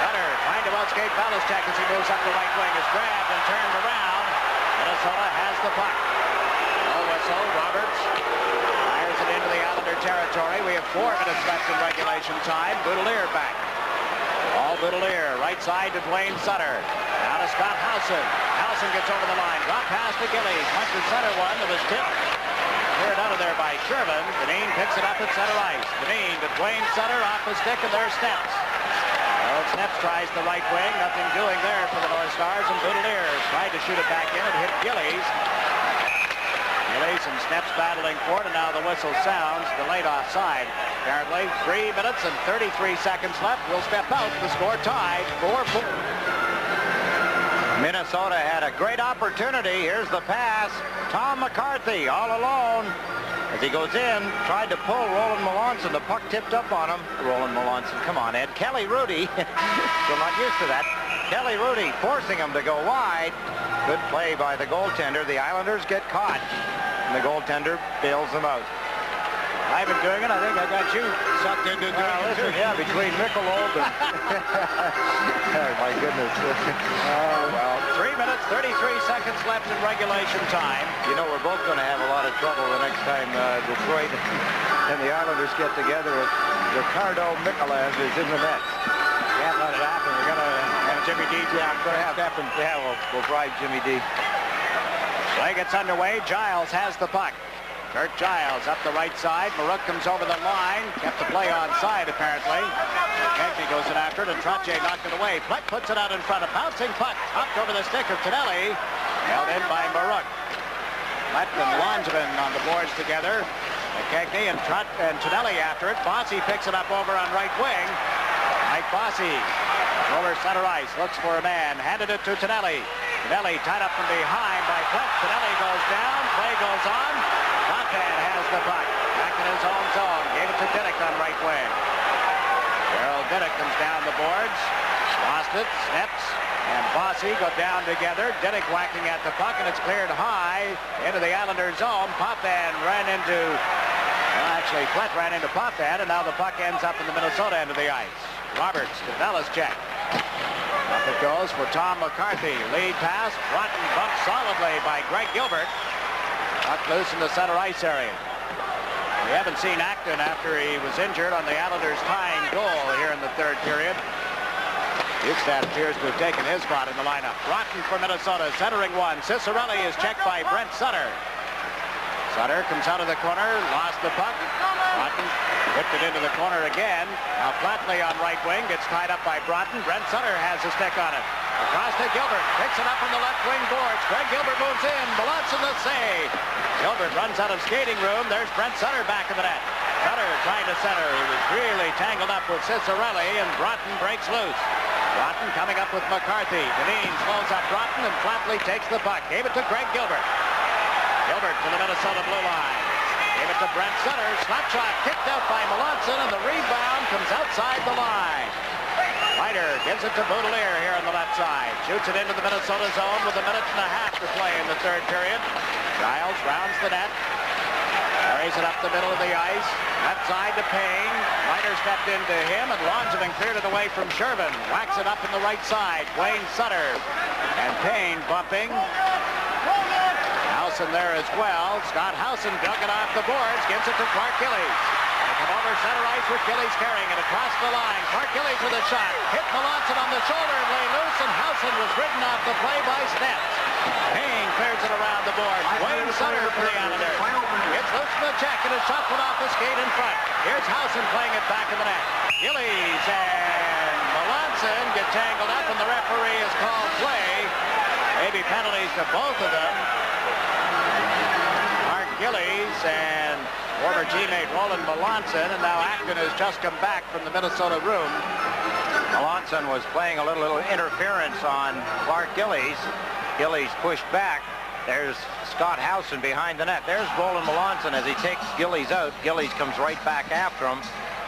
S2: Sutter trying to outscape Belichick as he moves up the right wing. Is grabbed and turned around. Minnesota has the puck. No whistle. Roberts fires it into the Islander territory. We have 4 minutes left in regulation time. Boudelier back. All Boudelier, right side to Dwayne Sutter. Now to Scott Howson. Howson gets over the line. Drop pass to Gillies. Punches Sutter one. It was tipped. Cleared out of there by Shervin. Dineen picks it up at center ice. Dineen to Dwayne Sutter off the stick, and there's Steps. Well, Steps tries the right wing. Nothing doing there for the North Stars, and Boudelier tried to shoot it back in and hit Gillies. Gillies and Steps battling for it, and now the whistle sounds. Delayed offside. Apparently, 3 minutes and 33 seconds left. We'll step out. The score tied 4-4.
S3: Minnesota had a great opportunity. Here's the pass. Tom McCarthy all alone. As he goes in, tried to pull Roland Melanson. The puck tipped up on him. Roland Melanson, come on, Ed. Kelly Rudy, still not used to that. Kelly Rudy forcing him to go wide. Good play by the goaltender. The Islanders get caught, and the goaltender bails them out.
S2: I've been doing it. I think I got you sucked into doing it too.
S3: Yeah, between Michelob and... Oh, my goodness.
S2: Well, 3 minutes, 33 seconds left in regulation time.
S3: You know, we're both going to have a lot of trouble the next time Detroit and the Islanders get together if Ricardo Mikolev is in the net.
S2: Can't let it happen. We're going to have Jimmy D.
S3: Yeah, we're going to have to happen. Yeah, we'll bribe Jimmy D.
S2: Play gets underway. Giles has the puck. Kurt Giles up the right side. Marouk comes over the line. Kept the play onside, apparently. Kegney goes in after it, and Trottier knocked it away. Fleck puts it out in front. A bouncing puck. Hopped over the stick of Tonelli. Held in by Marouk. Fleck and Langevin on the boards together. Kegney and Tonelli after it. Bossy picks it up over on right wing. Mike Bossy over center ice. Looks for a man. Handed it to Tonelli. Tonelli tied up from behind by Fleck. Tonelli goes down. Play goes on. Potvin has the puck. Back in his own zone. Gave it to Dinnick on right wing. Gerald Dinnick comes down the boards. Lost it. Steps and Bossy go down together. Dinnick whacking at the puck, and it's cleared high into the Islanders' zone. Potvin ran into... Well, actually, Flett ran into Potvin, and now the puck ends up in the Minnesota end of the ice. Roberts to Belichick. Up it goes for Tom McCarthy. Lead pass. Broughton bumped solidly by Greg Gilbert. Puck loose in the center ice area. We haven't seen Acton after he was injured on the Islanders' tying goal here in the third period. Bukestad appears to have taken his spot in the lineup. Broughton for Minnesota, centering one. Cicerelli is checked by Brent Sutter. Sutter comes out of the corner, lost the puck. Broughton whipped it into the corner again. Now Flatley on right wing, gets tied up by Broughton. Brent Sutter has a stick on it. Across to Gilbert, picks it up from the left wing boards. Greg Gilbert moves in, Melanson the save. Gilbert runs out of skating room. There's Brent Sutter back in the net. Sutter trying to center. He was really tangled up with Cicerelli, and Broughton breaks loose. Broughton coming up with McCarthy. Dineen slows up Broughton, and Flatley takes the puck. Gave it to Greg Gilbert. Gilbert to the Minnesota blue line. Gave it to Brent Sutter. Slap shot kicked out by Melanson, and the rebound comes outside the line. Ryder gives it to Boudelier here on the left side. Shoots it into the Minnesota zone with a minute and a half to play in the third period. Giles rounds the net. Carries it up the middle of the ice. Left side to Payne. Ryder stepped into him, and Langevin cleared it away from Shervin. Whacks it up in the right side. Wayne Sutter and Payne bumping. Howson there as well. Scott Howson dug it off the boards. Gives it to Clark Gillies. They come over center ice with Gillies carrying it across the line. Clark Gillies with a shot. Hit Melanson on the shoulder and lay loose, and Howson was ridden off the play by Steps. Payne clears it around the board. Wayne Sutter for the Islanders. It's loose from the check, and his shot went off the skate in front. Here's Howson playing it back in the net. Gillies and Melanson get tangled up, and the referee has called play. Maybe penalties to both of them. Mark Gillies and former teammate Roland Melanson, and now Acton has just come back from the Minnesota room.
S3: Melanson Melanson was playing a little interference on Clark Gillies. Gillies pushed back. There's Scott Howson behind the net. There's Roland Melanson as he takes Gillies out. Gillies comes right back after him.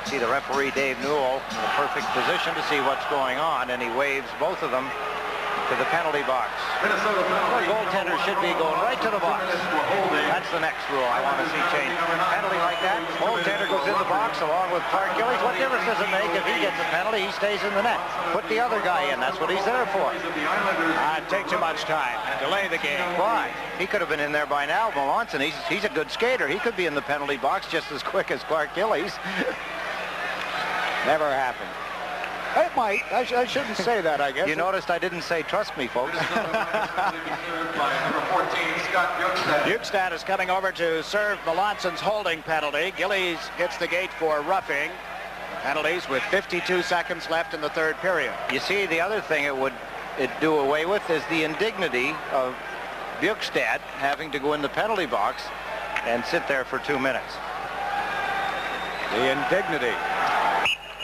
S3: See the referee, Dave Newell, in the perfect position to see what's going on, and he waves both of them to the penalty box. The goaltender should be going right to the box. That's the next rule I want to see changed. Penalty like that, goaltender goes in the box along with Clark Gillies. What difference does it make if he gets a penalty? He stays in the net. Put the other guy in. That's what he's there for.
S2: Take too much time. Delay the game.
S3: Why? He could have been in there by now. Melanson, he's a good skater. He could be in the penalty box just as quick as Clark Gillies.
S2: Never happened. It might. I shouldn't say that, I guess.
S3: You noticed I didn't say trust me, folks.
S2: Bukestad is coming over to serve Melanson's holding penalty. Gillies hits the gate for roughing. Penalties with 52 seconds left in the third period.
S3: You see, the other thing it do away with is the indignity of Bukestad having to go in the penalty box and sit there for 2 minutes.
S2: The indignity.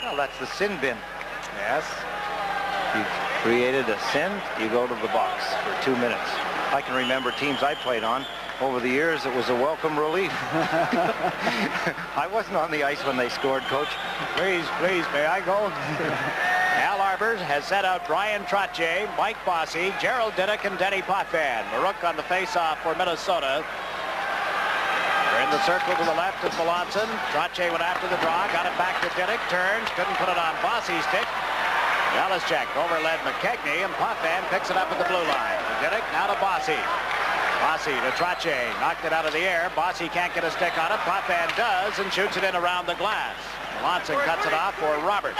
S3: Well, that's the sin bin.
S2: Yes.
S3: You've created a sin, you go to the box for 2 minutes. I can remember teams I played on. Over the years, it was a welcome relief. I wasn't on the ice when they scored, Coach.
S2: Please, may I go? Al Arbor has sent out Brian Trottier, Mike Bossy, Gerald Dinnick, and Denny Potvin. Marook on the face-off for Minnesota. They're in the circle to the left is Melanson. Trottier went after the draw, got it back to Dinnick, turns, couldn't put it on Bossy's stick. Belichick overled McKegney, and Potvin picks it up at the blue line. To Dinnick, now to Bossy. Bossy to Trottier, knocked it out of the air. Bossy can't get a stick on it. Potvin does and shoots it in around the glass. Melanson cuts it off for Roberts.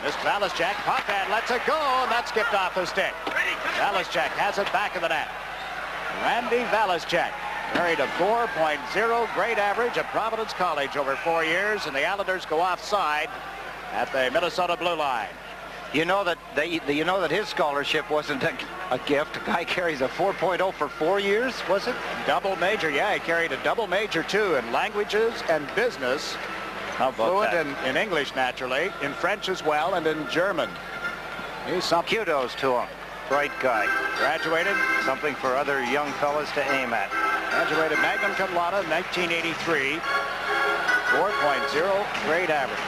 S2: Missed Belichick. Potvin lets it go, and that skipped off the stick. Belichick has it back of the net. Randy Belichick carried a 4.0 grade average at Providence College over 4 years, and the Islanders go offside at the Minnesota blue line.
S3: You know that his scholarship wasn't a gift. A guy carries a 4.0 for 4 years, was it?
S2: Double major, yeah. He carried a double major, too, in languages and business.
S3: How about
S2: fluent
S3: that?
S2: in English, naturally, in French as well, and in German. He's something.
S3: Kudos to him. Bright guy.
S2: Graduated.
S3: Something for other young fellas to aim at.
S2: Graduated magna cum laude in 1983. 4.0 grade average.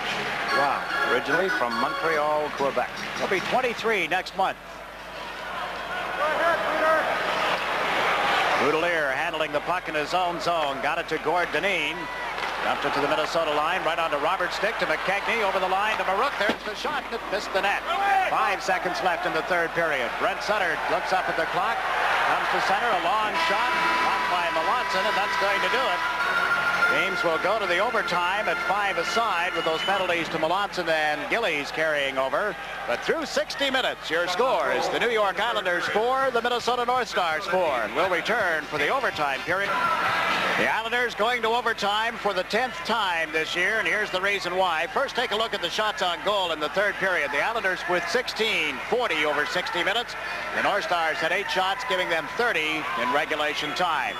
S3: Wow. Originally from Montreal, Quebec.
S2: He'll be 23 next month. Boudelier handling the puck in his own zone. Got it to Gord Dineen. Dumped it to the Minnesota line, right onto Robert's stick to McKegney, over the line to Marook. There's the shot, and it missed the net. 5 seconds left in the third period. Brent Sutter looks up at the clock, comes to center, a long shot, blocked by Melanson, and that's going to do it. Games will go to the overtime at 5 aside with those penalties to Melanson and Gillies carrying over. But through 60 minutes, your score is the New York Islanders 4, the Minnesota North Stars 4. And we'll return for the overtime period. The Islanders going to overtime for the 10th time this year, and here's the reason why. First, take a look at the shots on goal in the third period. The Islanders with 16, 40 over 60 minutes. The North Stars had 8 shots, giving them 30 in regulation time.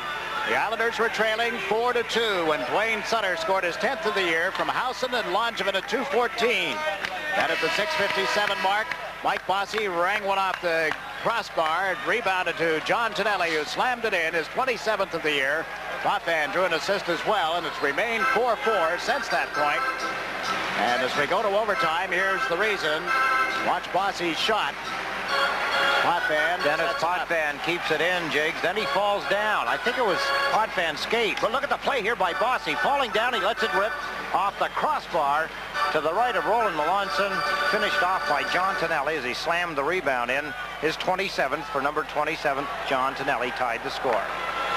S2: The Islanders were trailing 4-2 when Dwayne Sutter scored his 10th of the year from Howson and Langevin at 2:14. And at the 6:57 mark, Mike Bossy rang one off the crossbar. It rebounded to John Tonelli, who slammed it in, his 27th of the year. Potvin drew an assist as well, and it's remained 4-4 since that point. And as we go to overtime, here's the reason. Watch Bossy's shot. Potvin.
S3: Dennis Potvin keeps it in, Jigs. Then he falls down. I think it was Potvin's skate. But look at the play here by Bossy. Falling down, he lets it rip off the crossbar to the right of Roland Melanson. Finished off by John Tonelli as he slammed the rebound in. His 27th for number 27, John Tonelli tied the score.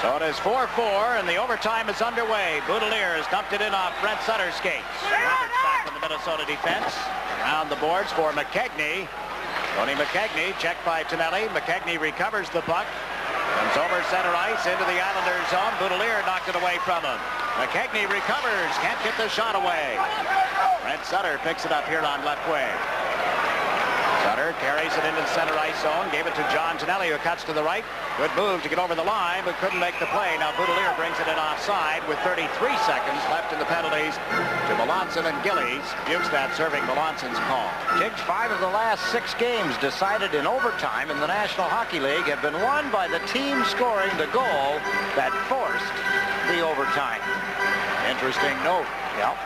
S2: So it is 4-4, and the overtime is underway. Boudelier has dumped it in off Brent Sutter's skates. Roberts back from the Minnesota defense. Around the boards for McKegney. Tony McKegney, checked by Tonelli. McKegney recovers the puck. Comes over center ice into the Islanders zone. Boudelier knocked it away from him. McKegney recovers. Can't get the shot away. Brent Sutter picks it up here on left wing. Sutter carries it into the center ice zone. Gave it to John Tonelli, who cuts to the right. Good move to get over the line, but couldn't make the play. Now Boudelier brings it in offside with 33 seconds left in the penalties to Melanson and Gillies. Bukestad serving Melanson's call.
S3: Jigs, 5 of the last 6 games decided in overtime in the National Hockey League have been won by the team scoring the goal that forced the overtime.
S2: Interesting note.
S3: Yep.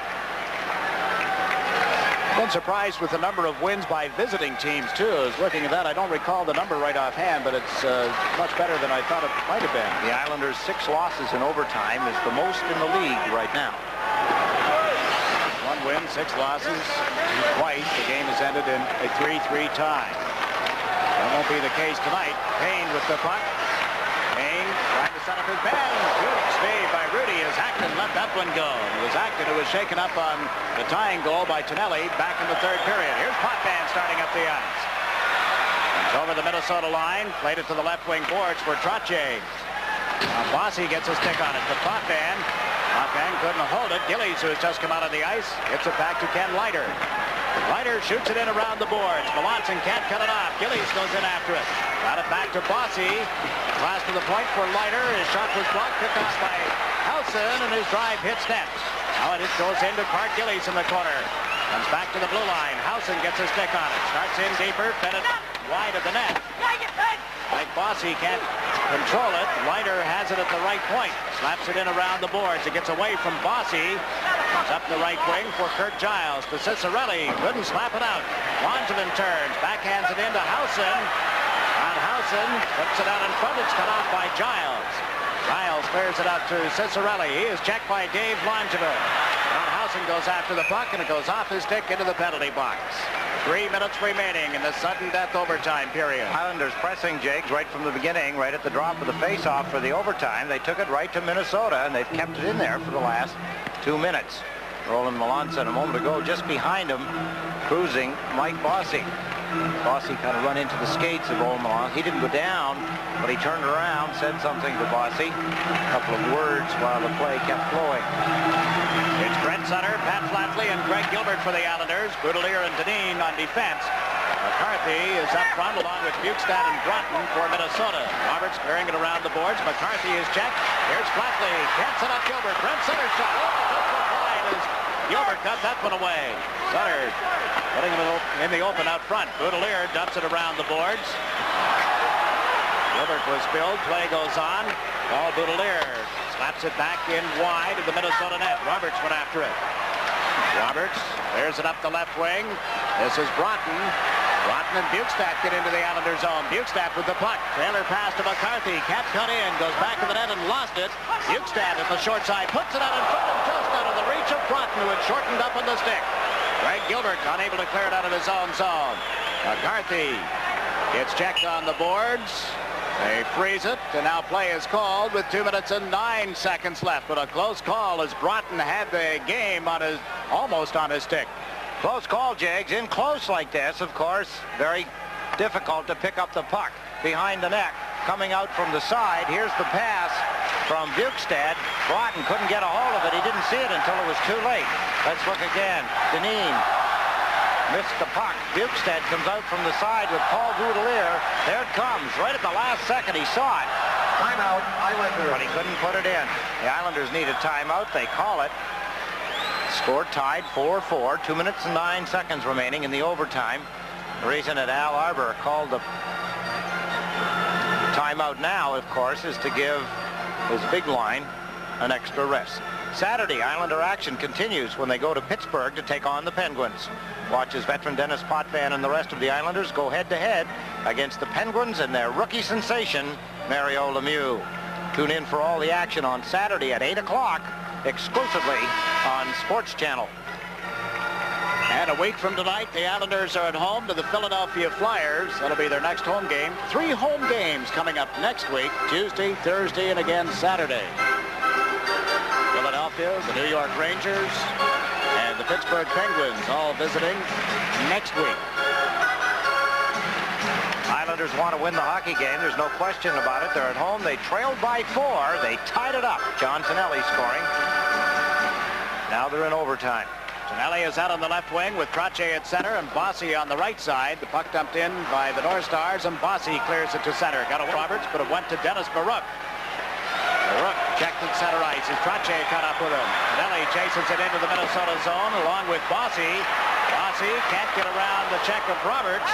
S2: Been surprised with the number of wins by visiting teams, too. I was looking at that. I don't recall the number right offhand, but it's much better than I thought it might have been.
S3: The Islanders' 6 losses in overtime is the most in the league right now.
S2: 1 win, 6 losses. Twice the game has ended in a 3-3 tie. That won't be the case tonight. Payne with the puck. Payne trying to set up his man. Good save by Rudy as Acton let that one go. It was Acton who was shaken up on the tying goal by Tonelli back in the 3rd period. Here's Potvin starting up the ice. It's over the Minnesota line. Played it to the left wing boards for Trottier. Bossy gets a stick on it to Potvin. Potvin couldn't hold it. Gillies, who has just come out of the ice, gets it back to Ken Leiter. Leiter shoots it in around the boards. Melanson can't cut it off. Gillies goes in after it. Got it back to Bossy. Pass to the point for Leiter. His shot was blocked. Picked off by Howson, and his drive hits net. Now it goes into Clark Gillies in the corner. Comes back to the blue line. Howson gets a stick on it. Starts in deeper. Fed it wide of the net. Like Bossy can't control it. Leiter has it at the right point. Slaps it in around the boards. It gets away from Bossy. It's up the right wing for Kurt Giles. To Ciccarelli. Couldn't slap it out. Langevin turns. Backhands it into Howson. And Howson puts it out in front. It's cut off by Giles. Giles clears it out to Ciccarelli. He is checked by Dave Langevin. Ron Howson goes after the puck, and it goes off his stick into the penalty box. 3 minutes remaining in the sudden death overtime period.
S3: Islanders pressing Jigs right from the beginning, right at the drop of the face-off for the overtime. They took it right to Minnesota, and they've kept it in there for the last 2 minutes. Roland Melanson a moment ago just behind him, cruising Mike Bossy. Bossy kind of run into the skates of Roland Melanson. He didn't go down, but he turned around, said something to Bossy. A couple of words while the play kept flowing.
S2: It's Brent Sutter, Pat Flatley, and Greg Gilbert for the Islanders. Boudelier and Dineen on defense. McCarthy is up front along with Bukestad and Broughton for Minnesota. Roberts clearing it around the boards. McCarthy is checked. Here's Flatley. Can't set up Gilbert. Brent Sutter shot. Gilbert got that one away. Sutter putting him in the open out front. Boudelier dumps it around the boards. Gilbert was spilled. Play goes on. Ball Boudelier slaps it back in wide of the Minnesota net. Roberts went after it. Roberts clears it up the left wing. This is Broughton. Broughton and Bukestad get into the Islanders' zone. Bukestad with the puck. Trailer pass to McCarthy. Can't cut in. Goes back to the net and lost it. Bukestad at the short side. Puts it out in front of just out of the reach of Broughton, who had shortened up on the stick. Greg Gilbert unable to clear it out of his own zone. McCarthy gets checked on the boards. They freeze it, and now play is called with 2 minutes and 9 seconds left. But a close call as Broughton had the game on his, almost on his stick.
S3: Close call, Jigs. In close like this, of course, very difficult to pick up the puck behind the net. Coming out from the side, here's the pass from Bukestad. Broughton couldn't get a hold of it. He didn't see it until it was too late. Let's look again. Dineen missed the puck. Bukestad comes out from the side with Paul Boudelier. There it comes. Right at the last second, he saw it.
S5: Timeout, Islanders.
S3: But he couldn't put it in. The Islanders need a timeout. They call it. Score tied 4-4. 2 minutes and 9 seconds remaining in the overtime. The reason that Al Arbor called the timeout now, of course, is to give his big line an extra rest. Saturday, Islander action continues when they go to Pittsburgh to take on the Penguins. Watch as veteran Dennis Potvin and the rest of the Islanders go head-to-head against the Penguins and their rookie sensation, Mario Lemieux. Tune in for all the action on Saturday at 8 o'clock, exclusively on SportsChannel.
S2: And a week from tonight, the Islanders are at home to the Philadelphia Flyers. That'll be their next home game. 3 home games coming up next week, Tuesday, Thursday, and again Saturday. Philadelphia, the New York Rangers, and the Pittsburgh Penguins all visiting next week.
S3: Islanders want to win the hockey game. There's no question about it. They're at home. They trailed by 4. They tied it up. John Tonelli scoring. Now they're in overtime.
S2: Tonelli is out on the left wing with Trache at center and Bossy on the right side. The puck dumped in by the North Stars, and Bossy clears it to center. Got a Roberts, but it went to Dennis Baruch. Baruch checked at center ice as Trache cut up with him. Tonelli chases it into the Minnesota zone along with Bossy. Bossy can't get around the check of Roberts.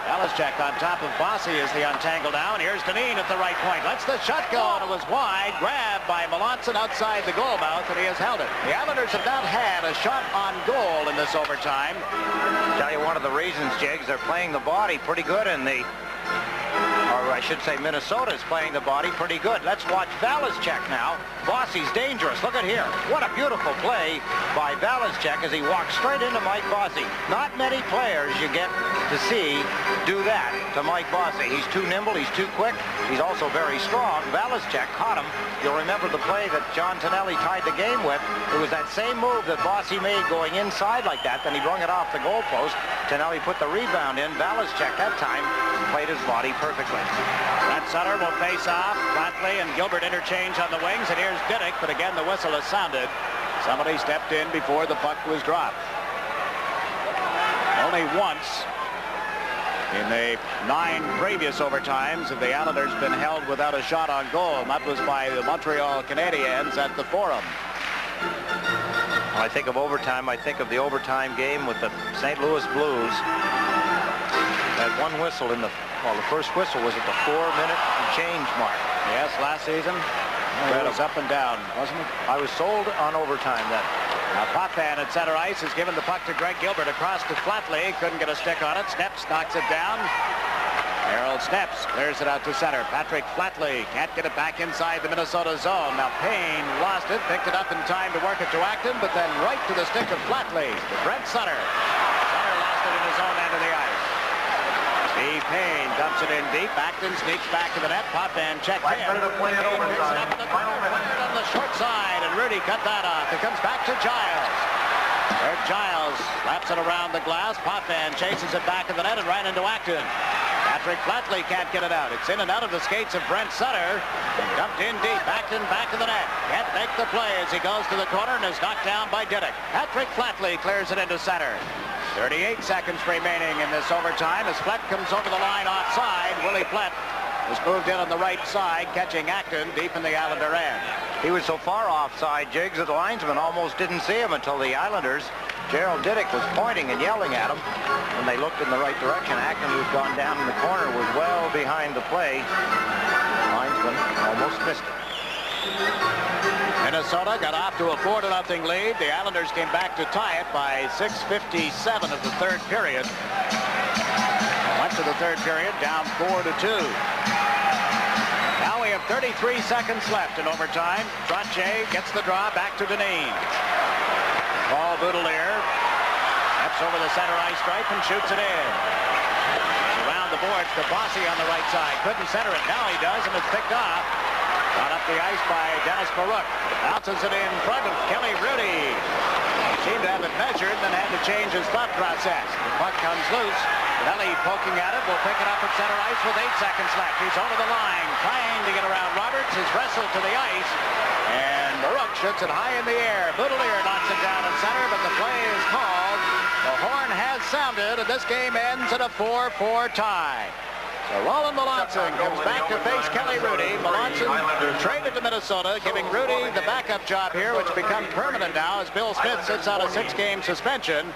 S2: Belichick on top of Bossy as they untangle down. Here's Dineen at the right point. Lets the shot go, and it was wide. Grabbed by Melanson outside the goal mouth, and he has held it. The Islanders have not had a shot on goal in this overtime.
S3: Tell you one of the reasons, Jigs, they're playing the body pretty good in the... Or I should say Minnesota is playing the body pretty good. Let's watch Belichick now. Bossy's dangerous. Look at here. What a beautiful play by Belichick as he walks straight into Mike Bossy. Not many players you get to see do that to Mike Bossy. He's too nimble. He's too quick. He's also very strong. Belichick caught him. You'll remember the play that John Tonelli tied the game with. It was that same move that Bossy made going inside like that. Then he brung it off the goalpost. Tonelli put the rebound in. Belichick that time played his body perfectly.
S2: Brent Sutter will face off. Flatley and Gilbert interchange on the wings, and here's Diddick, but again the whistle has sounded. Somebody stepped in before the puck was dropped. Only once in the 9 previous overtimes have the Islanders been held without a shot on goal, and that was by the Montreal Canadiens at the Forum.
S3: When I think of overtime, I think of the overtime game with the St. Louis Blues. That one whistle in the... Well, the first whistle was at the 4-minute change mark.
S2: Yes, last season. It was up and down, wasn't it?
S3: I was sold on overtime then.
S2: Now Potvin at center ice has given the puck to Greg Gilbert across to Flatley. Couldn't get a stick on it. Sneps knocks it down. Harold Sneps clears it out to center. Patrick Flatley can't get it back inside the Minnesota zone. Now Payne lost it, picked it up in time to work it to Acton, but then right to the stick of Flatley. Brent Sutter. Sutter lost it in his own end of the ice. Steve Payne dumps it in deep. Acton sneaks back to the net. Potvin checked in.
S5: Payne picks it up in the
S2: corner. On the short side, and Rudy cut that off. It comes back to Giles. Eric Giles slaps it around the glass. Potvin chases it back in the net and ran into Acton. Patrick Flatley can't get it out. It's in and out of the skates of Brent Sutter. And dumped in deep. Acton back in the net. Can't make the play as he goes to the corner and is knocked down by Diddick. Patrick Flatley clears it into center. 38 seconds remaining in this overtime as Flett comes over the line offside. Willie Flett was moved in on the right side, catching Acton deep in the Islander end.
S3: He was so far offside, Jigs, that the linesman almost didn't see him until the Islanders. Gerald Diddick was pointing and yelling at him. When they looked in the right direction, Acton, who'd gone down in the corner, was well behind the play. The linesman almost missed it.
S2: Minnesota got off to a 4-0 lead. The Islanders came back to tie it by 6:57 of the third period. Went to the third period down 4-2. Now we have 33 seconds left in overtime. Trache gets the draw back to Dineen. Paul Boudelier steps over the center ice stripe and shoots it in. Around the boards to Bossy on the right side. Couldn't center it. Now he does, and it's picked off. Brought up the ice by Dennis Baruch. Bounces it in front of Kelly Rudy. He seemed to have it measured, then had to change his thought process. The puck comes loose. Tonelli poking at it. Will pick it up at center ice with 8 seconds left. He's over the line, trying to get around Roberts. He's wrestled to the ice. And Baruch shoots it high in the air. Boudelier knocks it down in center, but the play is called. The horn has sounded, and this game ends in a 4-4 tie. So Roland Melanson comes back to face Kelly Rudy. Melanson traded to Minnesota, giving Rudy the backup job here, which becomes permanent now as Bill Smith sits out a 6-game suspension.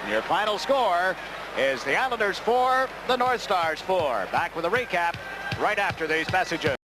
S2: Your final score is the Islanders 4, the North Stars 4. Back with a recap right after these messages.